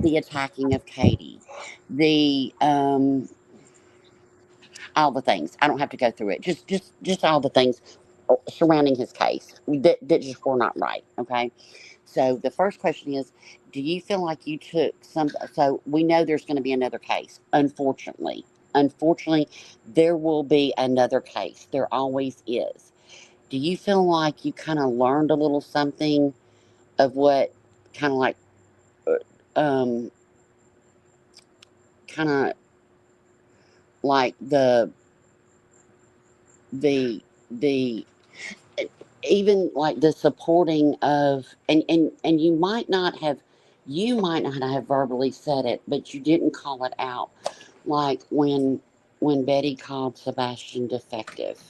the attacking of Katie, the all the things. I don't have to go through it. Just all the things surrounding his case that just were not right. Okay. So the first question is, do you feel like you took some? So we know there's going to be another case. Unfortunately, there will be another case. There always is. Do you feel like you kind of learned a little something of what kind of like, um, kind of like the even like the supporting of, and you might not have verbally said it, but you didn't call it out, like when Betty called Sebastian defective,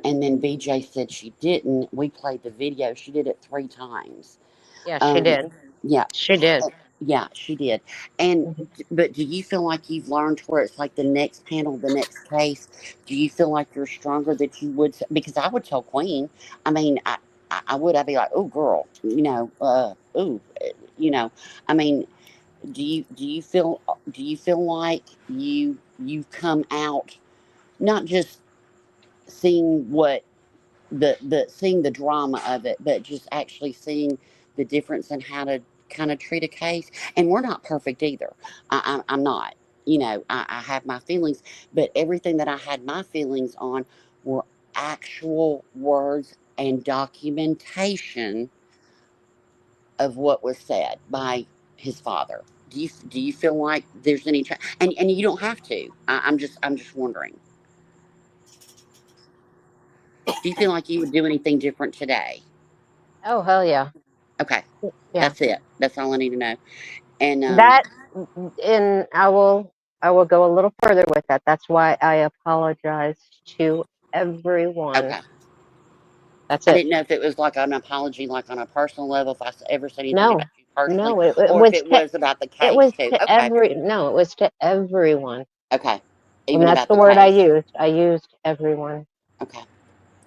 and then BJ said she didn't. We played the video. She did it 3 times. Yeah, she um did. yeah. She did. Yeah, she did. And Mhm. but do you feel like you've learned to where it's like the next panel, the next case? Do you feel like you're stronger that you would? Because I would tell Queen. I mean, I would. I'd be like, oh, girl, ooh, you know. I mean, do you feel like you've come out not just seeing what the seeing the drama of it, but just actually seeing the difference in how to kind of treat a case. And we're not perfect either. I'm not. I have my feelings, but everything that I had my feelings on were actual words and documentation of what was said by his father. Do you feel like there's any and you don't have to. I'm just wondering. Do you feel like you would do anything different today? Oh hell yeah, Okay. yeah. That's it. That's all I need to know. And That, and I will go a little further with that. That's why I apologize to everyone. okay. That's I it. didn't know if it was like an apology, like on a personal level, if ever said anything No, about you personally, no, it or if was it to was about the it case was too. to Okay. every no, it was to everyone. Okay. And Even that's about the the word I case. used. I used everyone. Okay.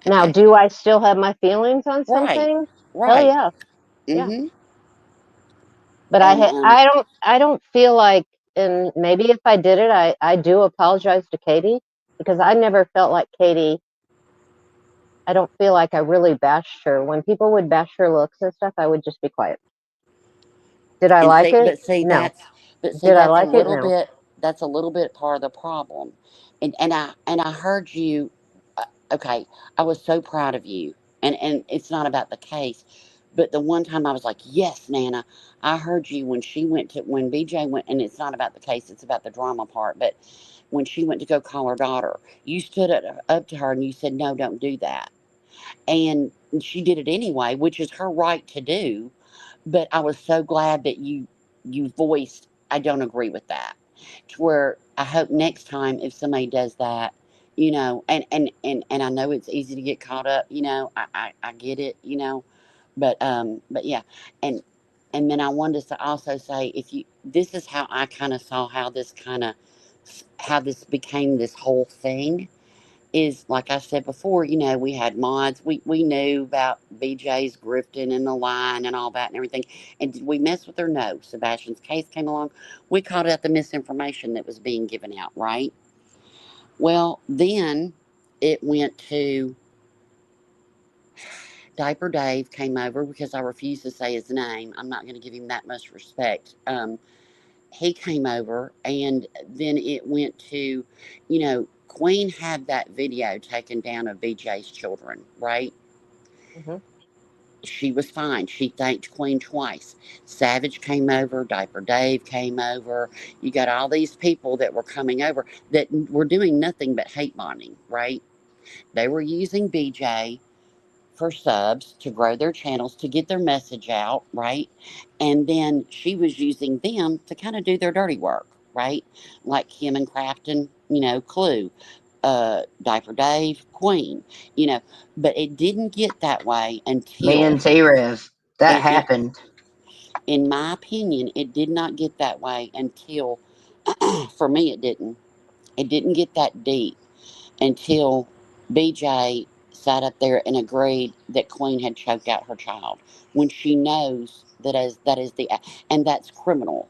Now, Okay. do I still have my feelings on Right. something? Hell Right. yeah. Yeah. Mm-hmm. But And I don't feel like, and maybe if I did it, I do apologize to Katie, because I never felt like Katie, I don't feel like I really bashed her. When people would bash her looks and stuff, I would just be quiet. Did I and like see, it? but see No. that's, but see Did I that's a like it? little No. bit. that's a little bit part of the problem. And I heard you. Okay, I was so proud of you. And it's not about the case, but the one time I was like, yes, Nana, I heard you when BJ went, and it's not about the case, it's about the drama part. But when she went to go call her daughter, you stood up to her and you said, no, don't do that. And she did it anyway, which is her right to do. But I was so glad that you voiced, I don't agree with that. To where I hope next time if somebody does that, and I know it's easy to get caught up, I get it, but yeah. And and then I wanted to also say, if you this is how I kind of saw how this became this whole thing, is like I said before, we had mods. We knew about BJ's grifting and the line and all that and everything. And did we mess with her? No. Sebastian's case came along. We called out the misinformation that was being given out, right? Well, then it went to Diaper Dave came over because I refuse to say his name. I'm not going to give him that much respect. He came over, and then it went to, Queen had that video taken down of BJ's children, right? Hmm. She was fine. She thanked Queen twice. Savage came over, Diaper Dave came over. You got all these people that were coming over that were doing nothing but hate bonding, right? They were using BJ for subs to grow their channels, to get their message out, right? And then she was using them to kind of do their dirty work, right? Like him and Crafton, Clue, Diaper Dave, Queen, you know. But it didn't get that way Me until, and T-Rev. That it, happened. in my opinion, it did not get that way until, for me, it didn't. It didn't get that deep until BJ sat up there and agreed that Queen had choked out her child, when she knows and that's criminal.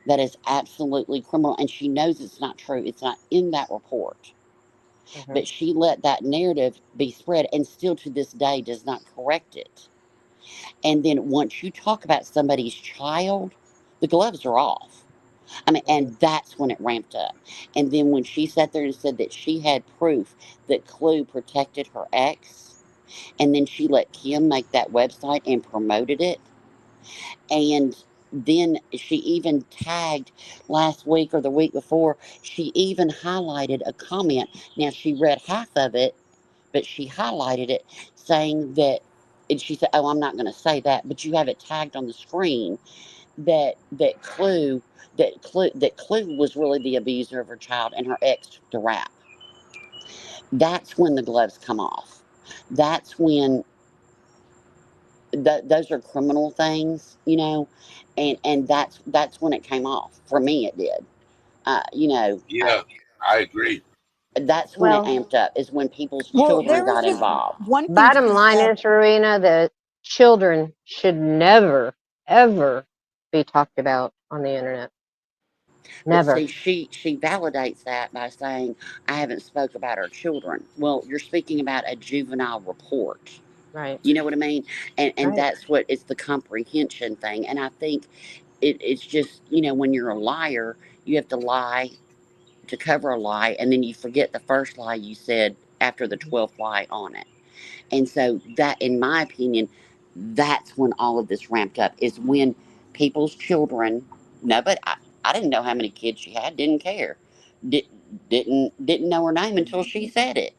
That is absolutely criminal, and she knows it's not true. It's not in that report, Hmm. but she let that narrative be spread, and still to this day does not correct it. And then once you talk about somebody's child, the gloves are off. I mean, Hmm. and that's when it ramped up. And then when she sat there and said that she had proof that Clue protected her ex, and then she let Kim make that website and promoted it, and then she even tagged last week or the week before, she even highlighted a comment. Now, she read half of it, but she highlighted it saying that, and she said, oh, I'm not going to say that, but you have it tagged on the screen that Clue was really the abuser of her child, and her ex took the rap. That's when the gloves come off. That's when those are criminal things, and that's when it came off. For me, it did. Uh, you know, uh, Yeah, I agree. that's when it Well, amped up. Is when people's Well, children there was got just involved. one thing to bottom be line said. is, Rowena, that children should never, ever be talked about on the internet. But Never. see, she validates that by saying, "I haven't spoke about our children." Well, you're speaking about a juvenile report. Right. You know what I mean? And Right. that's what it's the comprehension thing. And I think it's just, when you're a liar, you have to lie to cover a lie, and then you forget the first lie you said after the Mhm. 12th lie on it. And so that, in my opinion, that's when all of this ramped up, is when people's children, no, but I didn't know how many kids she had, didn't care. Did, didn't know her name until she said it,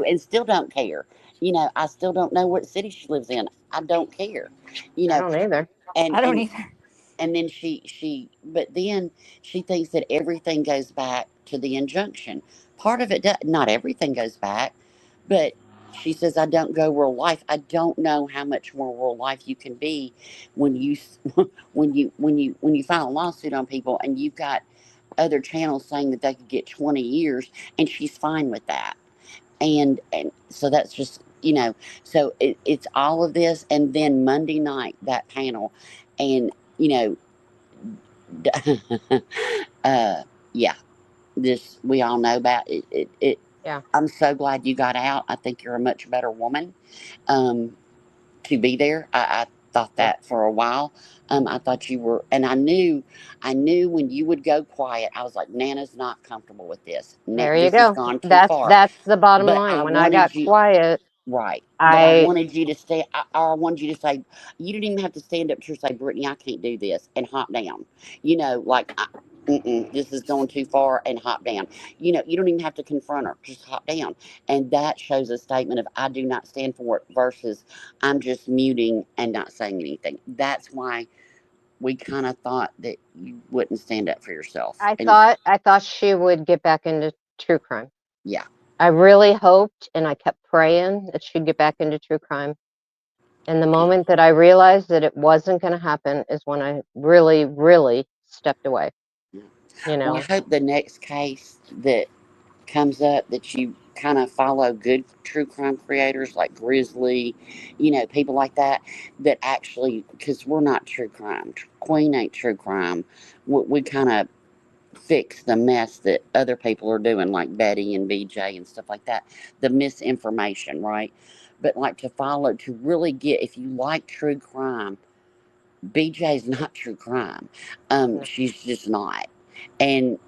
and still don't care. I still don't know what city she lives in. I don't care, you I know, don't either. and I don't and either. and then but then she thinks that everything goes back to the injunction. Part of it does, not everything goes back, but she says, I don't go real life. I don't know how much more real life you can be when you when you file a lawsuit on people, and you've got other channels saying that they could get 20 years, and she's fine with that. And so that's just, so it's all of this. And then Monday night, that panel, and you know uh, yeah, this, we all know about it. Yeah. I'm so glad you got out. I think you're a much better woman, um, to be there. I thought that for a while. I thought you were, and I knew when you would go quiet, I was like, Nana's not comfortable with this. There you This has go. gone too That's far. that's the bottom But line. I When I got wanted you, quiet, right. But I I wanted you to stay, or I wanted you to say, you didn't even have to stand up to her and say, Brittany, I can't do this, and hop down. Like, this is going too far, and hop down. You don't even have to confront her, just hop down. And that shows a statement of, I do not stand for it versus I'm just muting and not saying anything. That's why we kind of thought that you wouldn't stand up for yourself. I And thought I thought she would get back into true crime. yeah, I really hoped and I kept praying that she'd get back into true crime. And the yeah. moment that I realized that it wasn't going to happen is when I really, really stepped away. Yeah. You Well, I know, hope the next case that comes up that you kind of follow good true crime creators like Grizzly, people like that, that actually, because we're not true crime. Queen ain't true crime. We kind of fix the mess that other people are doing, like Betty and BJ and stuff like that. The misinformation, right? But like to follow, to really get, if you like true crime, BJ's not true crime. no. She's just not. And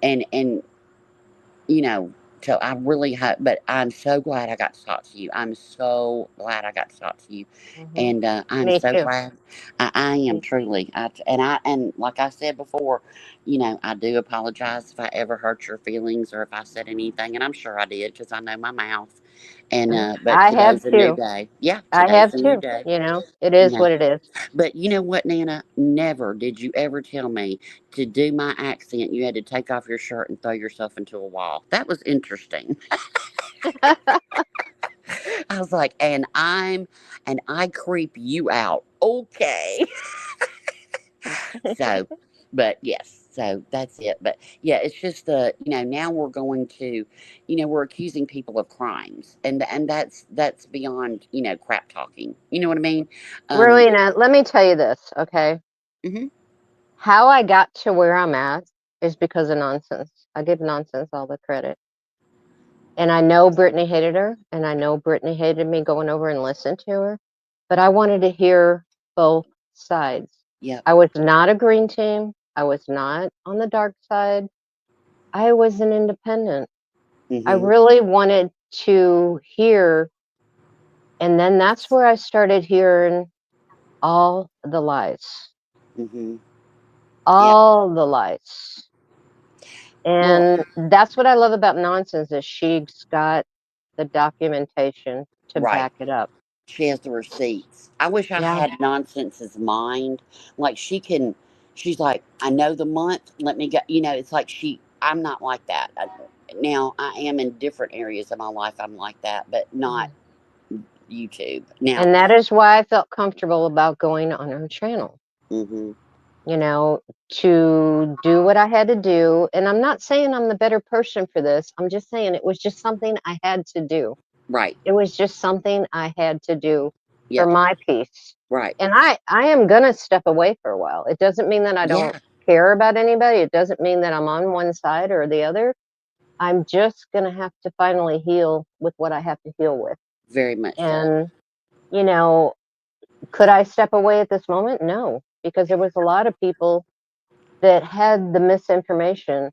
you know, so I really hope, but I'm so glad I got to talk to you. I'm so glad I got to talk to you. Hmm. And I'm Me so too. glad. I am Me too. truly. And like I said before, I do apologize if I ever hurt your feelings or if I said anything. And I'm sure I did because I know my mouth. And, but I have today's a new too. day. Yeah, I today's have a new too. day. It You is know, what it is. but you know what, Nana? Never did you ever tell me to do my accent. You had to take off your shirt and throw yourself into a wall. That was interesting. I was like, and I creep you out. Okay. So, but yes, so that's it. But yeah, it's just now we're going to, we're accusing people of crimes, and that's beyond, crap talking. You know what I mean? Um, Rowena, let me tell you this, okay? mhm. How I got to where I'm at is because of nonsense. I give nonsense all the credit. And I know Brittany hated her, and I know Brittany hated me going over and listening to her, but I wanted to hear both sides. Yep. I was not a green team. I was not on the dark side. I was an independent. I Mhm. really wanted to hear, and then that's where I started hearing all the lies. Mhm. Yep. All the lies. Well, And that's what I love about nonsense is she's got the documentation to right. back it up. She has the receipts. I wish I Yeah. had Nonsense's mind. Like she's like, I know the month. Let me go. It's like I'm not like that. Now I am in different areas of my life. I'm like that, but not Mhm. YouTube. Now, And that is why I felt comfortable about going on her channel, hmm you know, to do what I had to do. And I'm not saying I'm the better person for this. I'm just saying it was just something I had to do. right. It was just something I had to do for Yep. my peace. Right. And I am going to step away for a while. It doesn't mean that I don't Yeah. care about anybody. It doesn't mean that I'm on one side or the other. I'm just going to have to finally heal with what I have to heal with. Very much so. And, you know, could I step away at this moment? No, because there was a lot of people that had the misinformation.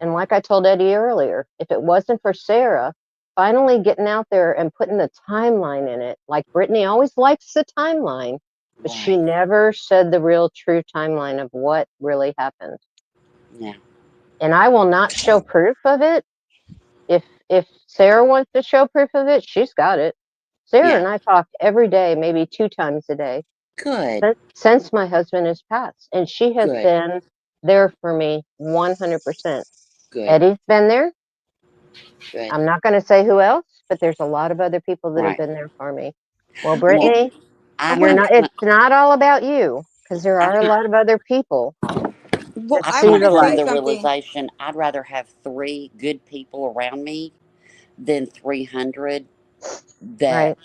And like I told Eddie earlier, if it wasn't for Sarah finally getting out there and putting the timeline in it, like Brittany always likes the timeline, but she Right. never said the real true timeline of what really happened. Yeah. And I will not show proof of it. If Sarah wants to show proof of it, she's got it. Sarah Yeah. and I talk every day, maybe 2 times a day, Good. since my husband has passed, and she has Good. been there for me 100%. Good. Eddie's been there. Good. I'm not going to say who else, but there's a lot of other people that have Right. been there for me. Well, Well, Brittany, I I've you're want come to. not. It's not all about you because there I've are a come lot of other people Well, that I've I see come want to to the come to say light. the something. realization I'd rather have three good people around me than 300 that Right.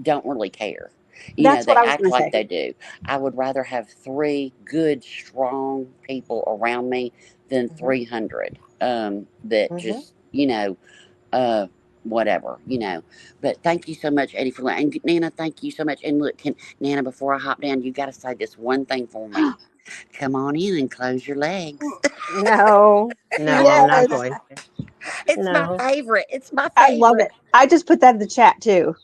don't really care. That's what They I was act going to like say. they do. I would rather have three good, strong people around me than Hmm. 300 that Hmm. just, uh, whatever, you know. But thank you so much, Eddie, for and Nana, thank you so much. And look, can Nana, before I hop down, you got to say this one thing for me. Come on in and close your legs. No, no, I'm not Yes, going to. It's my No. favorite. It's my I love favorite. it. I just put that in the chat too.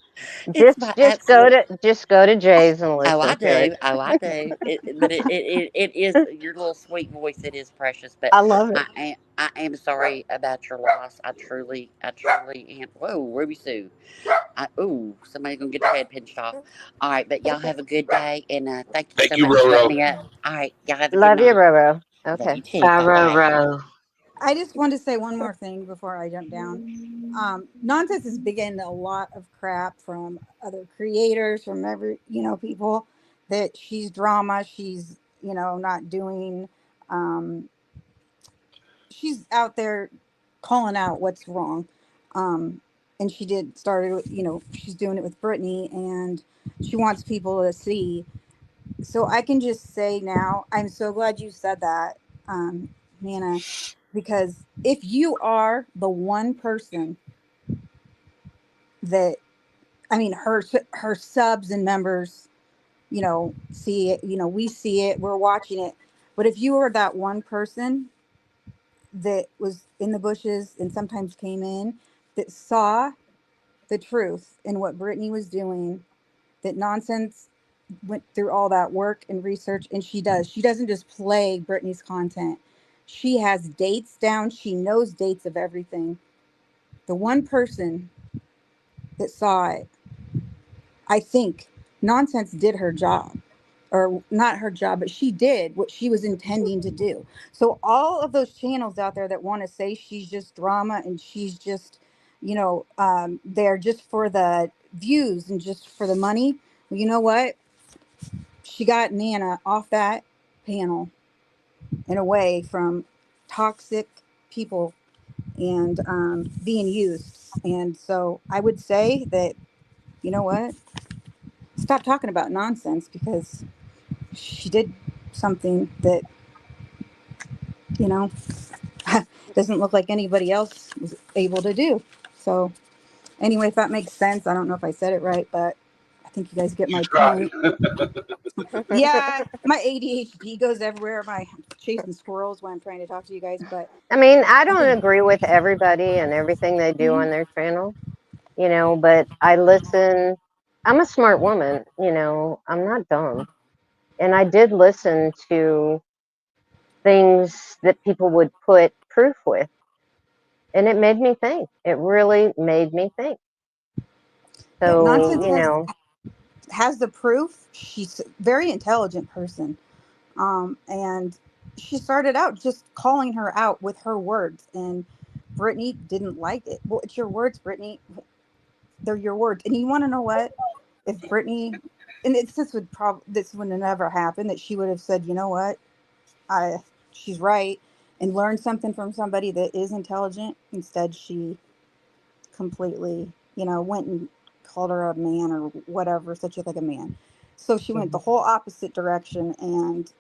It's my absolute. Just go to Jay's and Oh, I listen to it. do. Oh, I do. But it is your little sweet voice. It is precious. But I love it. I am sorry about your loss. I truly am. Whoa, Ruby Sue. Ooh, somebody's gonna get their head pinched off. All right, but y'all have a good day, and thank you Thank so you, much for letting Roro. me up. All right, y'all have a good Love you, night. Roro. Love Okay. you too. Bye, Bye bye. Roro. I just want to say one more thing before I jump down. Nonsense is getting a lot of crap from other creators, from people that she's drama, she's, not doing, um, she's out there calling out what's wrong. And she did started, she's doing it with Brittany, and she wants people to see. So I can just say now, I'm so glad you said that, Nana, because if you are the one person that, I mean, her subs and members, see it, we see it, we're watching it. But if you were that one person that was in the bushes and sometimes came in, that saw the truth in what Brittany was doing, that Nonsense went through all that work and research, and she doesn't just play Brittany's content. She has dates down, she knows dates of everything. The one person that saw it, I think Nonsense did her job, or not her job, but she did what she was intending to do. So all of those channels out there that want to say she's just drama and she's just, they're just for the views and just for the money. Well, you know what? She got Nana off that panel and away from toxic people and being used. And so I would say that, you know what? Stop talking about nonsense, because she did something that, you know, doesn't look like anybody else was able to do. So anyway, if that makes sense, I don't know if I said it right, but I think you guys get You my tried. point. Yeah, my ADHD goes everywhere. My chasing squirrels when I'm trying to talk to you guys, but I mean, I I don't think. agree with everybody and everything they do Mhm. on their channel, but I listen. I'm a smart woman, I'm not dumb. And I did listen to things that people would put proof with, and it made me think. It really made me think. Yeah, So, nonsense has the proof. She's a very intelligent person. And she started out just calling her out with her words, and Brittany didn't like it. Well, it's your words, Brittany. They're your words. And you want to know what? If Brittany, and this would have never happened, that she would have said, you know what, I she's right, and learned something from somebody that is intelligent. Instead, she completely, went and called her a man or whatever, such a like a man. So she went the Mhm. whole opposite direction, and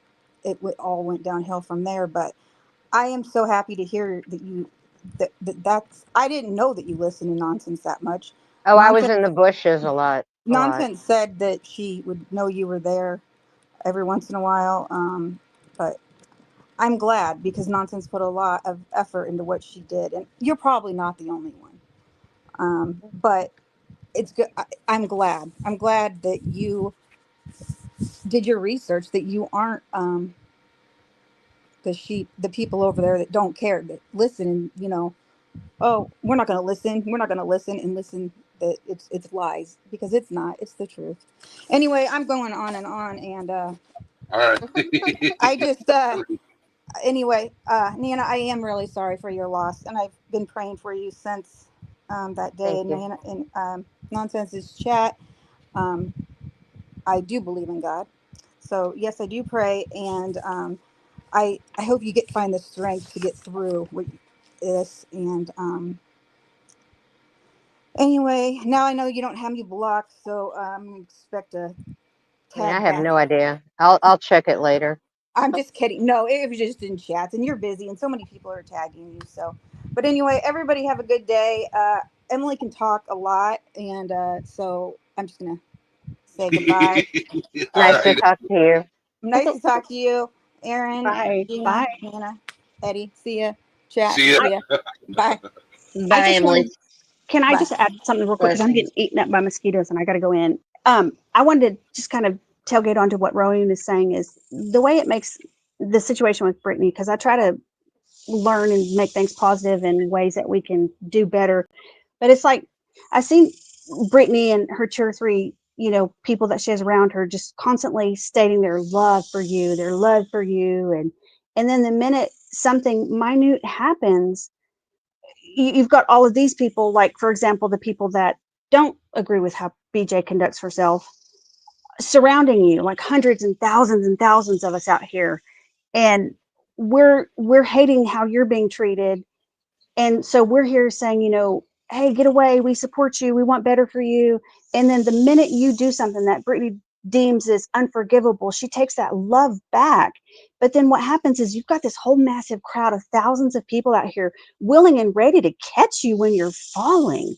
all went downhill from there. But I am so happy to hear that that's. I didn't know that you listen to nonsense that much. Oh, I was Nonsense. in the bushes a lot, a lot. Nonsense said that she would know you were there every once in a while. But I'm glad, because Nonsense put a lot of effort into what she did, and you're probably not the only one. But it's good. I'm glad. I'm glad that you did your research. That you aren't the people over there that don't care, that listen, and oh, we're not going to listen. We're not going to listen and listen. That it's lies, because it's not. It's the truth. Anyway, I'm going on and on, and All right. I just anyway, Nana, I am really sorry for your loss, and I've been praying for you since that day. Thank And you. Nana, in Nonsense's chat, um, I do believe in God, so yes, I do pray, and I hope you find the strength to get through this. And anyway, now I know you don't have me blocked, so expect a I mean, I tag have back. no idea. I'll check it later. I'm just kidding. No, it was just in chats, and you're busy, and so many people are tagging you. So, but anyway, everybody have a good day. Emily can talk a lot, and so I'm just gonna say goodbye. All Nice to right. talk to you. Nice to talk to you, Aaron, Bye. Gina, Bye. Hannah, Eddie. See ya. Chat. See ya. I, See ya. Bye. I Bye, just Emily. wanted, can I Bye. just add something real quick? Because I'm getting Blessings. eaten up by mosquitoes and I got to go in. I wanted to just kind of tailgate onto what Rowan is saying is the way it makes the situation with Brittany, because I try to learn and make things positive in ways that we can do better. But it's like I see Brittany and her two or three, people that she has around her just constantly stating their love for you, and then the minute something minute happens, you've got all of these people, like for example, the people that don't agree with how BJ conducts herself, surrounding you, like hundreds and thousands of us out here, and we're hating how you're being treated, and so we're here saying, hey, get away. We support you. We want better for you. And then the minute you do something that Brittany deems is unforgivable, she takes that love back. But then what happens is you've got this whole massive crowd of thousands of people out here willing and ready to catch you when you're falling.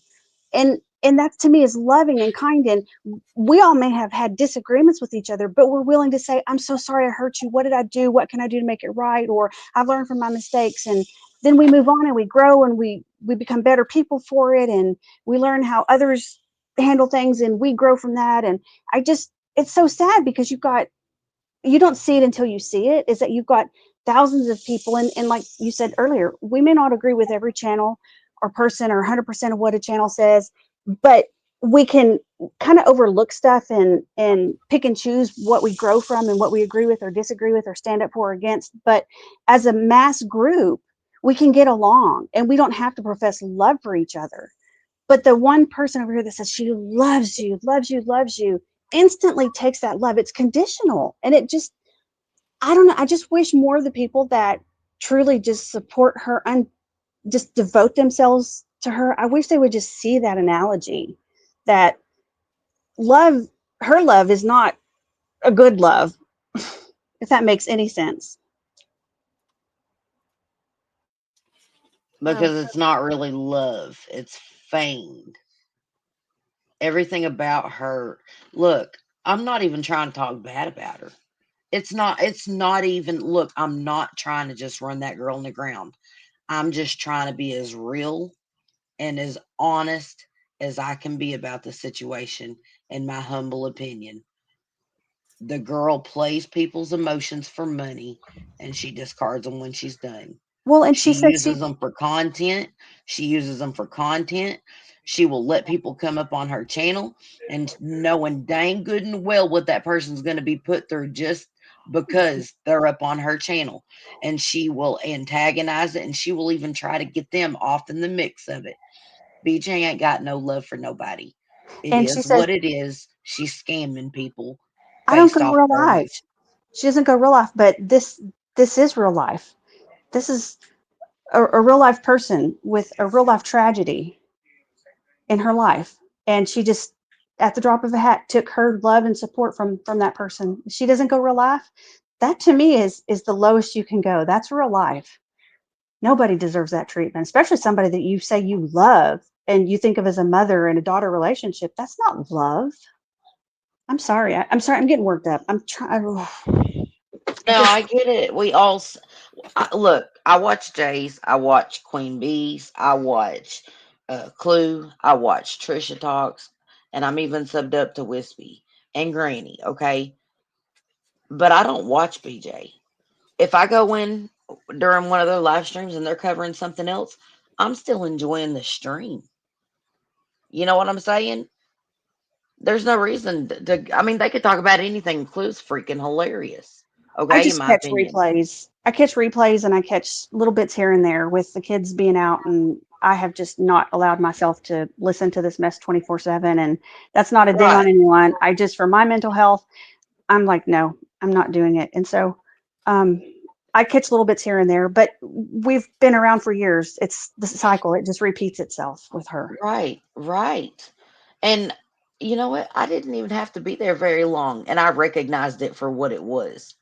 And that to me is loving and kind, and we all may have had disagreements with each other, but we're willing to say, I'm so sorry I hurt you. What did I do? What can I do to make it right? Or I've learned from my mistakes. And then we move on and we grow and we become better people for it, and we learn how others handle things and we grow from that. And it's so sad because you don't see it until you see it, is that you've got thousands of people, and like you said earlier, we may not agree with every channel or person or 100% of what a channel says, but we can kind of overlook stuff and pick and choose what we grow from and what we agree with or disagree with or stand up for or against. But as a mass group, we can get along and we don't have to profess love for each other. But the one person over here that says she loves you, loves you, loves you, instantly takes that love. It's conditional. And it just, I don't know. I just wish more of the people that truly just support her and just devote themselves to her, I wish they would just see that analogy, that love, her love is not a good love, if that makes any sense. Um, because it's not really love, it's feigned. Everything about her. Look, I'm not even trying to talk bad about her. It's not even, look, I'm not trying to just run that girl in the ground. I'm just trying to be as real and as honest as I can be about the situation, in my humble opinion. The girl plays people's emotions for money and she discards them when she's done. Well, and She she said uses them for content. She uses them for content. She will let people come up on her channel and knowing dang good and well what that person's going to be put through just because they're up on her channel. And she will antagonize it and she will even try to get them off in the mix of it. BJ ain't got no love for nobody. It and she is says, what it is. She's scamming people I don't based go off real her life. emotion. She doesn't go real life, but this is real life. This is a real life person with a real life tragedy in her life, and she just at the drop of a hat took her love and support from that person. She doesn't go real life. That to me is the lowest you can go. That's real life. Nobody deserves that treatment, especially somebody that you say you love and you think of as a mother and a daughter relationship. That's not love. I'm sorry. I'm sorry. I'm getting worked up. I'm trying. No, Just I get it. Look, I watch Jays, I watch Queen Bees, I watch Clue, I watch Trisha Talks, and I'm even subbed up to Wispy and Granny, okay? But I don't watch BJ. If I go in during one of their live streams and they're covering something else, I'm still enjoying the stream. You know what I'm saying? There's no reason I mean, they could talk about anything. Clue's freaking hilarious, I okay, in just my catch opinion. replays. I catch replays and I catch little bits here and there with the kids being out, and I have just not allowed myself to listen to this mess 24/7, and that's not a dig on Right. anyone. I just for my mental health, I'm like no, I'm not doing it. And so um I catch little bits here and there, but we've been around for years. It's the cycle. It just repeats itself with her. Right, right. And you know what? I didn't even have to be there very long, and I recognized it for what it was.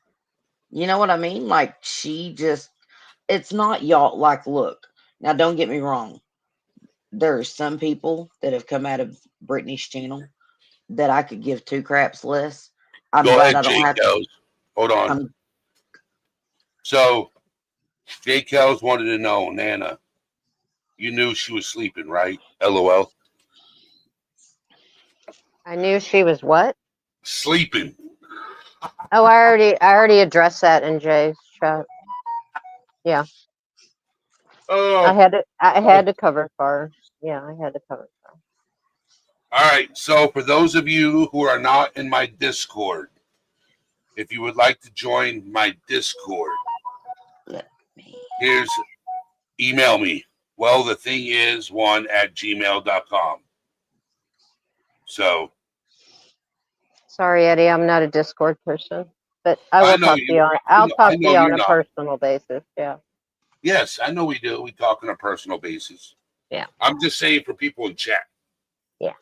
You know what I mean? Like she just it's not y'all like look. Now don't get me wrong. there are some people that have come out of Brittany's channel that I could give two craps less. I'm Go glad ahead, I don't Jay have. Kells. Hold on. I'm So Jay Kells wanted to know, Nana, you knew she was sleeping, right? LOL. I knew she was what? Sleeping. Oh, I already addressed that in Jay's chat. Yeah, Oh. I had to cover for her. Yeah, I had to cover for her. All right. So for those of you who are not in my Discord, if you would like to join my Discord, let me. here's email me. Well, the thing is one@gmail.com. So Sorry, Eddie, I'm not a Discord person, but I I will know talk to you. you on. I'll I talk to know you on you're a not. personal basis. Yeah, Yes, I know we do. We talk on a personal basis. yeah, I'm just saying for people in chat. yeah.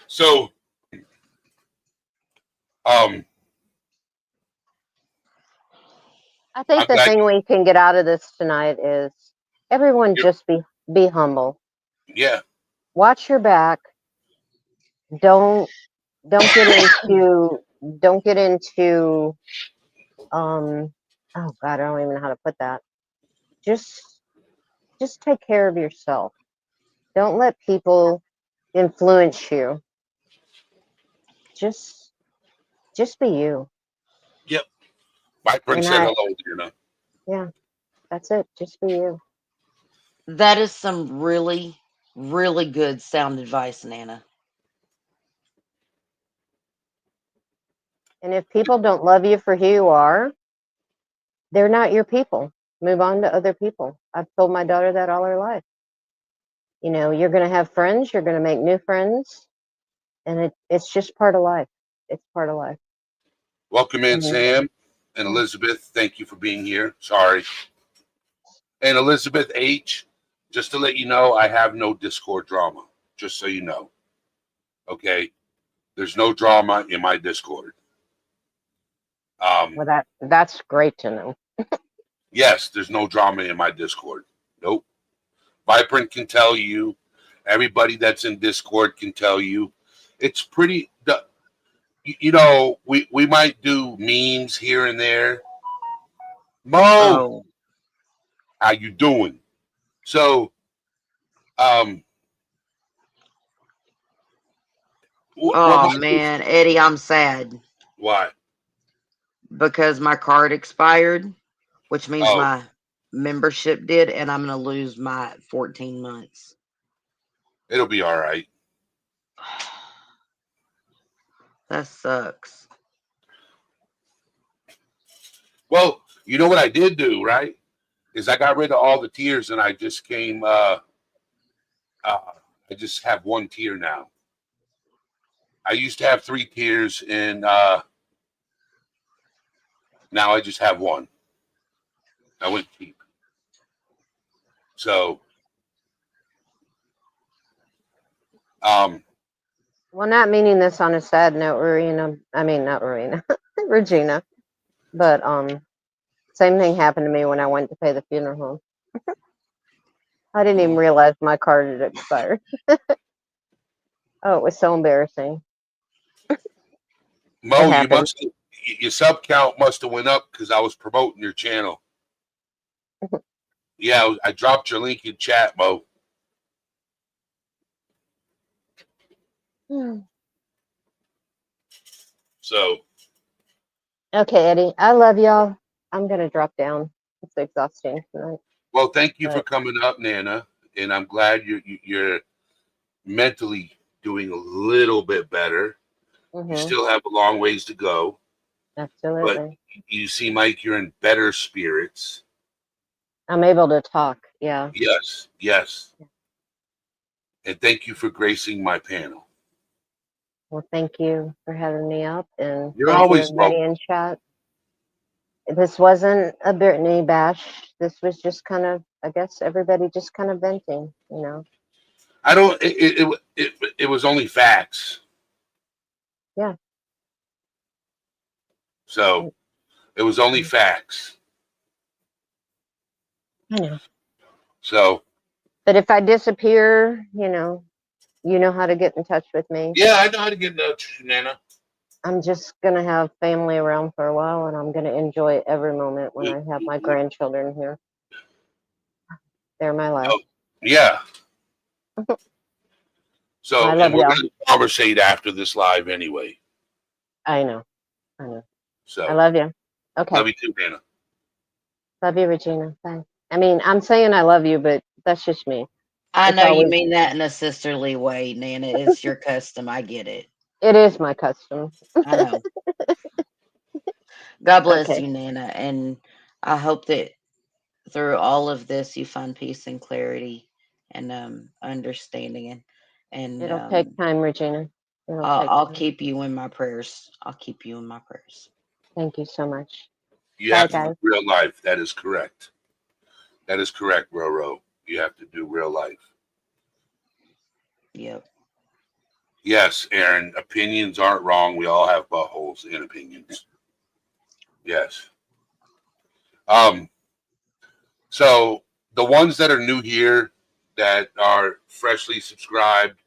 So, I think I'm the glad thing we can get out of this tonight is everyone you're. just be humble. Yeah. Watch your back. Don't don't get into don't get into oh God, I don't even know how to put that. Just just take care of yourself. Don't let people influence you. Just just be you. Yep. My And prince said I hello, Dana. yeah, that's it. Just be you. That is some really, really good sound advice, Nana. And if people don't love you for who you are, they're not your people. Move on to other people. I've told my daughter that all her life. You know, you're going to have friends, you're going to make new friends, and it's just part of life. It's part of life. Welcome in, And Sam and yeah. Elizabeth. Thank you for being here. Sorry. And Elizabeth H., just to let you know, I have no Discord drama. Just so you know. Okay. There's no drama in my Discord. Well, that's great to know. Yes, there's no drama in my Discord. Nope. Vibrant can tell you. Everybody that's in Discord can tell you. It's pretty. You know, we might do memes here and there. Mo, Oh, how you doing? So, um, what oh my man, Eddie, I'm sad why? because my card expired, which means Oh, my membership did, and I'm gonna lose my 14 months. it'll be all right. That sucks. Well, you know what I did do, right? Is I got rid of all the tiers and I just came. I just have one tier now. I used to have 3 tiers, and now I just have one. I went cheap. So, um, Well, not meaning this on a sad note, Rowena. I mean, not Rowena, Regina. But same thing happened to me when I went to pay the funeral home. I didn't even realize my card had expired. Oh, it was so embarrassing. It Mo, you happened. must your sub count must have went up because I was promoting your channel. Yeah, I dropped your link in chat, Mo. So, Okay, Eddie. I love y'all. I'm gonna drop down. It's exhausting tonight. well, thank you for But coming up, Nana, and I'm glad you're mentally doing a little bit better. You still have a long ways to go, but absolutely. you seem like you're in better spirits. I'm able to talk. Yeah. Yes, yes. And thank you for gracing my panel. Well, thank you for having me up, and You're thank you always everybody welcome. in chat. This wasn't a Brittany bash. This was just kind of, I guess, everybody just kind of venting. You know. I don't. It was only facts. Yeah. So it was only facts. I know. So, But if I disappear, you know how to get in touch with me. yeah, I know how to get in touch with you, Nana. I'm just gonna have family around for a while, and I'm gonna enjoy every moment when I have my grandchildren here. They're my life. Oh, yeah. I So, and love we're y'all. going to conversate after this live anyway. I know. I know. I So, love you. Okay. love you too, Nana. Love you, Regina. Bye. I mean, I'm saying I love you, but that's just me. I It's know you always, mean that in a sisterly way, Nana. It's your custom. I get it. it is my custom. I know. God bless Okay. you, Nana. And I hope that through all of this, you find peace and clarity and understanding. And It'll take time, Regina. It'll take I'll time. keep you in my prayers. I'll keep you in my prayers. Thank you so much. You Bye, have to do guys. real life. That is correct. That is correct, Roro. You have to do real life. Yep. Yes, Aaron, opinions aren't wrong. We all have buttholes in opinions. Yes. So the ones that are new here, that are freshly subscribed,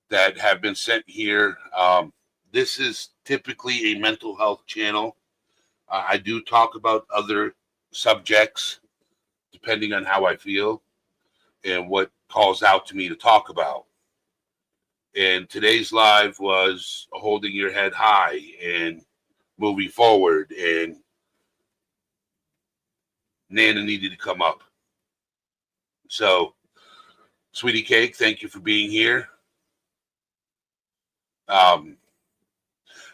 that have been sent here, this is typically a mental health channel. I do talk about other subjects depending on how I feel and what calls out to me to talk about. And today's live was holding your head high and moving forward, and Nana needed to come up. So, Sweetie Cake, thank you for being here.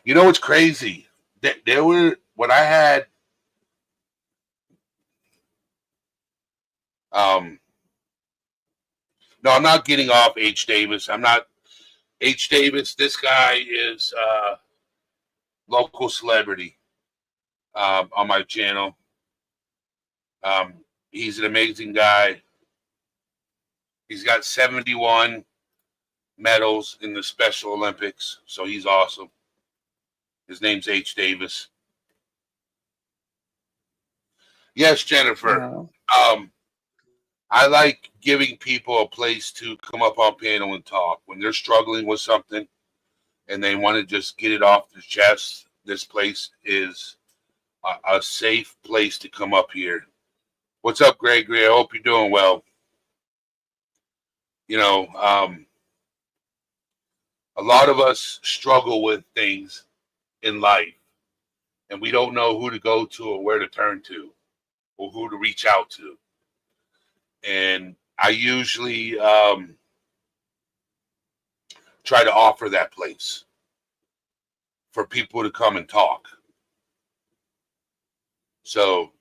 You know what's crazy? There were, when I had, no, I'm not getting off H. Davis. I'm not, H. Davis, this guy is local celebrity on my channel. He's an amazing guy. He's got 71 medals in the Special Olympics, so he's awesome. His name's H. Davis. Yes, Jennifer. Oh. I like giving people a place to come up on panel and talk when they're struggling with something and they want to just get it off their chest. This place is a safe place to come up here. What's up, Gregory? I hope you're doing well. You know, a lot of us struggle with things in life, and we don't know who to go to or where to turn to or who to reach out to. And I usually try to offer that place for people to come and talk. So,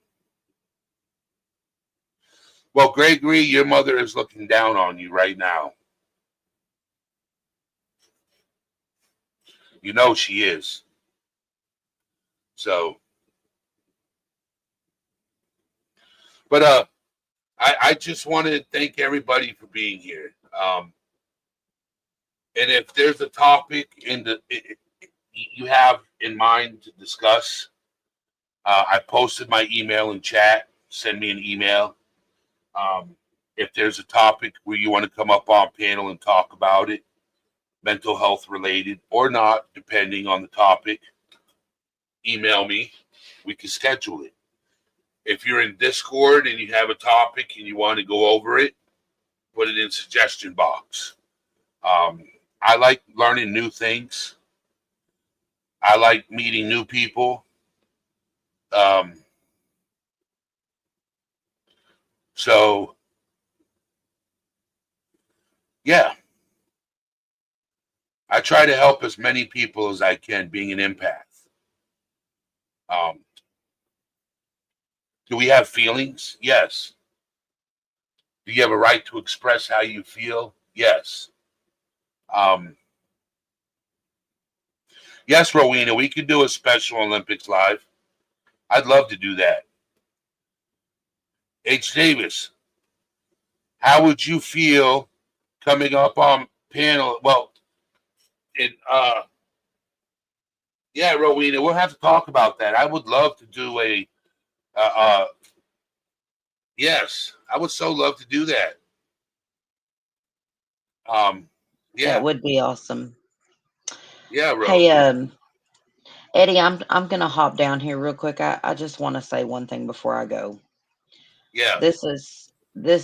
well, Gregory, your mother is looking down on you right now. You know she is. So, but I just want to thank everybody for being here. And if there's a topic you have in mind to discuss, I posted my email in chat. Send me an email. If there's a topic where you want to come up on panel and talk about it, mental health related or not, depending on the topic, email me. We can schedule it. If you're in Discord and you have a topic and you want to go over it, put it in suggestion box. I like learning new things. I like meeting new people. So, yeah, I try to help as many people as I can, being an empath. Do we have feelings? Yes. Do you have a right to express how you feel? Yes. Yes, Rowena, we could do a Special Olympics live. I'd love to do that. H. Davis, how would you feel coming up on panel? Well, yeah, Rowena, we'll have to talk about that. I would love to do a Yes, I would so love to do that. That Yeah, would be awesome. yeah, Hey, Rose. Eddie, I'm gonna hop down here real quick. I just want to say one thing before I go. Yeah, This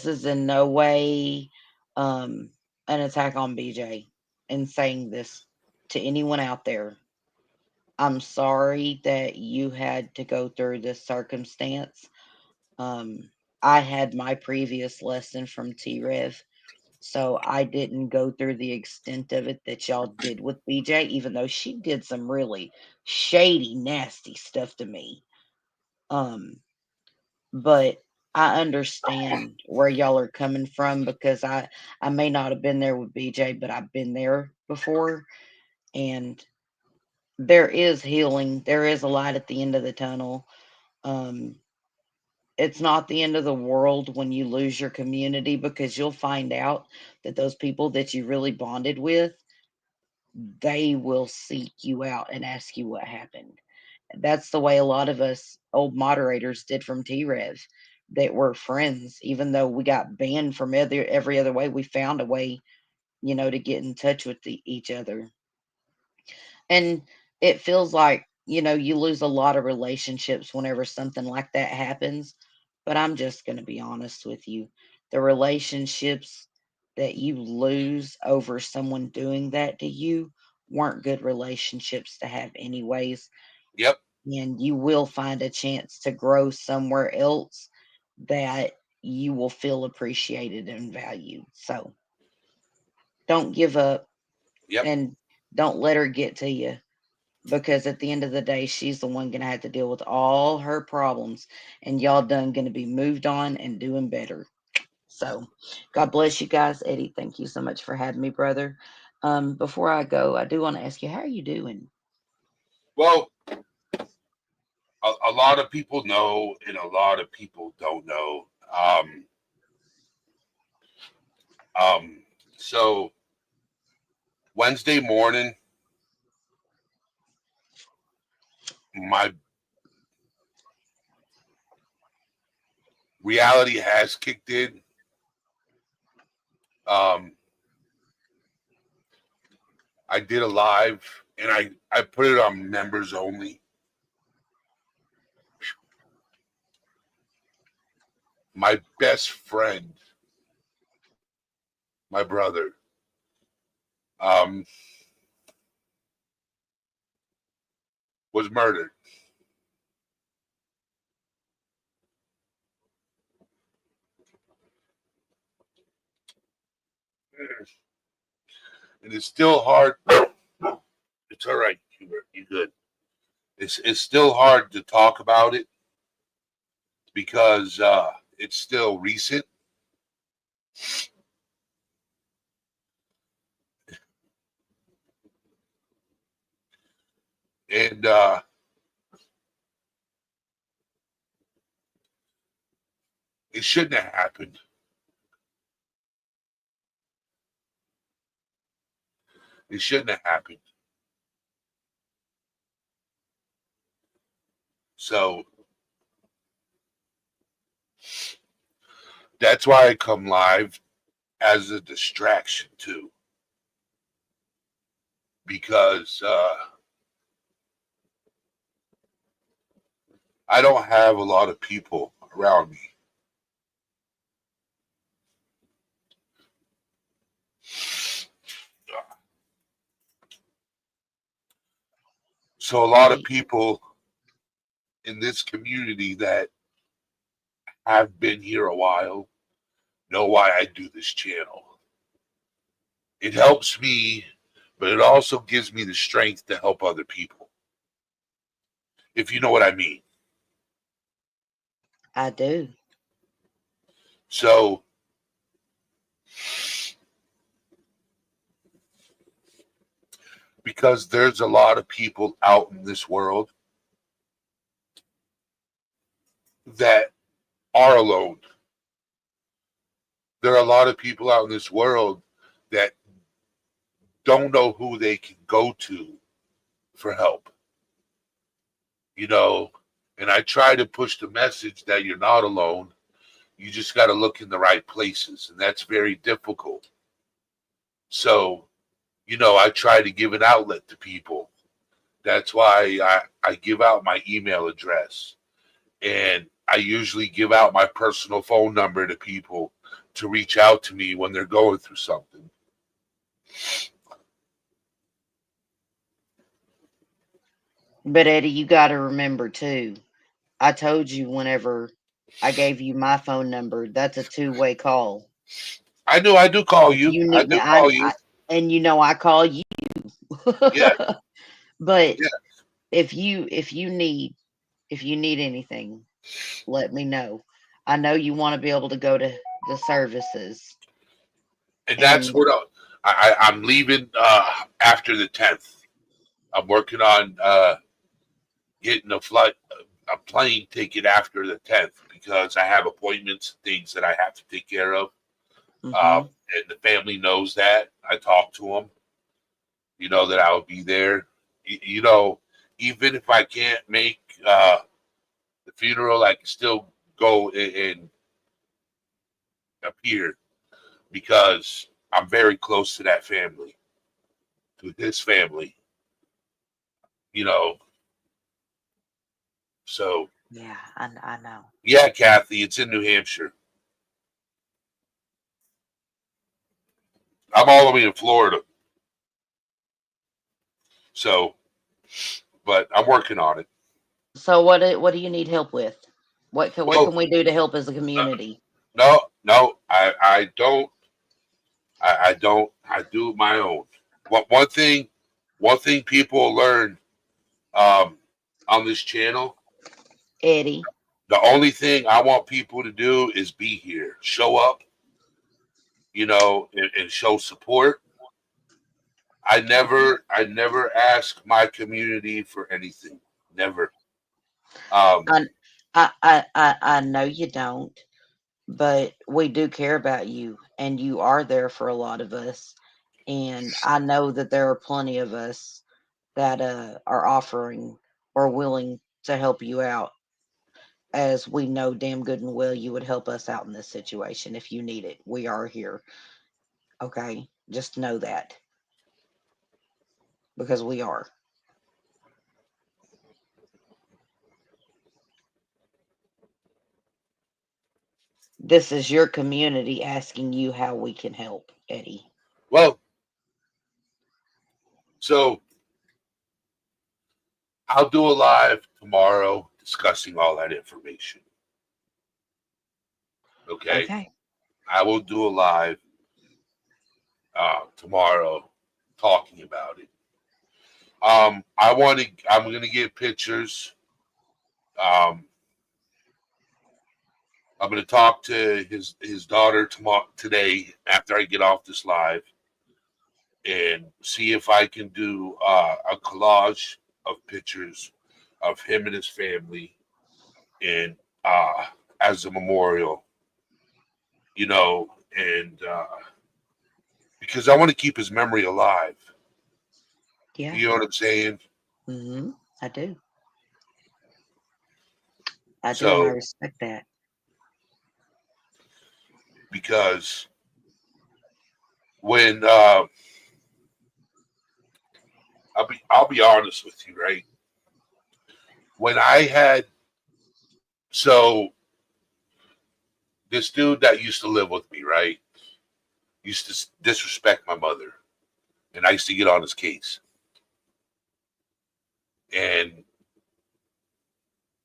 is in no way an attack on BJ in saying this to anyone out there. I'm sorry that you had to go through this circumstance. Um, I had my previous lesson from T Rev, so I didn't go through the extent of it that y'all did with BJ, even though she did some really shady, nasty stuff to me. Um, but I understand where y'all are coming from because I may not have been there with BJ, but I've been there before, and there is healing. There is a light at the end of the tunnel. Um, it's not the end of the world when you lose your community because you'll find out that those people that you really bonded with, they will seek you out and ask you what happened. That's the way a lot of us old moderators did from T-Rev that were friends, even though we got banned from every other way, we found a way, to get in touch with each other. And it feels like, you lose a lot of relationships whenever something like that happens. But I'm just going to be honest with you. The relationships that you lose over someone doing that to you weren't good relationships to have, anyways. yep, And you will find a chance to grow somewhere else that you will feel appreciated and valued. So don't give up yep, and don't let her get to you because at the end of the day, she's the one going to have to deal with all her problems, and y'all done going to be moved on and doing better. So, God bless you guys. Eddie, thank you so much for having me, brother. Before I go, I do want to ask you, how are you doing? Well, a lot of people know, and a lot of people don't know. Um, so Wednesday morning, my reality has kicked in. Um, I did a live, and I put it on members only. My best friend, my brother, um, was murdered. And it's still hard. It's all right, Hubert. You good? It's still hard to talk about it because it's still recent, and it shouldn't have happened. It shouldn't have happened. So that's why I come live as a distraction too, because I don't have a lot of people around me. So a lot of Eddie, people in this community that have been here a while know why I do this channel. It helps me, but it also gives me the strength to help other people, if you know what I mean. I do. So because there's a lot of people out in this world that are alone. There are a lot of people out in this world that don't know who they can go to for help, you know. And I try to push the message that you're not alone. You just got to look in the right places, and that's very difficult. So, I try to give an outlet to people. That's why I give out my email address, and I usually give out my personal phone number to people to reach out to me when they're going through something. But Eddie, you got to remember too. I told you whenever I gave you my phone number, that's a two-way call. I know I do call If you. you I need, do call you. and I call you. Yeah, But yeah. if you need anything, let me know. I know you want to be able to go to the services, And that's and what I'm leaving after the 10th. I'm working on getting a plane ticket after the 10th because I have appointments, things that I have to take care of. hmm And the family knows that. I talk to them, that I will be there. Even if I can't make the funeral, I can still go and appear because I'm very close to that family, to his family, you know. So, yeah, I know. yeah, Kathy, it's in New Hampshire. I'm all the way in Florida. So, but I'm working on it. So what do you need help with? What Well, can we do to help as a uh, community? no, I don't. I don't. I do my own. What one thing people learn um, on this channel. Eddie, The only thing I want people to do is be here, show up, and show support. okay. I never ask my community for anything. Never. Um, I I know you don't, but we do care about you, and you are there for a lot of us. And I know that there are plenty of us that are offering or willing to help you out, as we know damn good and well you would help us out in this situation if you need it. We are here, okay? Just know that, because we are. This is your community asking you how we can help, Eddie. well, so I'll do a live tomorrow discussing all that information. Okay, Okay. I will do a live tomorrow talking about it. I'm going to get pictures. Um, I'm going to talk to his daughter tomorrow today after I get off this live and see if I can do a collage of pictures of him and his family and as a memorial, and because I want to keep his memory alive. Yeah. You know what I'm saying? I do. I do, and I So respect that. because when I'll be honest with you, right? When I had so this dude that used to live with me, right, used to disrespect my mother, and I used to get on his case, and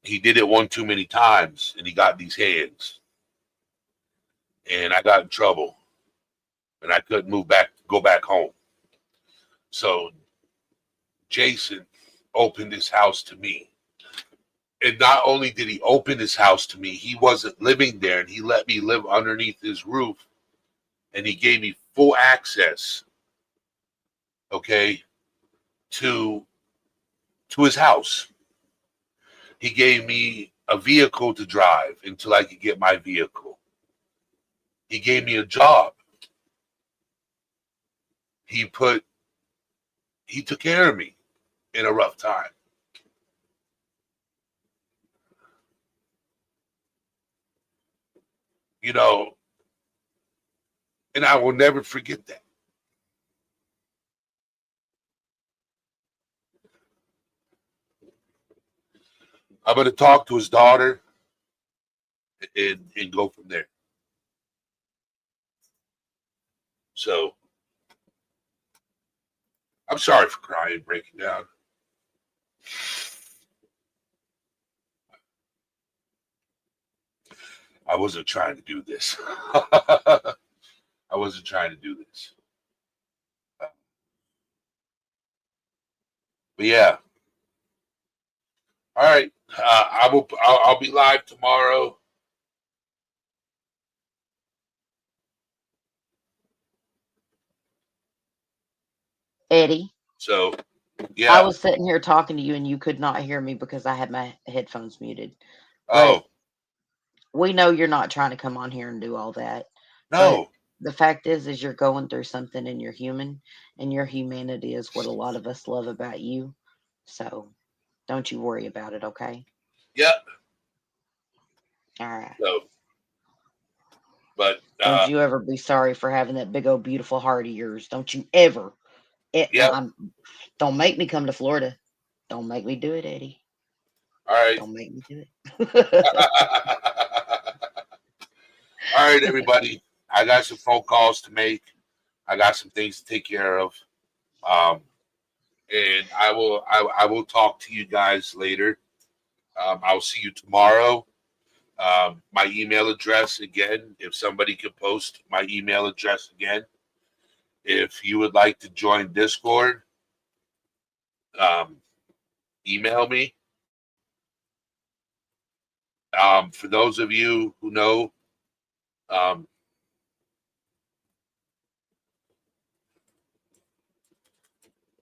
he did it one too many times, and he got these hands, and I got in trouble, and I couldn't go back home. So Jason opened his house to me. And not only did he open his house to me, he wasn't living there, and he let me live underneath his roof, and he gave me full access, okay, to his house. He gave me a vehicle to drive until I could get my vehicle. He gave me a job. He put he took care of me in a rough time. you know, and I will never forget that. I'm going to talk to his daughter and go from there. So I'm sorry for crying, breaking down. I wasn't trying to do this. I wasn't trying to do this. But yeah. All right. I'll be live tomorrow. Eddie, So I yeah. was sitting here talking to you and you could not hear me because I had my headphones muted. But Oh we know you're not trying to come on here and do all that. But no. the fact is you're going through something and you're human, and your humanity is what a lot of us love about you. So don't you worry about it, okay? Yeah. All right. So, but Don't you ever be sorry for having that big old beautiful heart of yours. Don't you ever. yeah. Don't make me come to Florida. Don't make me do it, Eddie. All right. Don't make me do it. All right, everybody. I got some phone calls to make. I got some things to take care of. And I will talk to you guys later. I'll see you tomorrow. My email address again, if somebody could post my email address again. If you would like to join Discord, um, email me. For those of you who know, um,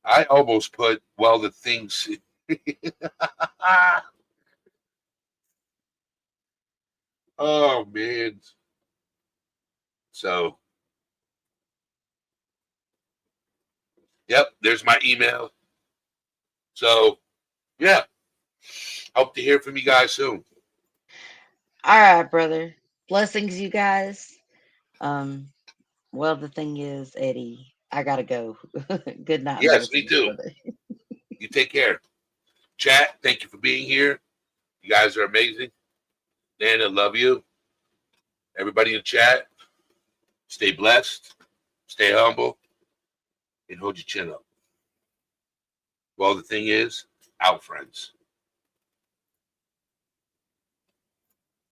I almost put the things. Oh man. So, yep, there's my email. So, yeah, hope to hear from you guys soon. All right, brother. Blessings, you guys. Well, the thing is, Eddie, I gotta go. Good night and Yes, me blessings, too. brother. You take care. Chat, thank you for being here. You guys are amazing. Dan, I love you. Everybody in chat, stay blessed, stay humble, and hold your chin up. Well, the thing is, out, friends.